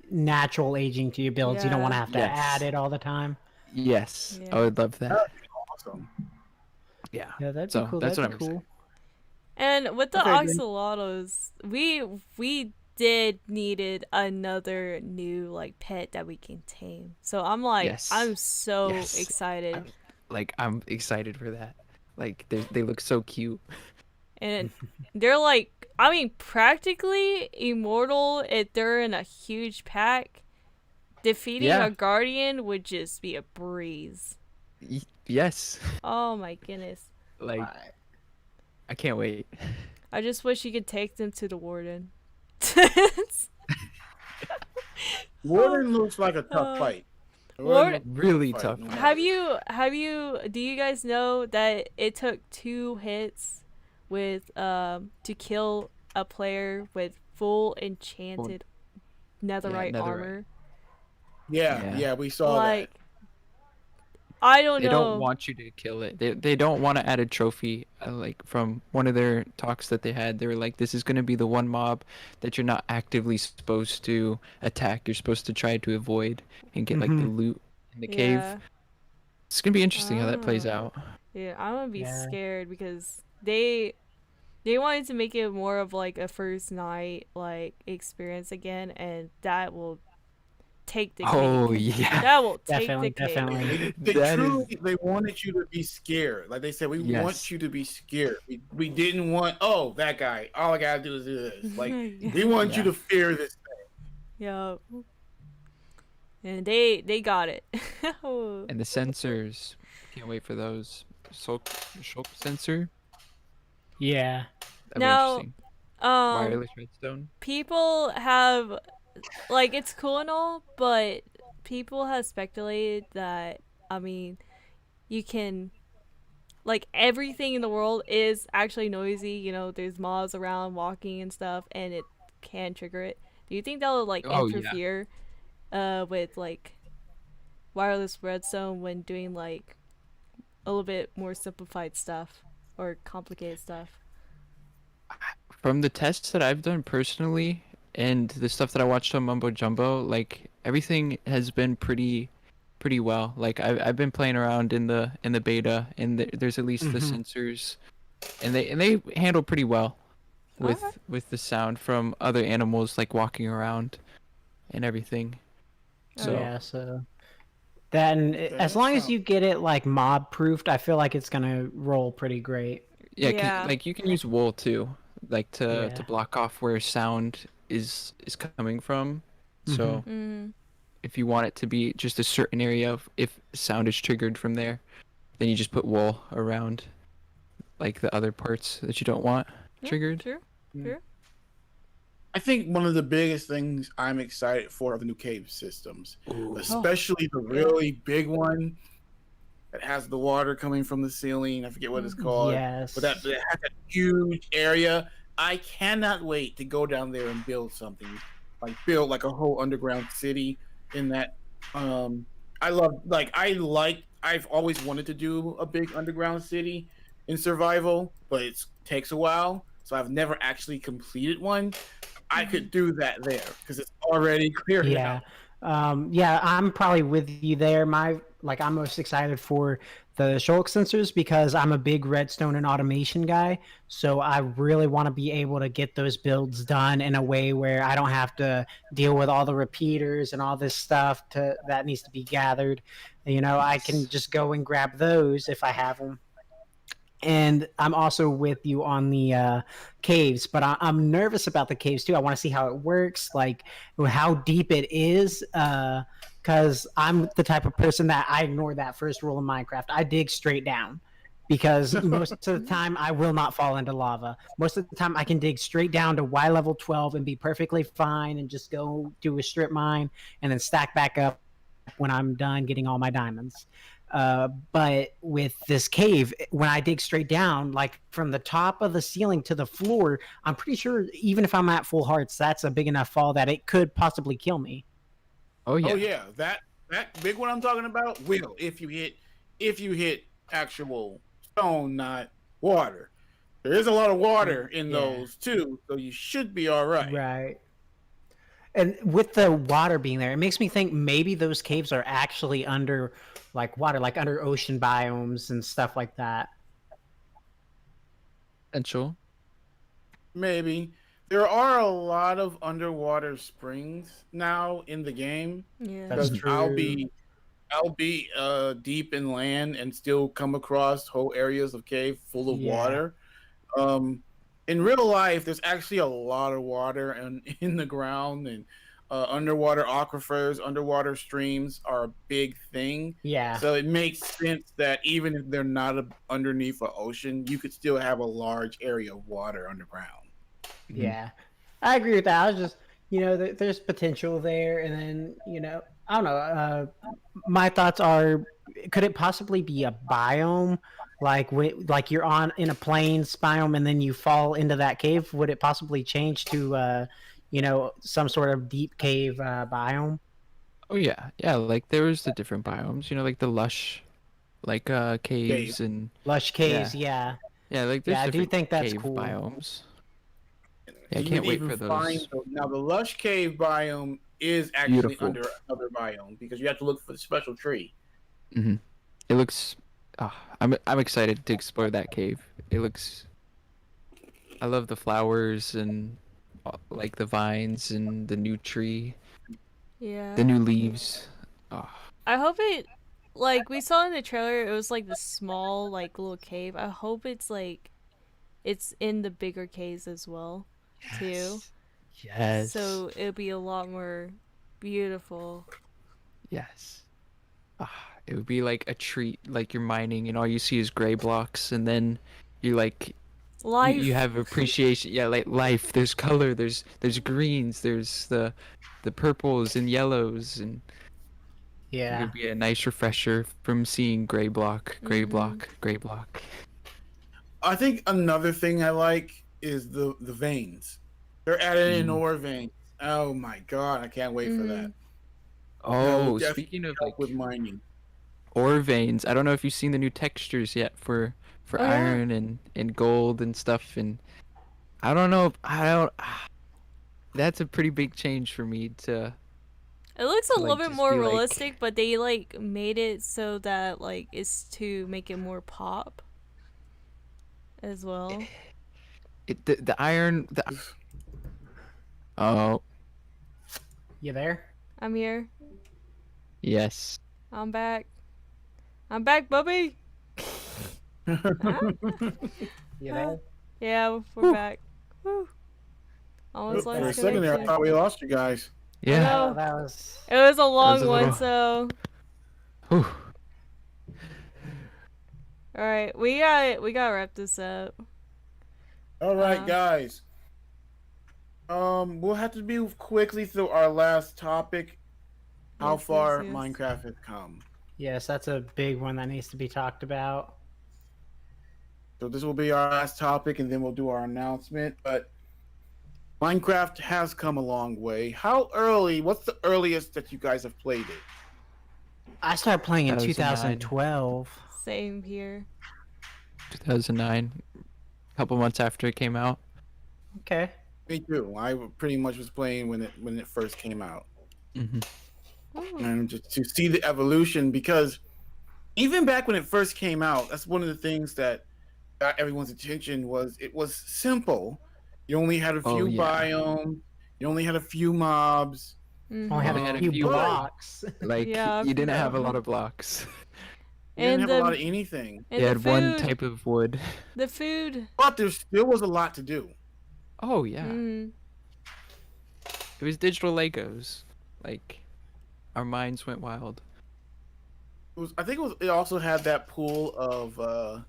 natural aging to your builds. You don't want to have to add it all the time. Yes, I would love that. That'd be awesome. Yeah, that'd be cool. That's that'd what be I'm cool. And with the axolotls, we needed another new like pet that we can tame. So I'm like, I'm so excited. I'm excited for that. Like they look so cute. And they're like, practically immortal if they're in a huge pack. Defeating a guardian would just be a breeze. Yes. Oh my goodness. I can't wait. I just wish you could take them to the warden. Warden looks like a tough fight. Really tough. Have you do you guys know that it took 2 hits with to kill a player with full enchanted netherite netherite. armor. Yeah, Yeah. we saw Like, that. I don't They know. don't want you to kill it. They don't want to add a trophy. Like from one of their talks that they had, they were like, "This is gonna be the one mob that you're not actively supposed to attack. You're supposed to try to avoid and get like the loot in the cave." Yeah. It's gonna be interesting how that plays Oh. out. Yeah, I'm gonna be Yeah. scared because they wanted to make it more of like a first night like experience again, and that will take the Oh cake. yeah. That will take Definitely, the cake. definitely. They That truly they wanted you to be scared. Like they said, we Yes. want you to be scared. We didn't want that guy. All I gotta do is do this. Like Yeah. we want you Yeah. to fear this. Yeah. And they got it. Oh. And the sensors, can't wait for those. Shulk sensor. Yeah. That'd Now, be interesting. Um, Wireless redstone. people have, like, it's cool and all, but people have speculated that, I mean, you can, like, everything in the world is actually noisy. You know, there's mobs around walking and stuff, and it can trigger it. Do you think that will, like, Oh, yeah. interfere with, like, wireless redstone when doing, like, a little bit more simplified stuff or complicated stuff? From the tests that I've done personally and the stuff that I watched on Mumbo Jumbo, like everything has been pretty well. Like I've been playing around in the beta, and there's at least the sensors, and they handle pretty well with Okay. with the sound from other animals like walking around and everything. So Yeah, so that, and as that long as sound- you get it like mob proofed, I feel like it's gonna roll pretty great. yeah, 'cause, Yeah. like you can use wool too, like to Yeah. block off where sound is coming from. So Mm. if you want it to be just a certain area of if sound is triggered from there, then you just put wool around like the other parts that you don't want Yeah, triggered. True. True. I think one of the biggest things I'm excited for are the new cave systems, especially the really big one that has the water coming from the ceiling. I forget what it's called. Yes. But that has a huge area. I cannot wait to go down there and build something, like build like a whole underground city in that. I've always wanted to do a big underground city in survival, but it takes a while, so I've never actually completed one. I could do that there because it's already cleared Yeah. out. Yeah, I'm probably with you there. I'm most excited for the Shulk sensors because I'm a big redstone and automation guy. So I really want to be able to get those builds done in a way where I don't have to deal with all the repeaters and all this stuff that needs to be gathered. You know, I can just go and grab those if I have them. And I'm also with you on the caves, but I'm nervous about the caves too. I want to see how it works, like how deep it is, because I'm the type of person that I ignore that first rule in Minecraft. I dig straight down because most of the time I will not fall into lava. Most of the time I can dig straight down to Y level 12 and be perfectly fine and just go do a strip mine and then stack back up when I'm done getting all my diamonds. But with this cave, when I dig straight down, like from the top of the ceiling to the floor, I'm pretty sure even if I'm at full hearts, that's a big enough fall that it could possibly kill me. Oh yeah. Oh yeah, that big one I'm talking about will if you hit actual stone, not water. There is a lot of water in Yeah. those too, so you should be all right. Right. And with the water being there, it makes me think maybe those caves are actually under like water, like under ocean biomes and stuff like that. Potential. Maybe there are a lot of underwater springs now in the game. Yeah. That's Because true. I'll be deep in land and still come across whole areas of cave full of Yeah. water. In real life, there's actually a lot of water in the ground, and underwater aquifers, underwater streams are a big thing. Yeah. So it makes sense that even if they're not underneath the ocean, you could still have a large area of water underground. Yeah, I agree with that. I was just, there's potential there, and then, I don't know. My thoughts are, could it possibly be a biome, like you're in a plains biome, and then you fall into that cave? Would it possibly change to, some sort of deep cave biome. Oh yeah, yeah. Like there was the different biomes. Like the lush, like caves and Lush caves, yeah. yeah. Like there's Yeah, I do different think that's cave cool. biomes. Yeah, I You can't can wait even for those. find now the lush cave biome is actually Beautiful. under another biome because you have to look for the special tree. Mm-hmm. It looks. I'm excited to explore that cave. It looks. I love the flowers and like the vines and the new tree, Yeah. the new leaves. Oh, I hope it, like we saw in the trailer, it was like the small, like little cave. I hope it's like, it's in the bigger caves as well, too. yes. So it'll be a lot more beautiful. Yes. It would be like a treat, like you're mining and all you see is gray blocks, and then you like Life. you have appreciation. Yeah, like life. There's color. There's greens. There's the purples and yellows, and it Yeah. would be a nice refresher from seeing gray block, gray block, gray block. I think another thing I like is the veins. They're adding in ore veins. Oh my god, I can't wait for that. Oh, definitely speaking of help like with mining. ore veins, I don't know if you've seen the new textures yet for Oh, yeah. iron and gold and stuff, and I don't know. I don't. That's a pretty big change for me to. It looks a to, little like, bit just more be like- realistic, but they like made it so that like it's to make it more pop as well. The iron. Oh You there? I'm here. yes. I'm back. I'm back, Bubby. You there? Yeah, we're back. Woo. Almost For a lost second there, I connection. thought we lost you guys. Yeah. know. That was. It was a long a one, little- so Whew. all right, we gotta wrap this up. All right, Uh, guys. We'll have to be quickly through our last topic. How Yes, far yes. Minecraft has come. Yes, that's a big one that needs to be talked about. So this will be our last topic, and then we'll do our announcement. But Minecraft has come a long way. How early? What's the earliest that you guys have played it? I started playing in 2009. 2012. Same here. 2009, a couple months after it came out. Okay. Me too. I pretty much was playing when it first came out, Mm-hmm. Ooh. and just to see the evolution, because even back when it first came out, that's one of the things that got everyone's attention. Was it was simple. You only had a Oh, few yeah. biomes. You only had a few mobs. Only had had a a few few blocks. Like Yeah, you didn't have a yeah. lot of blocks. You didn't And have a lot of anything, and You the had one food- type of wood. The food. but there still was a lot to do. Oh yeah, Mm. it was digital Legos. Like our minds went wild. I think it also had that pool of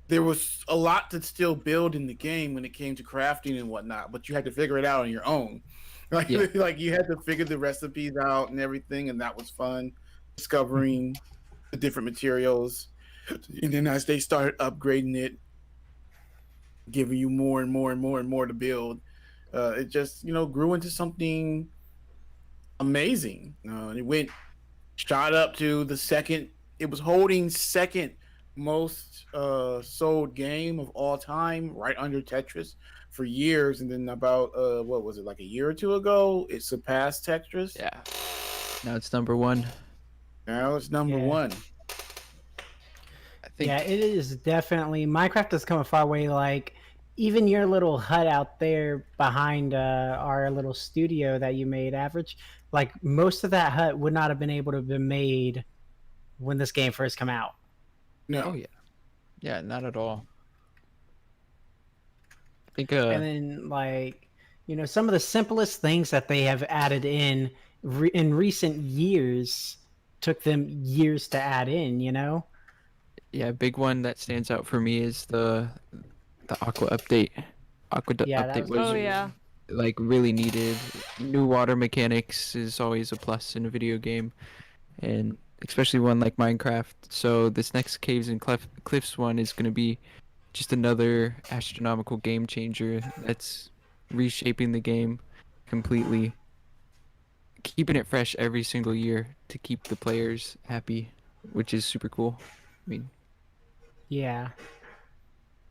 there was a lot to still build in the game when it came to crafting and whatnot, but you had to figure it out on your own. Like Yeah. like you had to figure the recipes out and everything, and that was fun. Discovering the different materials, and then as they started upgrading it, giving you more and more and more and more to build, it just grew into something amazing. It went shot up to the second. It was holding second most sold game of all time, right under Tetris for years. And then about what was it, like a year or two ago, it surpassed Tetris. Yeah. Now it's number one. Now it's number Yeah. one. I think. Yeah, it is definitely. Minecraft has come a far way. Like, even your little hut out there behind our little studio that you made, Average, like, most of that hut would not have been able to have been made when this game first came out. No. Oh yeah. Yeah, not at all. I think. And then, like, some of the simplest things that they have added in recent years took them years to add in, Yeah, a big one that stands out for me is the Aqua update. Yeah, that update was- was Oh yeah. like really needed. New water mechanics is always a plus in a video game, and especially one like Minecraft. So this next Caves and Cliffs one is going to be just another astronomical game changer that's reshaping the game. completely keeping it fresh every single year to keep the players happy, which is super cool. I mean, Yeah.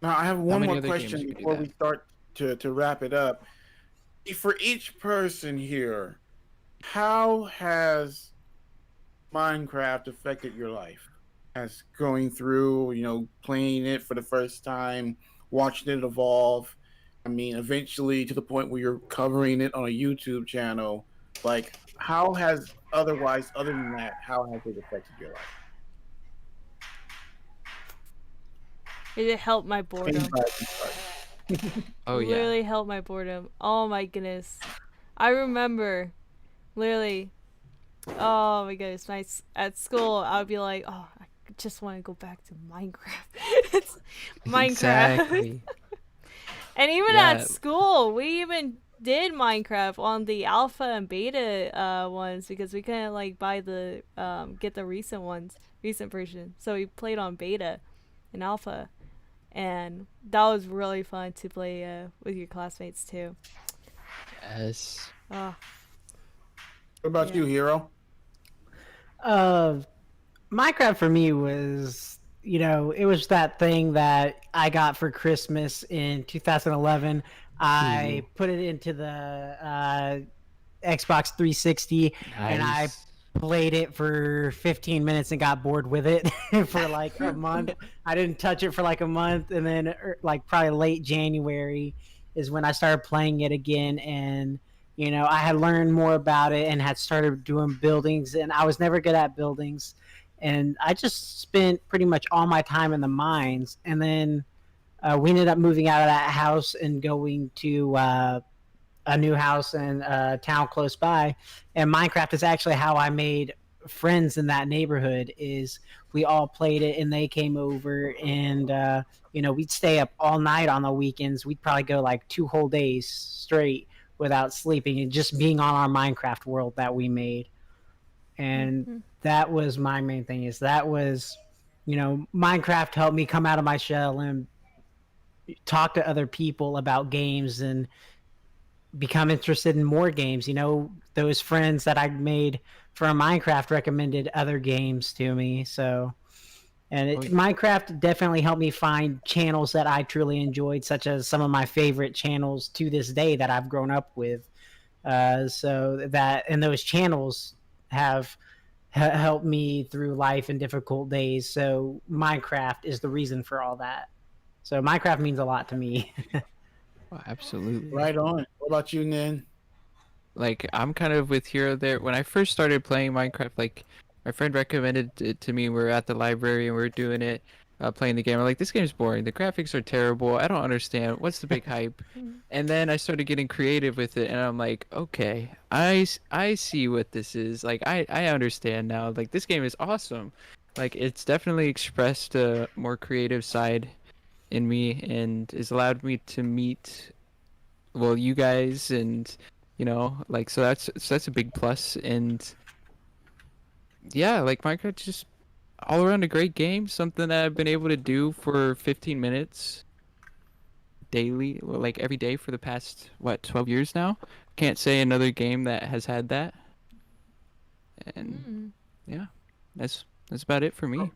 Now I have how one many more other games question you can do before that? we start to wrap it up. For each person here, how has Minecraft affected your life? As going through, playing it for the first time, watching it evolve. I mean, eventually to the point where you're covering it on a YouTube channel. Like, how has other than that, how has it affected your life? It helped my boredom. Anybody can start. Oh yeah. Literally helped my boredom. Oh my goodness. I remember, literally, oh my goodness, at school, I would be like, oh, I just want to go back to Minecraft. It's Minecraft. Exactly. And even Yeah. at school, we even did Minecraft on the alpha and beta ones because we couldn't like buy the get the recent version. So we played on beta and alpha, and that was really fun to play with your classmates too. Yes. Oh, What about Yeah. you, Hero? Minecraft for me was, it was that thing that I got for Christmas in 2011. I put it into the Xbox 360 and I Nice. played it for 15 minutes and got bored with it for like a month. I didn't touch it for like a month, and then like probably late January is when I started playing it again, and I had learned more about it and had started doing buildings, and I was never good at buildings, and I just spent pretty much all my time in the mines, and then we ended up moving out of that house and going to a new house in a town close by, and Minecraft is actually how I made friends in that neighborhood. Is we all played it and they came over, and we'd stay up all night on the weekends. We'd probably go like 2 whole days straight without sleeping and just being on our Minecraft world that we made. And that was my main thing. Is that was Minecraft helped me come out of my shell and talk to other people about games and become interested in more games. Those friends that I made from Minecraft recommended other games to me. So, and Minecraft definitely helped me find channels that I truly enjoyed, such as some of my favorite channels to this day that I've grown up with. And those channels have helped me through life in difficult days. So Minecraft is the reason for all that. So Minecraft means a lot to me. Oh, absolutely. Right on. What about you, Nin? Like, I'm kind of with Hero there. When I first started playing Minecraft, like, my friend recommended it to me. We were at the library and we were doing it, playing the game. I'm like, this game's boring. The graphics are terrible. I don't understand. What's the big hype? And then I started getting creative with it, and I'm like, okay, I see what this is. Like, I understand now. Like, this game is awesome. Like, it's definitely expressed a more creative side in me and has allowed me to meet, well, you guys, and like, so that's a big plus. And yeah, like, Minecraft just all around a great game, something that I've been able to do for 15 minutes daily, like every day for the past 12 years now. Can't say another game that has had that. And yeah, that's about it for me.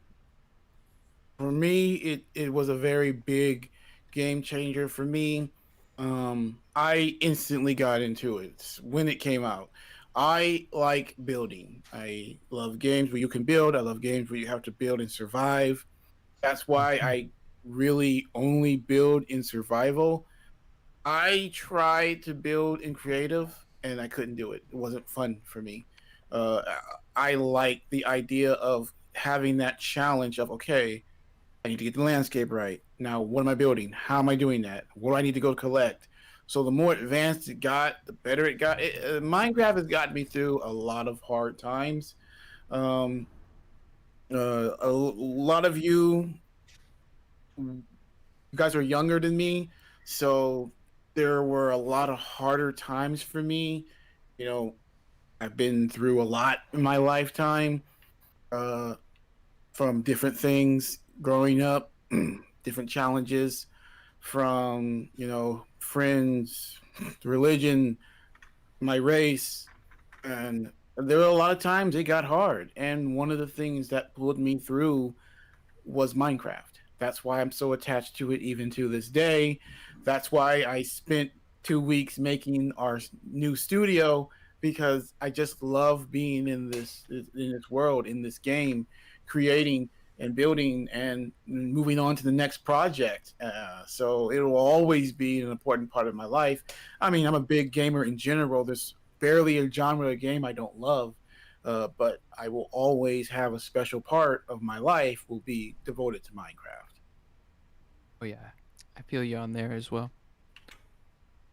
For me, it was a very big game changer for me. I instantly got into it when it came out. I like building. I love games where you can build. I love games where you have to build and survive. That's why I really only build in survival. I tried to build in creative and I couldn't do it. It wasn't fun for me. Uh, I like the idea of having that challenge of, okay, I need to get the landscape right. Now, what am I building? How am I doing that? What do I need to go collect? So the more advanced it got, the better it got. Minecraft has gotten me through a lot of hard times. A lot of you guys are younger than me, so there were a lot of harder times for me. I've been through a lot in my lifetime, from different things growing up, different challenges, from friends, religion, my race, and there were a lot of times it got hard. And one of the things that pulled me through was Minecraft. That's why I'm so attached to it even to this day. That's why I spent 2 weeks making our new studio, because I just love being in this world, in this game, creating and building and moving on to the next project. So it will always be an important part of my life. I mean, I'm a big gamer in general. There's barely a genre of game I don't love, but I will always have a special part of my life will be devoted to Minecraft. Oh yeah, I feel you on there as well.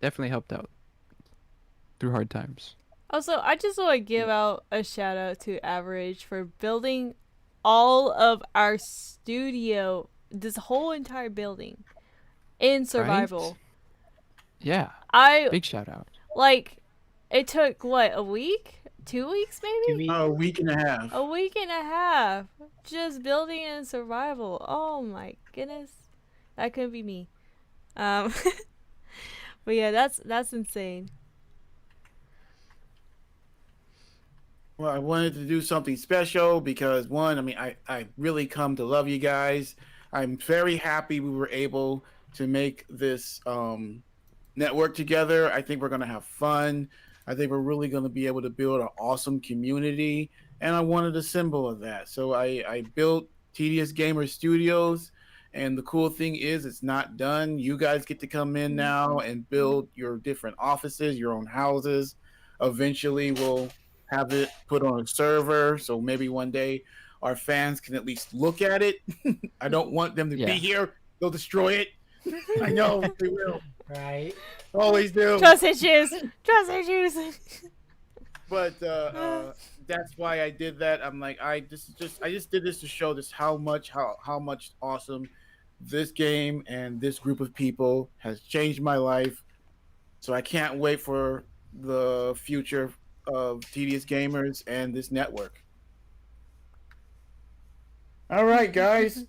Definitely helped out through hard times. Also, I just want to give out a shout out to Average for building all of our studio, this whole entire building, in survival. Right? Yeah. I Big shout out. like. It took what, a week, 2 weeks, maybe? A week and a half. A week and a half, just building in survival. Oh my goodness, that couldn't be me. But yeah, that's insane. Well, I wanted to do something special because one, I mean, I really come to love you guys. I'm very happy we were able to make this network together. I think we're going to have fun. I think we're really going to be able to build an awesome community. And I wanted a symbol of that. So I built Tedious Gamer Studios. And the cool thing is it's not done. You guys get to come in now and build your different offices, your own houses. Eventually we'll have it put on a server. So maybe one day our fans can at least look at it. I don't want them to be here. They'll destroy it. I know they will. Right. Always do. Trust issues. Trust issues. But that's why I did that. I'm like, I just did this to show this how much awesome this game and this group of people has changed my life. So I can't wait for the future of Tedious Gamers and this network. All right, guys.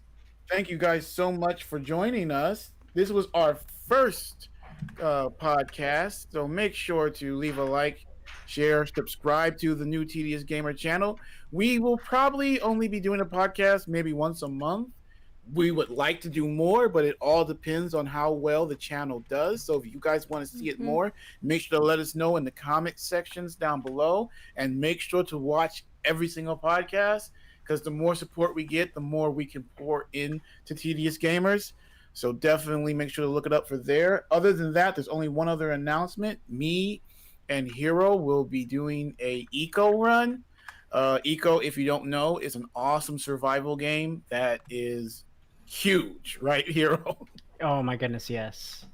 Thank you guys so much for joining us. This was our first podcast, so make sure to leave a like, share, subscribe to the new Tedious Gamer channel. We will probably only be doing a podcast maybe once a month. We would like to do more, but it all depends on how well the channel does. So if you guys want to see it more, make sure to let us know in the comment sections down below, and make sure to watch every single podcast, because the more support we get, the more we can pour in to Tedious Gamers. So definitely make sure to look it up for there. Other than that, there's only one other announcement. Me and Hero will be doing a Eco run. Eco, if you don't know, is an awesome survival game that is huge, right, Hero? Oh my goodness, yes.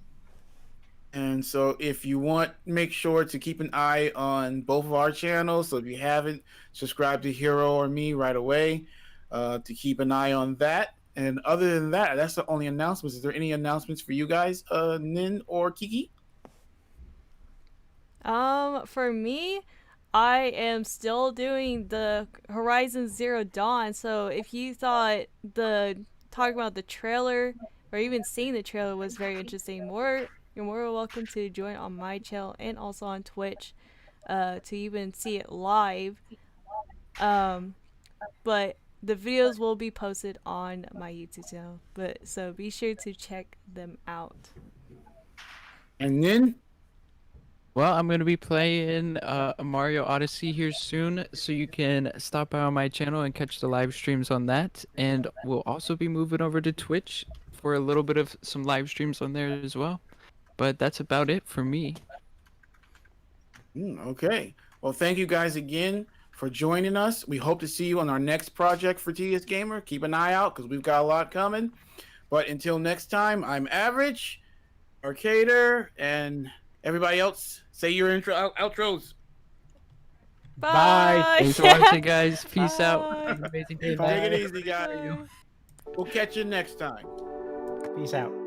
And so if you want, make sure to keep an eye on both of our channels. So if you haven't, subscribe to Hero or me right away to keep an eye on that. And other than that, that's the only announcements. Is there any announcements for you guys, Nin or Kiki? For me, I am still doing the Horizon Zero Dawn. So if you thought talking about the trailer or even seeing the trailer was very interesting, you're more welcome to join on my channel and also on Twitch to even see it live. But the videos will be posted on my YouTube channel, so be sure to check them out. And then, well, I'm gonna be playing Mario Odyssey here soon, so you can stop by on my channel and catch the live streams on that. And we'll also be moving over to Twitch for a little bit of some live streams on there as well. But that's about it for me. Okay. Well, thank you guys again for joining us. We hope to see you on our next project for Tedious Gamer. Keep an eye out because we've got a lot coming. But until next time, I'm Average, Arcader, and everybody else. Say your outros. Bye. Thanks for watching, guys. Peace out. Bye. Have an amazing day. Take it easy, guys. We'll catch you next time. Peace out.